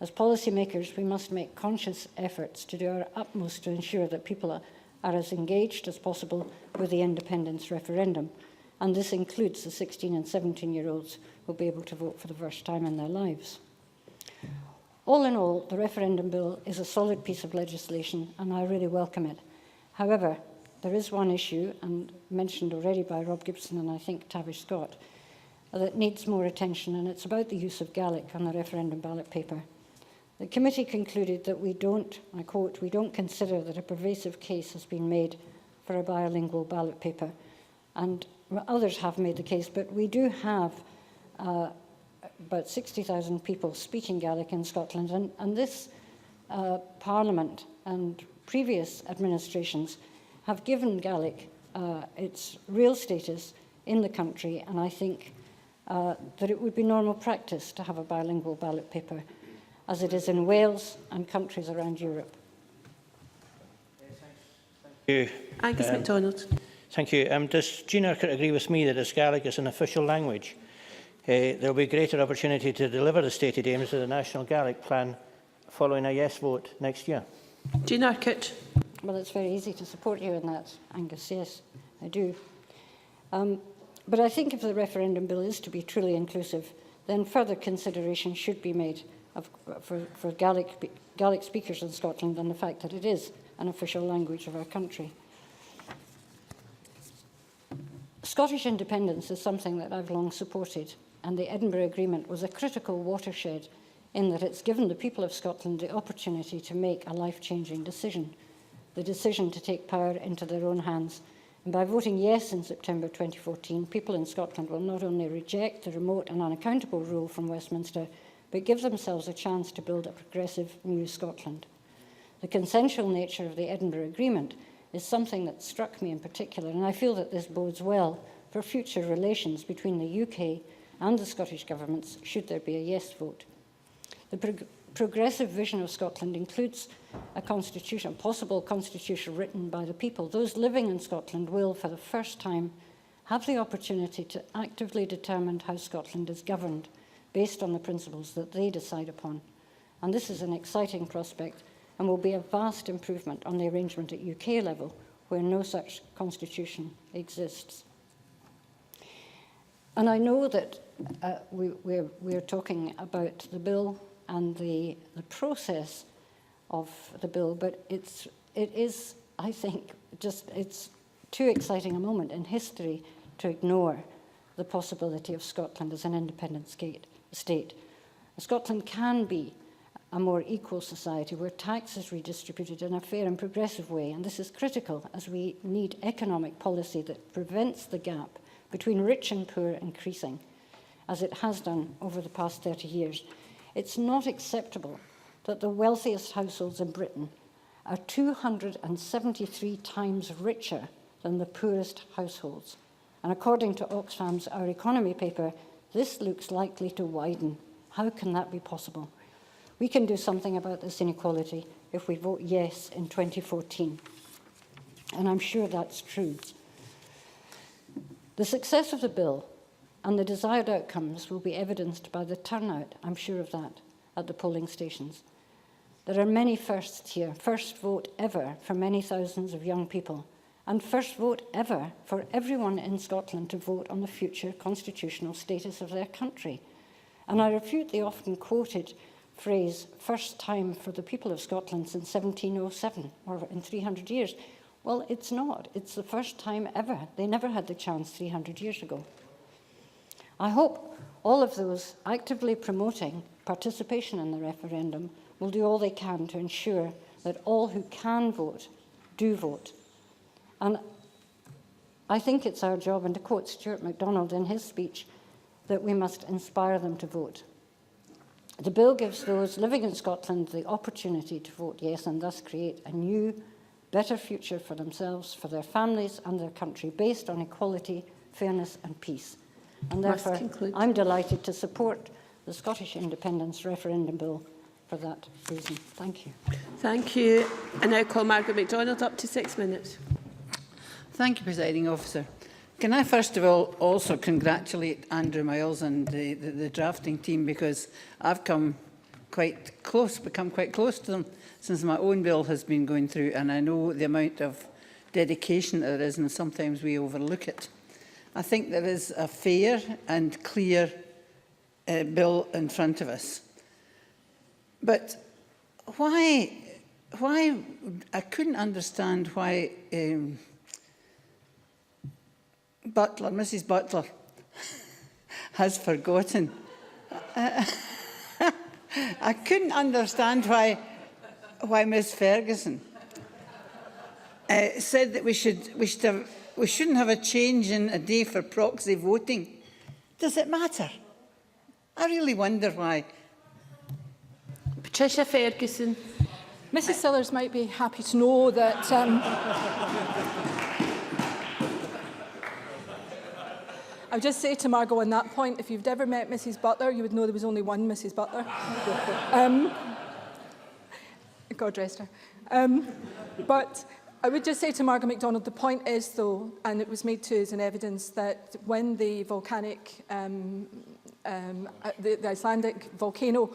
As policymakers, we must make conscious efforts to do our utmost to ensure that people are as engaged as possible with the independence referendum. And this includes the 16 and 17-year-olds who will be able to vote for the first time in their lives. All in all, the referendum bill is a solid piece of legislation, and I really welcome it. However, there is one issue, and mentioned already by Rob Gibson and I think Tavish Scott, that needs more attention, and it's about the use of Gaelic on the referendum ballot paper. The committee concluded that we don't, I quote, we don't consider that a pervasive case has been made for a bilingual ballot paper. And others have made the case, but we do have about 60,000 people speaking Gaelic in Scotland, and this Parliament and previous administrations have given Gaelic its real status in the country, and I think that it would be normal practice to have a bilingual ballot paper, as it is in Wales and countries around Europe. Thank you. Angus MacDonald. Thank you. Does Jean Urquhart agree with me that as Gaelic is an official language, there will be greater opportunity to deliver the stated aims of the National Gaelic Plan following a yes vote next year? Jean Urquhart. Well, it's very easy to support you in that, Angus. Yes, I do. But I think if the referendum bill is to be truly inclusive, then further consideration should be made for Gaelic speakers in Scotland and the fact that it is an official language of our country. Scottish independence is something that I've long supported, and the Edinburgh Agreement was a critical watershed in that it's given the people of Scotland the opportunity to make a life-changing decision, the decision to take power into their own hands. And by voting yes in September 2014, people in Scotland will not only reject the remote and unaccountable rule from Westminster, but give themselves a chance to build a progressive new Scotland. The consensual nature of the Edinburgh Agreement is something that struck me in particular, and I feel that this bodes well for future relations between the UK and the Scottish governments should there be a yes vote. The progressive vision of Scotland includes a constitution, a possible constitution written by the people. Those living in Scotland will, for the first time, have the opportunity to actively determine how Scotland is governed based on the principles that they decide upon. And this is an exciting prospect and will be a vast improvement on the arrangement at UK level, where no such constitution exists. And I know that we're talking about the bill and the process of the bill, but it is, I think, it's too exciting a moment in history to ignore the possibility of Scotland as an independent state. Scotland can be a more equal society where tax is redistributed in a fair and progressive way, and this is critical as we need economic policy that prevents the gap between rich and poor increasing, as it has done over the past 30 years. It's not acceptable that the wealthiest households in Britain are 273 times richer than the poorest households. And according to Oxfam's Our Economy paper, this looks likely to widen. How can that be possible? We can do something about this inequality if we vote yes in 2014. And I'm sure that's true. The success of the bill and the desired outcomes will be evidenced by the turnout, I'm sure of that, at the polling stations. There are many firsts here. First vote ever for many thousands of young people, and first vote ever for everyone in Scotland to vote on the future constitutional status of their country. And I refute the often quoted phrase, first time for the people of Scotland since 1707, or in 300 years. Well, it's not. It's the first time ever. They never had the chance 300 years ago. I hope all of those actively promoting participation in the referendum will do all they can to ensure that all who can vote do vote. And I think it's our job, and to quote Stuart MacDonald in his speech, that we must inspire them to vote. The bill gives those living in Scotland the opportunity to vote yes and thus create a new, better future for themselves, for their families and their country, based on equality, fairness and peace. And therefore, I'm delighted to support the Scottish Independence Referendum Bill for that reason. Thank you. Thank you. I now call Margaret MacDonald up to 6 minutes. Thank you, Presiding Officer. Can I first of all also congratulate Andrew Miles and the drafting team, because I've become quite close to them since my own bill has been going through, and I know the amount of dedication there is, and sometimes we overlook it. I think there is a fair and clear bill in front of us. But why I couldn't understand why Mrs. Butler has forgotten. I couldn't understand why Ms. Ferguson said that we shouldn't have a change in a day for proxy voting. Does it matter? I really wonder why. Patricia Ferguson. Mrs Sillars might be happy to know that I would just say to Margot on that point, if you've ever met Mrs Butler, you would know there was only one Mrs Butler. God rest her. But I would just say to Margaret MacDonald, the point is, though, and it was made to us in evidence, that when the volcanic, the Icelandic volcano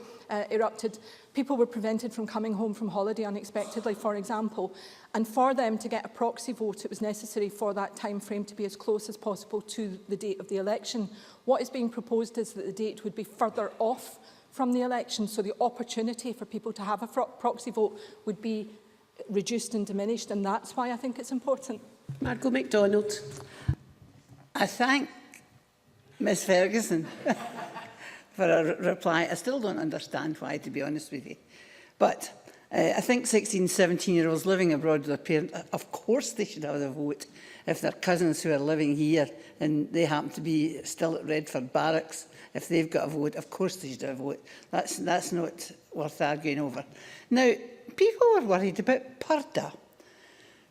erupted, people were prevented from coming home from holiday unexpectedly, for example. And for them to get a proxy vote, it was necessary for that time frame to be as close as possible to the date of the election. What is being proposed is that the date would be further off from the election, so the opportunity for people to have a proxy vote would be reduced and diminished, and that's why I think it's important. Margot MacDonald. I thank Ms Ferguson for a reply. I still don't understand why, to be honest with you. But I think 16, 17-year-olds living abroad with their parents, of course they should have a vote. If they're cousins who are living here and they happen to be still at Redford Barracks, if they've got a vote, of course they should have a vote. That's not worth arguing over. Now, people were worried about Purda.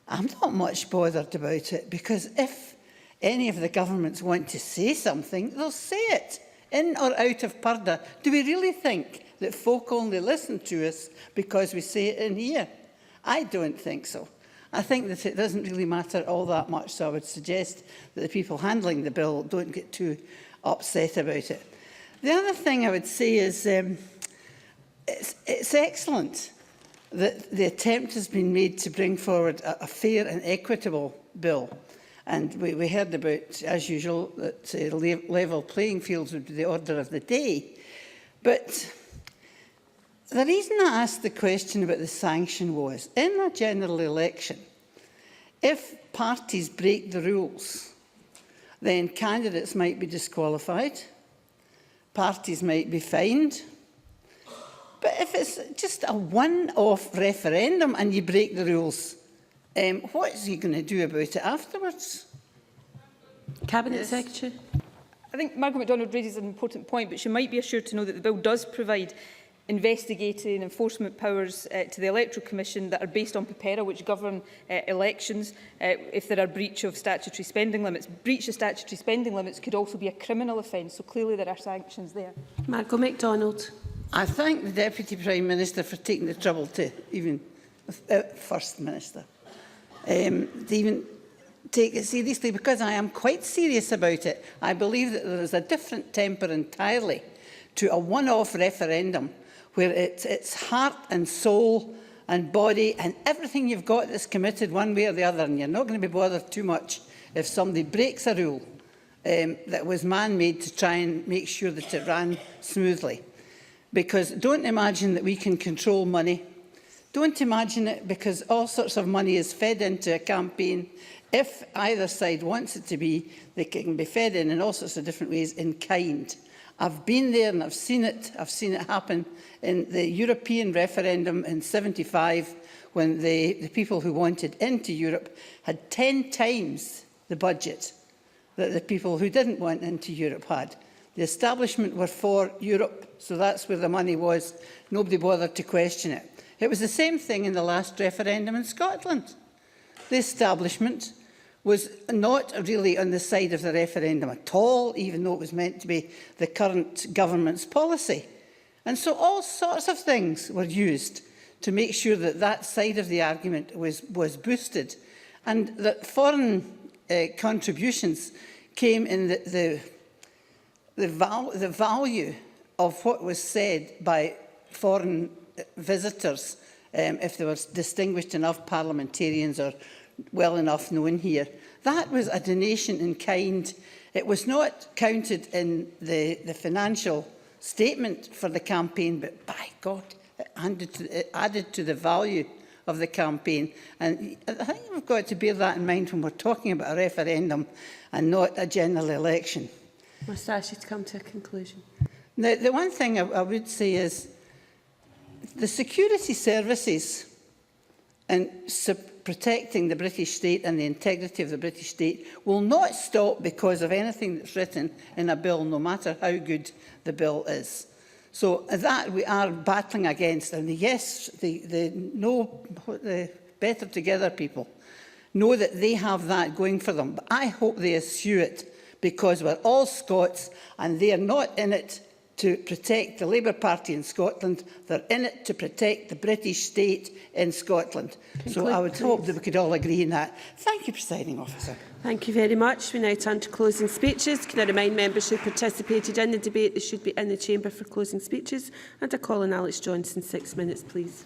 I'm not much bothered about it, because if any of the governments want to say something, they'll say it, in or out of Purda. Do we really think that folk only listen to us because we say it in here? I don't think so. I think that it doesn't really matter all that much, so I would suggest that the people handling the bill don't get too upset about it. The other thing I would say is it's excellent that the attempt has been made to bring forward a fair and equitable bill. And we heard about, as usual, that level playing fields would be the order of the day. But the reason I asked the question about the sanction was, in a general election, if parties break the rules, then candidates might be disqualified, parties might be fined. But if it's just a one-off referendum and you break the rules, what is he going to do about it afterwards? Cabinet Secretary. I think Margaret MacDonald raises an important point, but she might be assured to know that the bill does provide investigating and enforcement powers to the Electoral Commission that are based on PPERA, which govern elections, if there are breach of statutory spending limits. Breach of statutory spending limits could also be a criminal offence, so clearly there are sanctions there. Margot MacDonald. I thank the Deputy Prime Minister for taking the trouble to even, First Minister, to even take it seriously, because I am quite serious about it. I believe that there is a different temper entirely to a one-off referendum where it's heart and soul and body and everything you've got that's committed one way or the other, and you're not going to be bothered too much if somebody breaks a rule that was man-made to try and make sure that it ran smoothly. Because don't imagine that we can control money. Don't imagine it, because all sorts of money is fed into a campaign. If either side wants it to be, they can be fed in all sorts of different ways in kind. I've been there and I've seen it. I've seen it happen in the European referendum in '75, when the people who wanted into Europe had 10 times the budget that the people who didn't want into Europe had. The establishment were for Europe, so that's where the money was. Nobody bothered to question it. It was the same thing in the last referendum in Scotland. The establishment was not really on the side of the referendum at all, even though it was meant to be the current government's policy. And so all sorts of things were used to make sure that that side of the argument was boosted, and that foreign contributions came in the value of what was said by foreign visitors, if there were distinguished enough parliamentarians or well enough known here. That was a donation in kind. It was not counted in the financial statement for the campaign, but by God, it added to the value of the campaign. And I think we've got to bear that in mind when we're talking about a referendum and not a general election. I must ask you to come to a conclusion. Now, the one thing I would say is the security services and protecting the British state and the integrity of the British state will not stop because of anything that's written in a bill, no matter how good the bill is. So that we are battling against. And yes, the Better Together people know that they have that going for them. But I hope they eschew it, because we're all Scots and they are not in it to protect the Labour Party in Scotland. They're in it to protect the British state in Scotland. So I would hope that we could all agree on that. Thank you, Presiding Officer. Thank you very much. We now turn to closing speeches. Can I remind members who participated in the debate they should be in the chamber for closing speeches? And I call on Alex Johnson, 6 minutes, please.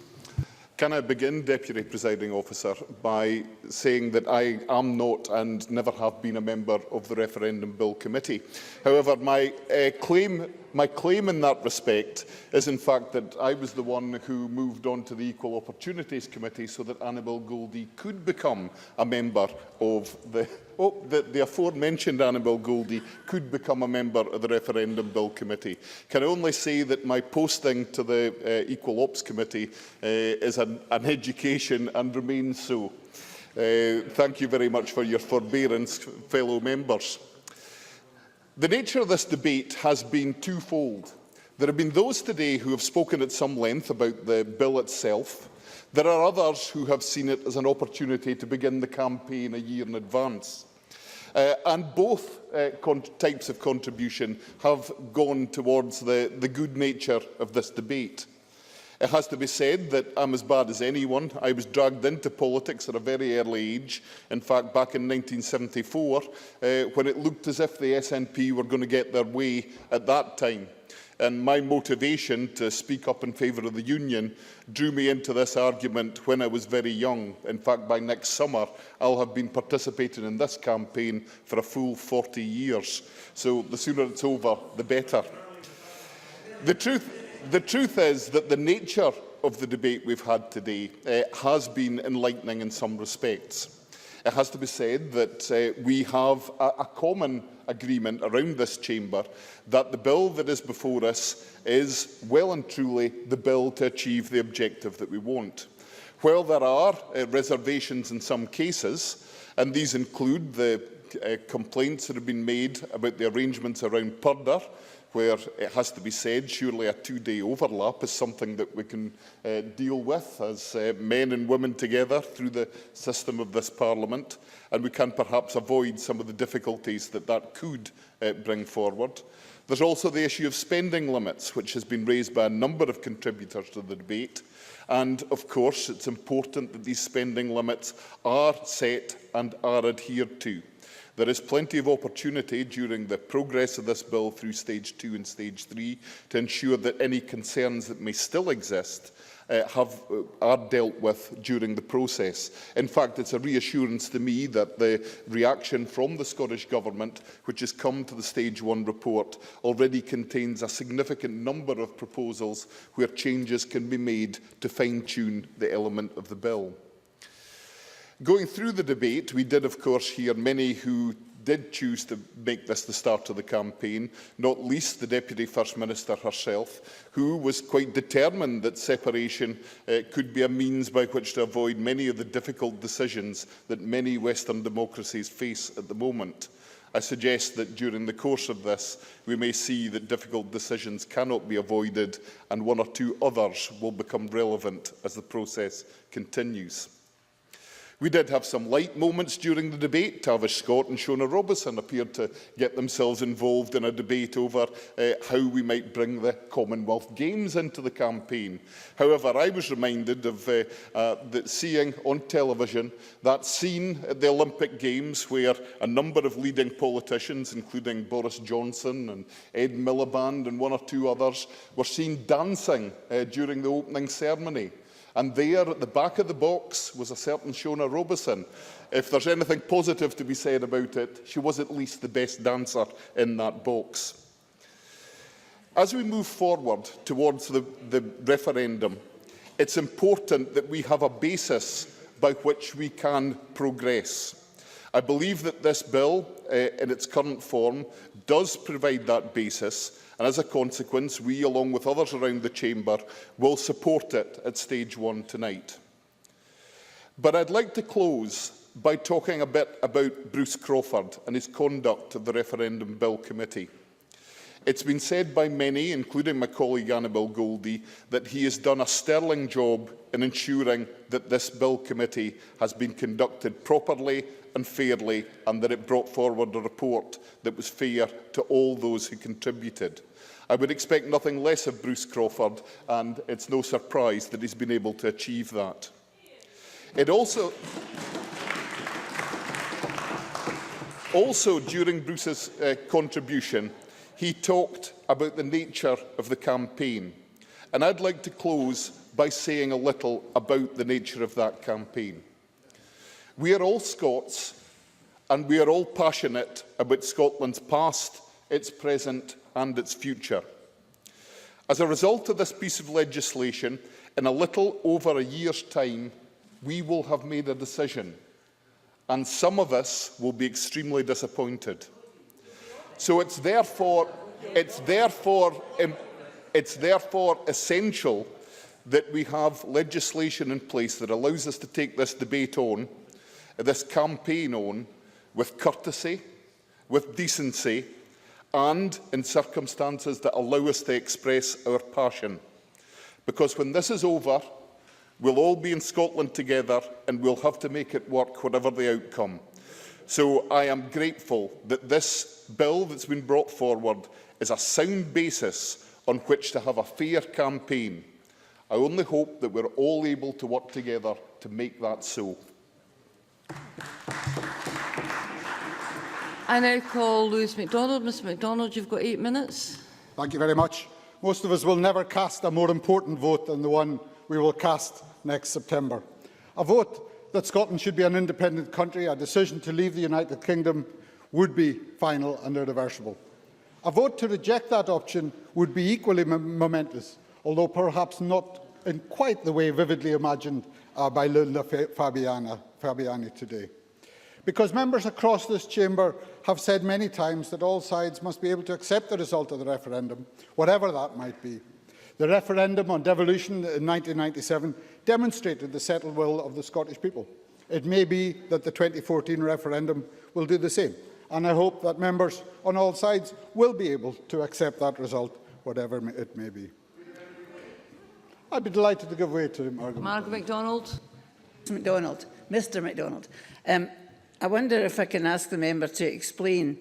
Can I begin, Deputy Presiding Officer, by saying that I am not and never have been a member of the Referendum Bill Committee. However, my claim in that respect is in fact that I was the one who moved on to the Equal Opportunities Committee so that Annabel Goldie could become a member of the aforementioned Annabel Goldie could become a member of the Referendum Bill Committee. Can I only say that my posting to the Equal Ops Committee is an education and remains so. Thank you very much for your forbearance, fellow members. The nature of this debate has been twofold. There have been those today who have spoken at some length about the bill itself. There are others who have seen it as an opportunity to begin the campaign a year in advance. And both types of contribution have gone towards the good nature of this debate. It has to be said that I'm as bad as anyone. I was dragged into politics at a very early age. In fact, back in 1974, when it looked as if the SNP were going to get their way at that time. And my motivation to speak up in favour of the union drew me into this argument when I was very young. In fact, by next summer, I'll have been participating in this campaign for a full 40 years. So the sooner it's over, the better. The truth is that the nature of the debate we've had today has been enlightening in some respects. It has to be said that we have a common agreement around this chamber that the bill that is before us is well and truly the bill to achieve the objective that we want. While there are reservations in some cases, and these include the complaints that have been made about the arrangements around Purdah, where it has to be said, surely a two-day overlap is something that we can deal with as men and women together through the system of this Parliament, and we can perhaps avoid some of the difficulties that that could bring forward. There's also the issue of spending limits, which has been raised by a number of contributors to the debate, and of course it's important that these spending limits are set and are adhered to. There is plenty of opportunity during the progress of this bill through Stage 2 and Stage 3 to ensure that any concerns that may still exist are dealt with during the process. In fact, it's a reassurance to me that the reaction from the Scottish Government, which has come to the Stage 1 report, already contains a significant number of proposals where changes can be made to fine-tune the element of the bill. Going through the debate, we did, of course, hear many who did choose to make this the start of the campaign, not least the Deputy First Minister herself, who was quite determined that separation could be a means by which to avoid many of the difficult decisions that many Western democracies face at the moment. I suggest that during the course of this, we may see that difficult decisions cannot be avoided and one or two others will become relevant as the process continues. We did have some light moments during the debate. Tavish Scott and Shona Robertson appeared to get themselves involved in a debate over how we might bring the Commonwealth Games into the campaign. However, I was reminded of seeing on television that scene at the Olympic Games where a number of leading politicians, including Boris Johnson and Ed Miliband and one or two others, were seen dancing during the opening ceremony. And there, at the back of the box, was a certain Shona Robertson. If there's anything positive to be said about it, she was at least the best dancer in that box. As we move forward towards the referendum, it's important that we have a basis by which we can progress. I believe that this bill, in its current form, does provide that basis, and as a consequence, we, along with others around the chamber, will support it at stage 1 tonight. But I'd like to close by talking a bit about Bruce Crawford and his conduct of the Referendum Bill Committee. It's been said by many, including my colleague Annabel Goldie, that he has done a sterling job in ensuring that this Bill Committee has been conducted properly and fairly, and that it brought forward a report that was fair to all those who contributed. I would expect nothing less of Bruce Crawford, and it's no surprise that he's been able to achieve that. It also during Bruce's contribution, he talked about the nature of the campaign, and I'd like to close by saying a little about the nature of that campaign. We are all Scots, and we are all passionate about Scotland's past, its present and its future. As a result of this piece of legislation, in a little over a year's time, we will have made a decision, and some of us will be extremely disappointed. So it's therefore essential that we have legislation in place that allows us to take this debate on, this campaign on, with courtesy, with decency, and in circumstances that allow us to express our passion. Because when this is over, we'll all be in Scotland together and we'll have to make it work, whatever the outcome. So I am grateful that this bill that's been brought forward is a sound basis on which to have a fair campaign. I only hope that we're all able to work together to make that so. I now call Lewis MacDonald. Mr MacDonald, you've got 8 minutes. Thank you very much. Most of us will never cast a more important vote than the one we will cast next September. A vote that Scotland should be an independent country, a decision to leave the United Kingdom, would be final and irreversible. A vote to reject that option would be equally momentous, although perhaps not in quite the way vividly imagined by Linda Fabiani today. Because members across this chamber have said many times that all sides must be able to accept the result of the referendum, whatever that might be. The referendum on devolution in 1997 demonstrated the settled will of the Scottish people. It may be that the 2014 referendum will do the same, and I hope that members on all sides will be able to accept that result, whatever it may be. I'd be delighted to give way to Margaret MacDonald. Mr MacDonald. I wonder if I can ask the member to explain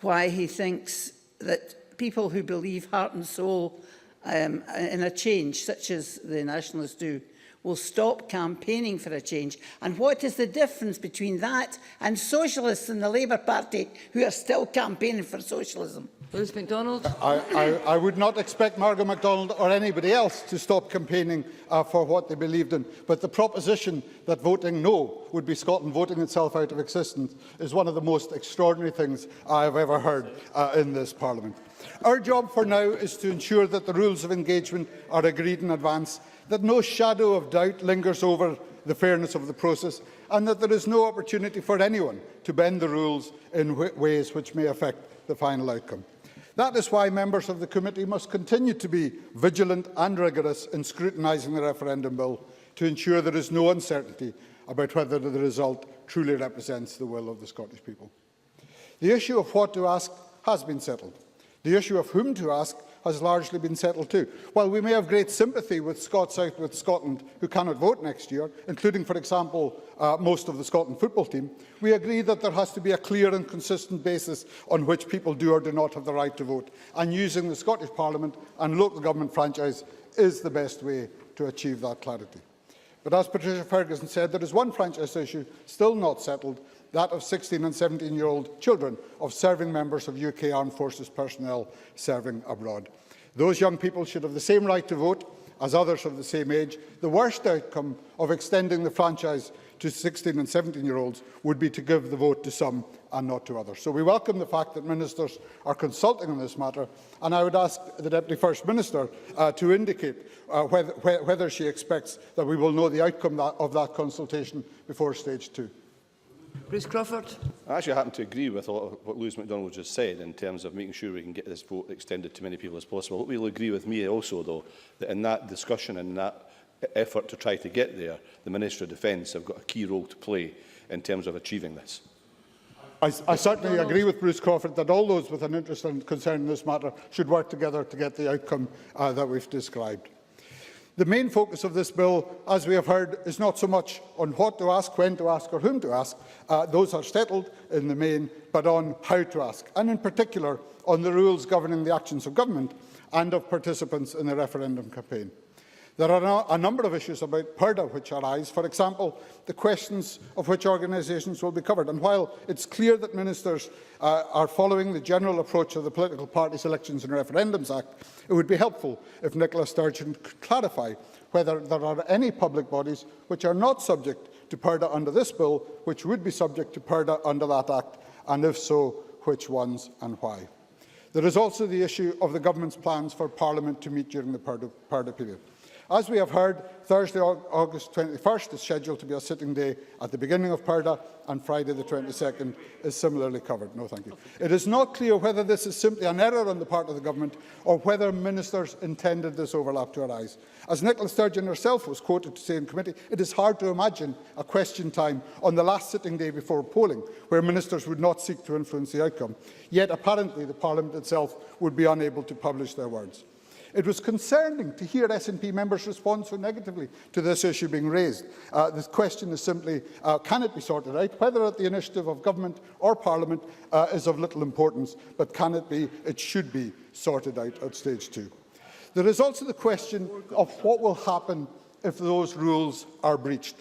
why he thinks that people who believe heart and soul in a change, such as the Nationalists do, will stop campaigning for a change. And what is the difference between that and socialists in the Labour Party who are still campaigning for socialism? Lewis MacDonald. I would not expect Margaret MacDonald or anybody else to stop campaigning for what they believed in. But the proposition that voting no would be Scotland voting itself out of existence is one of the most extraordinary things I have ever heard in this Parliament. Our job for now is to ensure that the rules of engagement are agreed in advance, that no shadow of doubt lingers over the fairness of the process, and that there is no opportunity for anyone to bend the rules in ways which may affect the final outcome. That is why members of the committee must continue to be vigilant and rigorous in scrutinising the referendum bill to ensure there is no uncertainty about whether the result truly represents the will of the Scottish people. The issue of what to ask has been settled. The issue of whom to ask has largely been settled too. While we may have great sympathy with Scots out with Scotland who cannot vote next year, including, for example, most of the Scotland football team, we agree that there has to be a clear and consistent basis on which people do or do not have the right to vote, and using the Scottish Parliament and local government franchise is the best way to achieve that clarity. But as Patricia Ferguson said, there is one franchise issue still not settled, that of 16 and 17-year-old children of serving members of UK Armed Forces personnel serving abroad. Those young people should have the same right to vote as others of the same age. The worst outcome of extending the franchise to 16 and 17-year-olds would be to give the vote to some and not to others. So we welcome the fact that ministers are consulting on this matter, and I would ask the Deputy First Minister to indicate whether she expects that we will know the outcome of that consultation before stage 2. Bruce Crawford. I actually happen to agree with a lot of what Lewis MacDonald just said in terms of making sure we can get this vote extended to many people as possible. He will agree with me also, though, that in that discussion and that effort to try to get there, the Minister of Defence have got a key role to play in terms of achieving this. I certainly agree with Bruce Crawford that all those with an interest and concern in this matter should work together to get the outcome that we've described. The main focus of this bill, as we have heard, is not so much on what to ask, when to ask or whom to ask. Those are settled in the main, but on how to ask, and in particular on the rules governing the actions of government and of participants in the referendum campaign. There are a number of issues about Purda which arise, for example, the questions of which organisations will be covered. And while it's clear that ministers are following the general approach of the Political Parties Elections and Referendums Act, it would be helpful if Nicola Sturgeon could clarify whether there are any public bodies which are not subject to Purda under this bill, which would be subject to Purda under that Act, and if so, which ones and why. There is also the issue of the Government's plans for Parliament to meet during the Purda period. As we have heard, Thursday, August 21st is scheduled to be a sitting day at the beginning of Purda, and Friday the 22nd is similarly covered. No, thank you. It is not clear whether this is simply an error on the part of the Government or whether ministers intended this overlap to arise. As Nicola Sturgeon herself was quoted to say in committee, it is hard to imagine a question time on the last sitting day before polling where ministers would not seek to influence the outcome. Yet apparently the Parliament itself would be unable to publish their words. It was concerning to hear SNP members respond so negatively to this issue being raised. The question is simply, can it be sorted out? Whether at the initiative of government or Parliament is of little importance, but can it be, it should be sorted out at stage 2. There is also the question of what will happen if those rules are breached.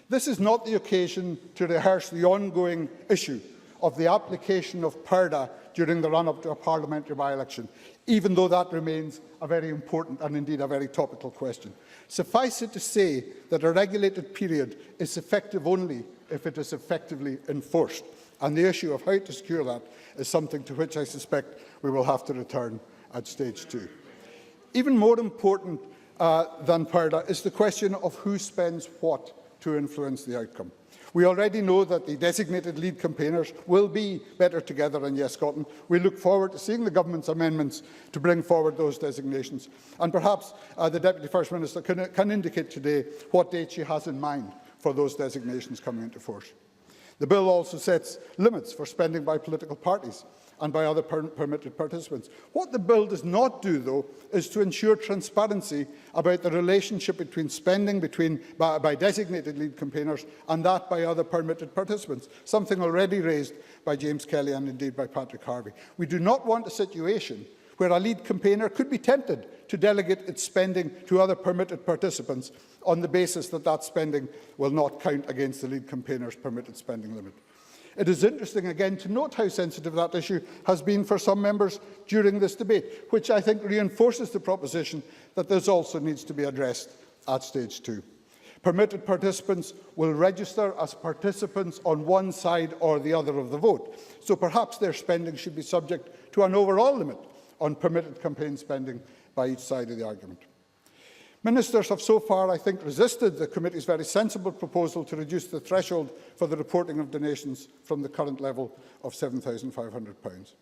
This is not the occasion to rehearse the ongoing issue of the application of Purda during the run-up to a parliamentary by-election, even though that remains a very important and indeed a very topical question. Suffice it to say that a regulated period is effective only if it is effectively enforced, and the issue of how to secure that is something to which I suspect we will have to return at stage 2. Even more important than Purda is the question of who spends what to influence the outcome. We already know that the designated lead campaigners will be Better Together and Yes Scotland. We look forward to seeing the Government's amendments to bring forward those designations. And perhaps the Deputy First Minister can indicate today what date she has in mind for those designations coming into force. The bill also sets limits for spending by political parties and by other permitted participants. What the bill does not do, though, is to ensure transparency about the relationship between spending by designated lead campaigners and that by other permitted participants, something already raised by James Kelly and indeed by Patrick Harvey. We do not want a situation where a lead campaigner could be tempted to delegate its spending to other permitted participants on the basis that that spending will not count against the lead campaigner's permitted spending limit. It is interesting again to note how sensitive that issue has been for some members during this debate, which I think reinforces the proposition that this also needs to be addressed at stage 2. Permitted participants will register as participants on one side or the other of the vote, so perhaps their spending should be subject to an overall limit on permitted campaign spending by each side of the argument. Ministers have so far, I think, resisted the committee's very sensible proposal to reduce the threshold for the reporting of donations from the current level of £7,500.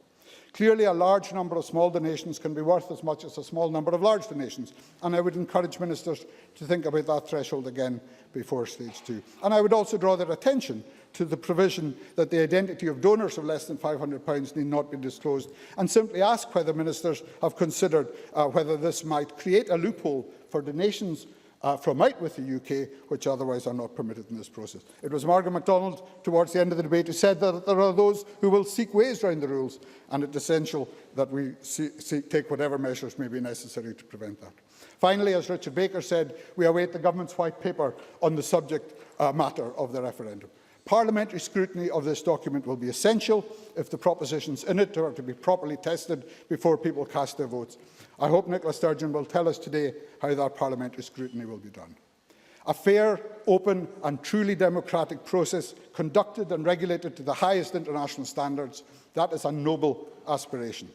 Clearly, a large number of small donations can be worth as much as a small number of large donations, and I would encourage ministers to think about that threshold again before stage 2. And I would also draw their attention to the provision that the identity of donors of less than £500 need not be disclosed, and simply ask whether ministers have considered whether this might create a loophole for donations from out with the UK, which otherwise are not permitted in this process. It was Margaret MacDonald, towards the end of the debate, who said that there are those who will seek ways round the rules, and it's essential that we take whatever measures may be necessary to prevent that. Finally, as Richard Baker said, we await the Government's white paper on the subject matter of the referendum. Parliamentary scrutiny of this document will be essential if the propositions in it are to be properly tested before people cast their votes. I hope Nicola Sturgeon will tell us today how that parliamentary scrutiny will be done. A fair, open and truly democratic process conducted and regulated to the highest international standards, that is a noble aspiration.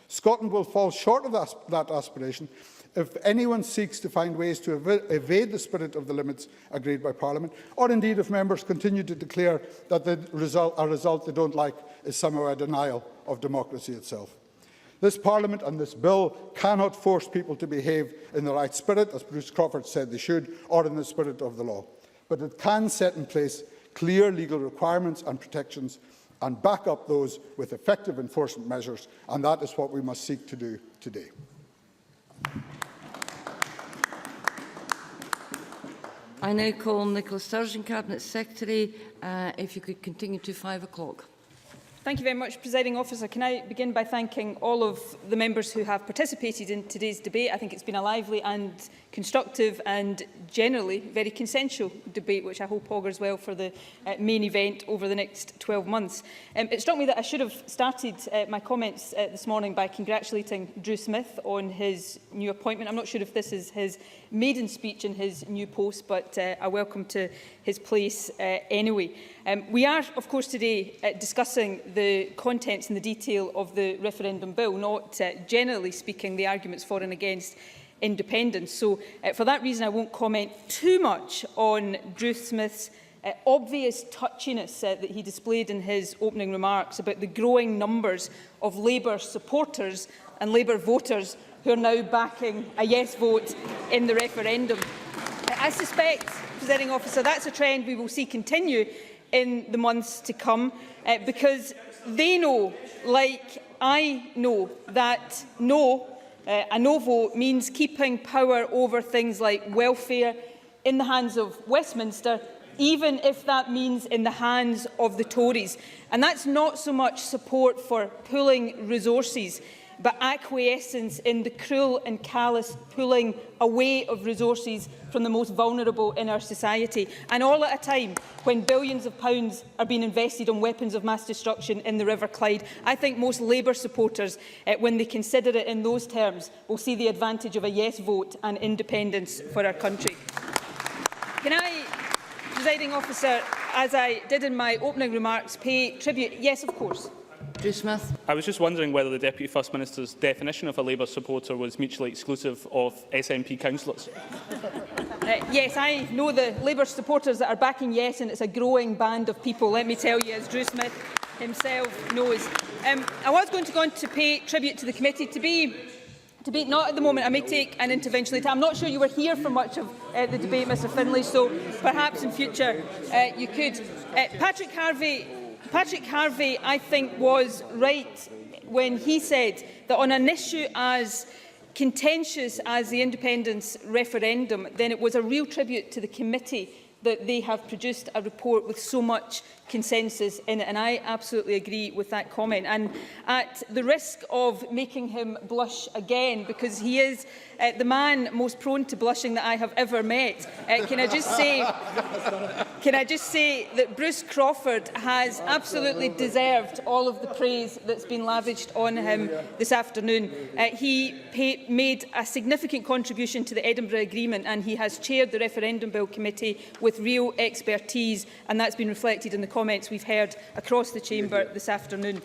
Scotland will fall short of that aspiration if anyone seeks to find ways to evade the spirit of the limits agreed by Parliament, or indeed if members continue to declare that a result they don't like is somehow a denial of democracy itself. This Parliament and this bill cannot force people to behave in the right spirit, as Bruce Crawford said they should, or in the spirit of the law. But it can set in place clear legal requirements and protections and back up those with effective enforcement measures, and that is what we must seek to do today. I now call Nicola Sturgeon, Cabinet Secretary. If you could continue to 5 o'clock. Thank you very much, Presiding Officer. Can I begin by thanking all of the members who have participated in today's debate. I think it's been a lively and constructive and generally very consensual debate, which I hope augurs well for the main event over the next 12 months. It struck me that I should have started my comments this morning by congratulating Drew Smith on his new appointment. I'm not sure if this is his maiden speech in his new post, but a welcome to his place anyway. We are, of course, today discussing the contents and the detail of the referendum bill, not generally speaking the arguments for and against independence. So for that reason, I won't comment too much on Drew Smith's obvious touchiness that he displayed in his opening remarks about the growing numbers of Labour supporters and Labour voters who are now backing a yes vote in the referendum. I suspect, Presiding Officer, that's a trend we will see continue in the months to come, because they know, like I know, that a no vote means keeping power over things like welfare in the hands of Westminster, even if that means in the hands of the Tories. And that's not so much support for pooling resources, but acquiescence in the cruel and callous pulling away of resources from the most vulnerable in our society. And all at a time when billions of pounds are being invested on weapons of mass destruction in the River Clyde. I think most Labour supporters, when they consider it in those terms, will see the advantage of a yes vote and independence for our country. Can I, Presiding Officer, as I did in my opening remarks, pay tribute? Yes, of course. Drew Smith. I was just wondering whether the Deputy First Minister's definition of a Labour supporter was mutually exclusive of SNP councillors. Yes, I know the Labour supporters that are backing yes, and it's a growing band of people, let me tell you, as Drew Smith himself knows. I was going to go on to pay tribute to the committee. To be not at the moment, I may take an intervention later. I'm not sure you were here for much of the debate, Mr Finlay, so perhaps in future you could. Patrick Harvey, I think, was right when he said that on an issue as contentious as the independence referendum, then it was a real tribute to the committee that they have produced a report with so much consensus in it. And I absolutely agree with that comment. And at the risk of making him blush again, because he is the man most prone to blushing that I have ever met, can I just say that Bruce Crawford has absolutely deserved all of the praise that's been lavished on him this afternoon. He made a significant contribution to the Edinburgh Agreement, and he has chaired the Referendum Bill Committee with real expertise, and that's been reflected in the comments we've heard across the chamber this afternoon.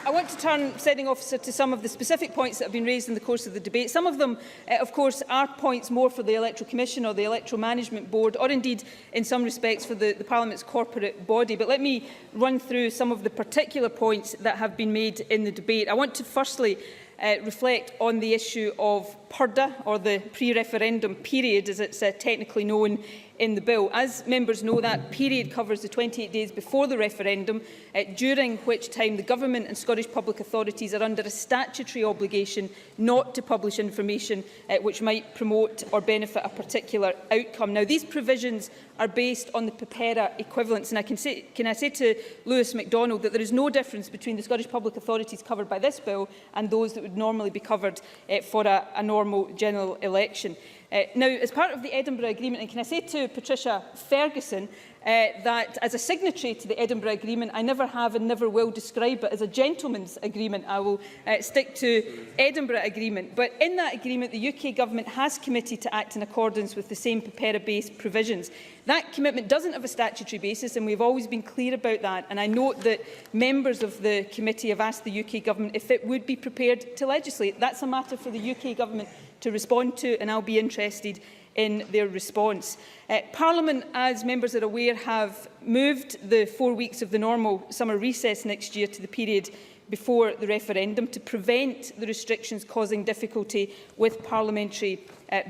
I want to turn, Presiding Officer, to some of the specific points that have been raised in the course of the debate. Some of them, of course, are points more for the Electoral Commission or the Electoral Management Board, or indeed, in some respects, for the Parliament's corporate body. But let me run through some of the particular points that have been made in the debate. I want to firstly reflect on the issue of PURDA, or the pre-referendum period, as it's technically known in the bill. As members know, that period covers the 28 days before the referendum, during which time the Government and Scottish public authorities are under a statutory obligation not to publish information which might promote or benefit a particular outcome. Now, these provisions are based on the PEPERA equivalence, and can I say to Lewis MacDonald that there is no difference between the Scottish public authorities covered by this bill and those that would normally be covered for a normal general election. Now, as part of the Edinburgh Agreement, and can I say to Patricia Ferguson that as a signatory to the Edinburgh Agreement, I never have and never will describe it as a gentleman's agreement. I will stick to Edinburgh Agreement. But in that agreement, the UK Government has committed to act in accordance with the same PEPERA-based provisions. That commitment doesn't have a statutory basis, and we've always been clear about that. And I note that members of the committee have asked the UK Government if it would be prepared to legislate. That's a matter for the UK Government to respond to, and I'll be interested in their response. Parliament, as members are aware, have moved the 4 weeks of the normal summer recess next year to the period before the referendum to prevent the restrictions causing difficulty with parliamentary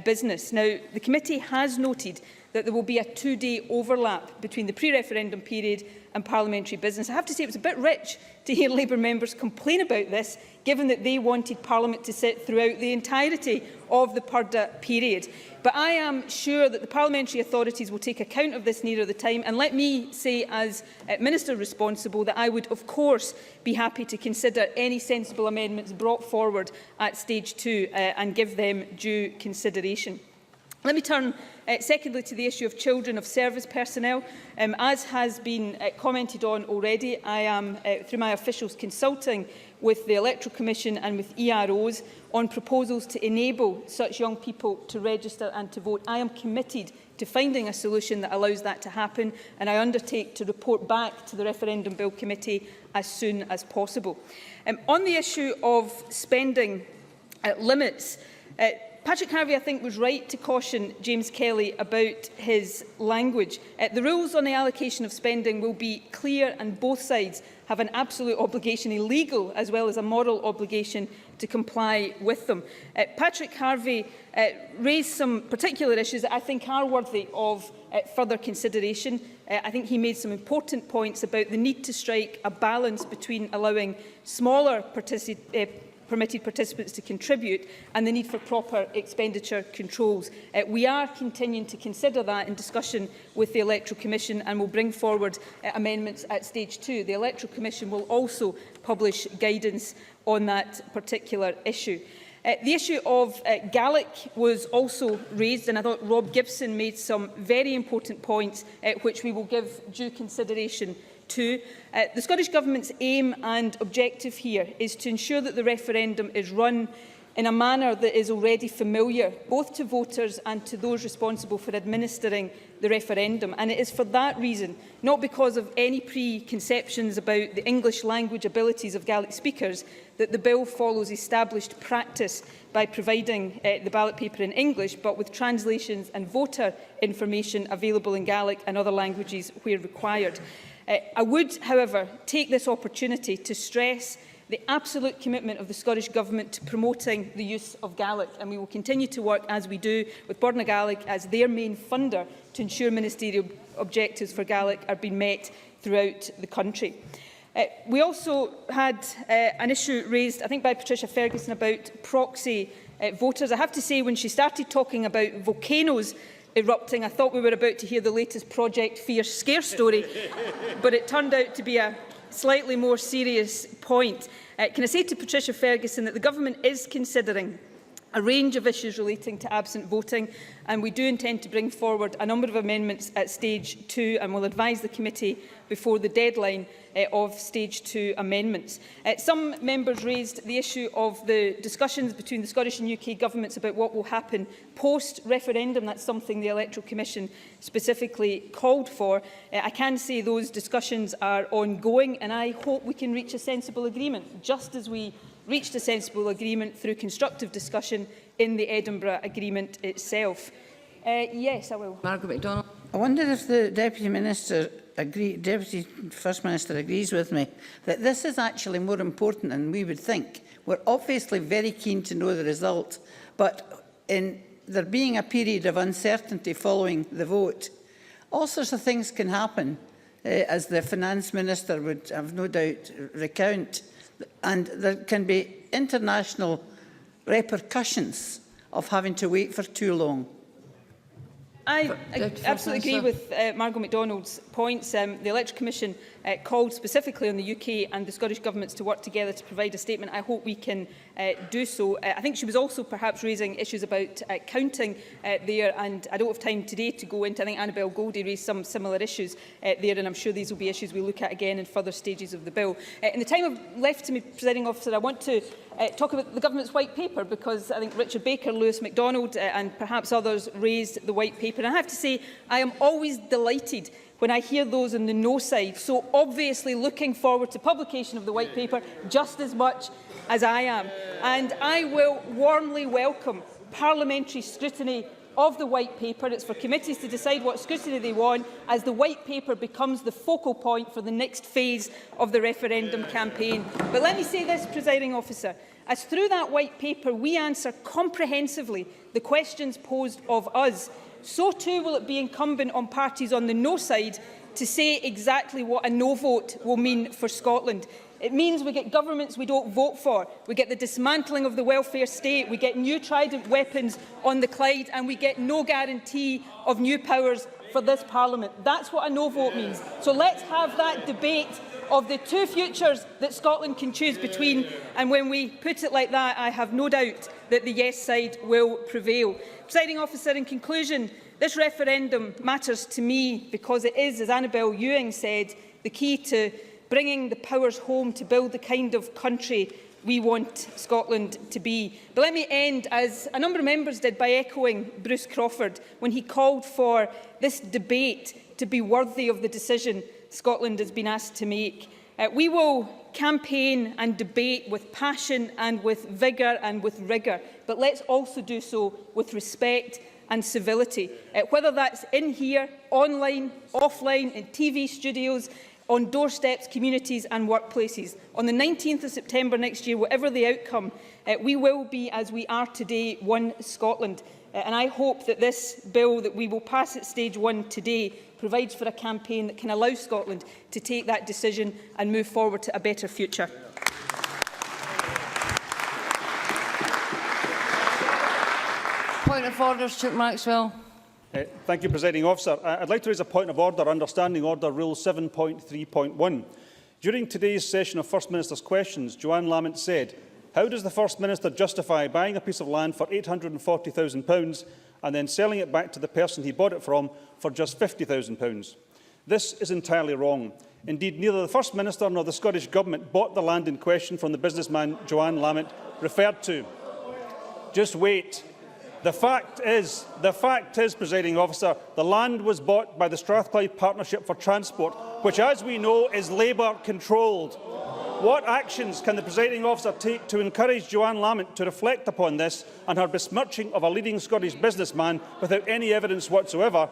business. Now, the committee has noted that there will be a 2-day overlap between the pre-referendum period and parliamentary business. I have to say it was a bit rich to hear Labour members complain about this, given that they wanted Parliament to sit throughout the entirety of the PURDA period. But I am sure that the parliamentary authorities will take account of this nearer the time, and let me say, as Minister responsible, that I would of course be happy to consider any sensible amendments brought forward at stage 2 and give them due consideration. Let me turn secondly to the issue of children of service personnel. As has been commented on already, I am, through my officials, consulting with the Electoral Commission and with EROs on proposals to enable such young people to register and to vote. I am committed to finding a solution that allows that to happen, and I undertake to report back to the Referendum Bill Committee as soon as possible. On the issue of spending limits, Patrick Harvey, I think, was right to caution James Kelly about his language. The rules on the allocation of spending will be clear, and both sides have an absolute obligation, a legal as well as a moral obligation, to comply with them. Patrick Harvey raised some particular issues that I think are worthy of further consideration. I think he made some important points about the need to strike a balance between allowing smaller permitted participants to contribute and the need for proper expenditure controls. We are continuing to consider that in discussion with the Electoral Commission and will bring forward amendments at stage 2. The Electoral Commission will also publish guidance on that particular issue. The issue of Gaelic was also raised, and I thought Rob Gibson made some very important points which we will give due consideration to. The Scottish Government's aim and objective here is to ensure that the referendum is run in a manner that is already familiar, both to voters and to those responsible for administering the referendum. And it is for that reason, not because of any preconceptions about the English language abilities of Gaelic speakers, that the bill follows established practice by providing the ballot paper in English, but with translations and voter information available in Gaelic and other languages where required. I would, however, take this opportunity to stress the absolute commitment of the Scottish Government to promoting the use of Gaelic, and we will continue to work, as we do, with Borna Gaelic as their main funder to ensure ministerial objectives for Gaelic are being met throughout the country. We also had an issue raised, I think, by Patricia Ferguson about proxy voters. I have to say, when she started talking about volcanoes erupting, I thought we were about to hear the latest Project Fierce scare story, but it turned out to be a slightly more serious point. Can I say to Patricia Ferguson that the Government is considering a range of issues relating to absent voting, and we do intend to bring forward a number of amendments at stage 2, and will advise the committee before the deadline of stage 2 amendments. Some members raised the issue of the discussions between the Scottish and UK governments about what will happen post-referendum. That's something the Electoral Commission specifically called for. I can say those discussions are ongoing, and I hope we can reach a sensible agreement, just as we reached a sensible agreement through constructive discussion in the Edinburgh Agreement itself. Yes, I will. Margaret MacDonald. I wonder if the Deputy First Minister agrees with me that this is actually more important than we would think. We're obviously very keen to know the result, but in there being a period of uncertainty following the vote, all sorts of things can happen, as the Finance Minister would have no doubt recount, and there can be international repercussions of having to wait for too long. I absolutely agree with Margaret MacDonald's points. The Electoral Commission called specifically on the UK and the Scottish Governments to work together to provide a statement. I hope we can do so. I think she was also perhaps raising issues about counting there, and I don't have time today to go into. I think Annabel Goldie raised some similar issues there, and I'm sure these will be issues we look at again in further stages of the bill. In the time left to me, Presiding Officer, I want to talk about the Government's White Paper, because I think Richard Baker, Lewis MacDonald and perhaps others raised the White Paper. And I have to say, I am always delighted when I hear those on the no side so obviously looking forward to publication of the White Paper just as much as I am. And I will warmly welcome parliamentary scrutiny of the White Paper. It's for committees to decide what scrutiny they want as the White Paper becomes the focal point for the next phase of the referendum campaign. But let me say this, Presiding Officer, as through that White Paper we answer comprehensively the questions posed of us, so too will it be incumbent on parties on the no side to say exactly what a no vote will mean for Scotland. It means we get governments we don't vote for, we get the dismantling of the welfare state, we get new Trident weapons on the Clyde, and we get no guarantee of new powers for this Parliament. That's what a no vote means. So let's have that debate of the two futures that Scotland can choose between, and when we put it like that, I have no doubt that the yes side will prevail. Presiding Officer, in conclusion, this referendum matters to me because it is, as Annabel Ewing said, the key to bringing the powers home to build the kind of country we want Scotland to be. But let me end, as a number of members did, by echoing Bruce Crawford when he called for this debate to be worthy of the decision Scotland has been asked to make. We will campaign and debate with passion and with vigour and with rigour, but let's also do so with respect and civility. Whether that's in here, online, offline, in TV studios, on doorsteps, communities and workplaces. On the 19th of September next year, whatever the outcome, we will be, as we are today, one Scotland. And I hope that this bill that we will pass at stage 1 today provides for a campaign that can allow Scotland to take that decision and move forward to a better future. Point of order, Stuart Maxwell. Thank you, Presiding Officer. I'd like to raise a point of order under Standing Order Rule 7.3.1. During today's session of First Minister's questions, Joanne Lamont said, "How does the First Minister justify buying a piece of land for £840,000 and then selling it back to the person he bought it from for just £50,000? This is entirely wrong. Indeed, neither the First Minister nor the Scottish Government bought the land in question from the businessman Joanne Lamont referred to." Just wait. The fact is, Presiding Officer, the land was bought by the Strathclyde Partnership for Transport, which, as we know, is Labour-controlled. What actions can the Presiding Officer take to encourage Joanne Lamont to reflect upon this and her besmirching of a leading Scottish businessman without any evidence whatsoever?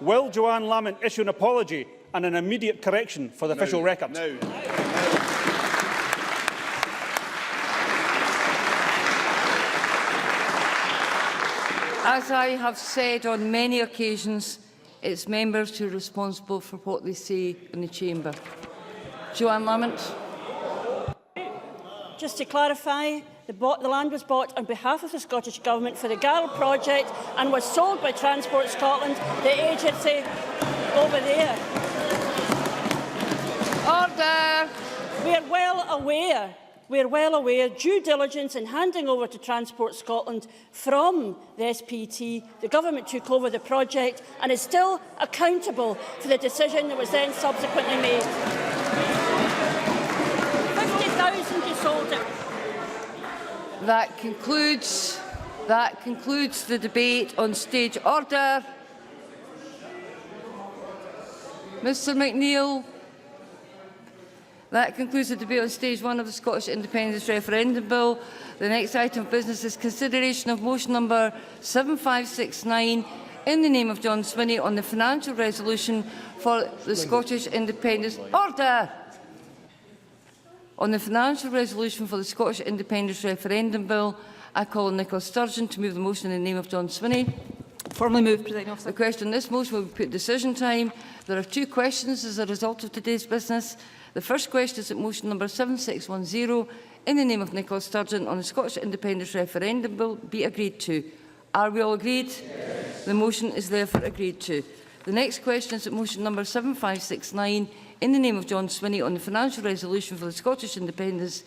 Will Joanne Lamont issue an apology and an immediate correction for the official record? As I have said on many occasions, it's members who are responsible for what they say in the chamber. Joanne Lamont. Just to clarify, the land was bought on behalf of the Scottish Government for the Garrel project and was sold by Transport Scotland, the agency over there. Order! We are well aware we are well aware due diligence in handing over to Transport Scotland from the SPT, the government took over the project and is still accountable for the decision that was then subsequently made. 50,000 you sold it. That concludes the debate on stage order. Mr McNeill. That concludes the debate on stage 1 of the Scottish Independence Referendum Bill. The next item of business is consideration of motion number 7569 in the name of John Swinney on the financial resolution for the Scottish Independence Order. On the financial resolution for the Scottish Independence Referendum Bill, I call on Nicola Sturgeon to move the motion in the name of John Swinney. Formally moved, Presiding Officer. The question on this motion will be put decision time. There are 2 questions as a result of today's business. The first question is that motion number 7610 in the name of Nicola Sturgeon on the Scottish Independence Referendum Bill be agreed to. Are we all agreed? Yes. The motion is therefore agreed to. The next question is that motion number 7569 in the name of John Swinney on the financial resolution for the Scottish Independence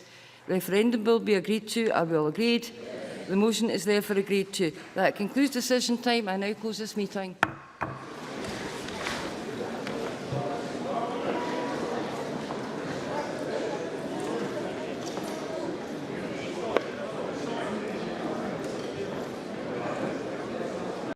Referendum Bill be agreed to. Are we all agreed? Yes. The motion is therefore agreed to. That concludes decision time. I now close this meeting.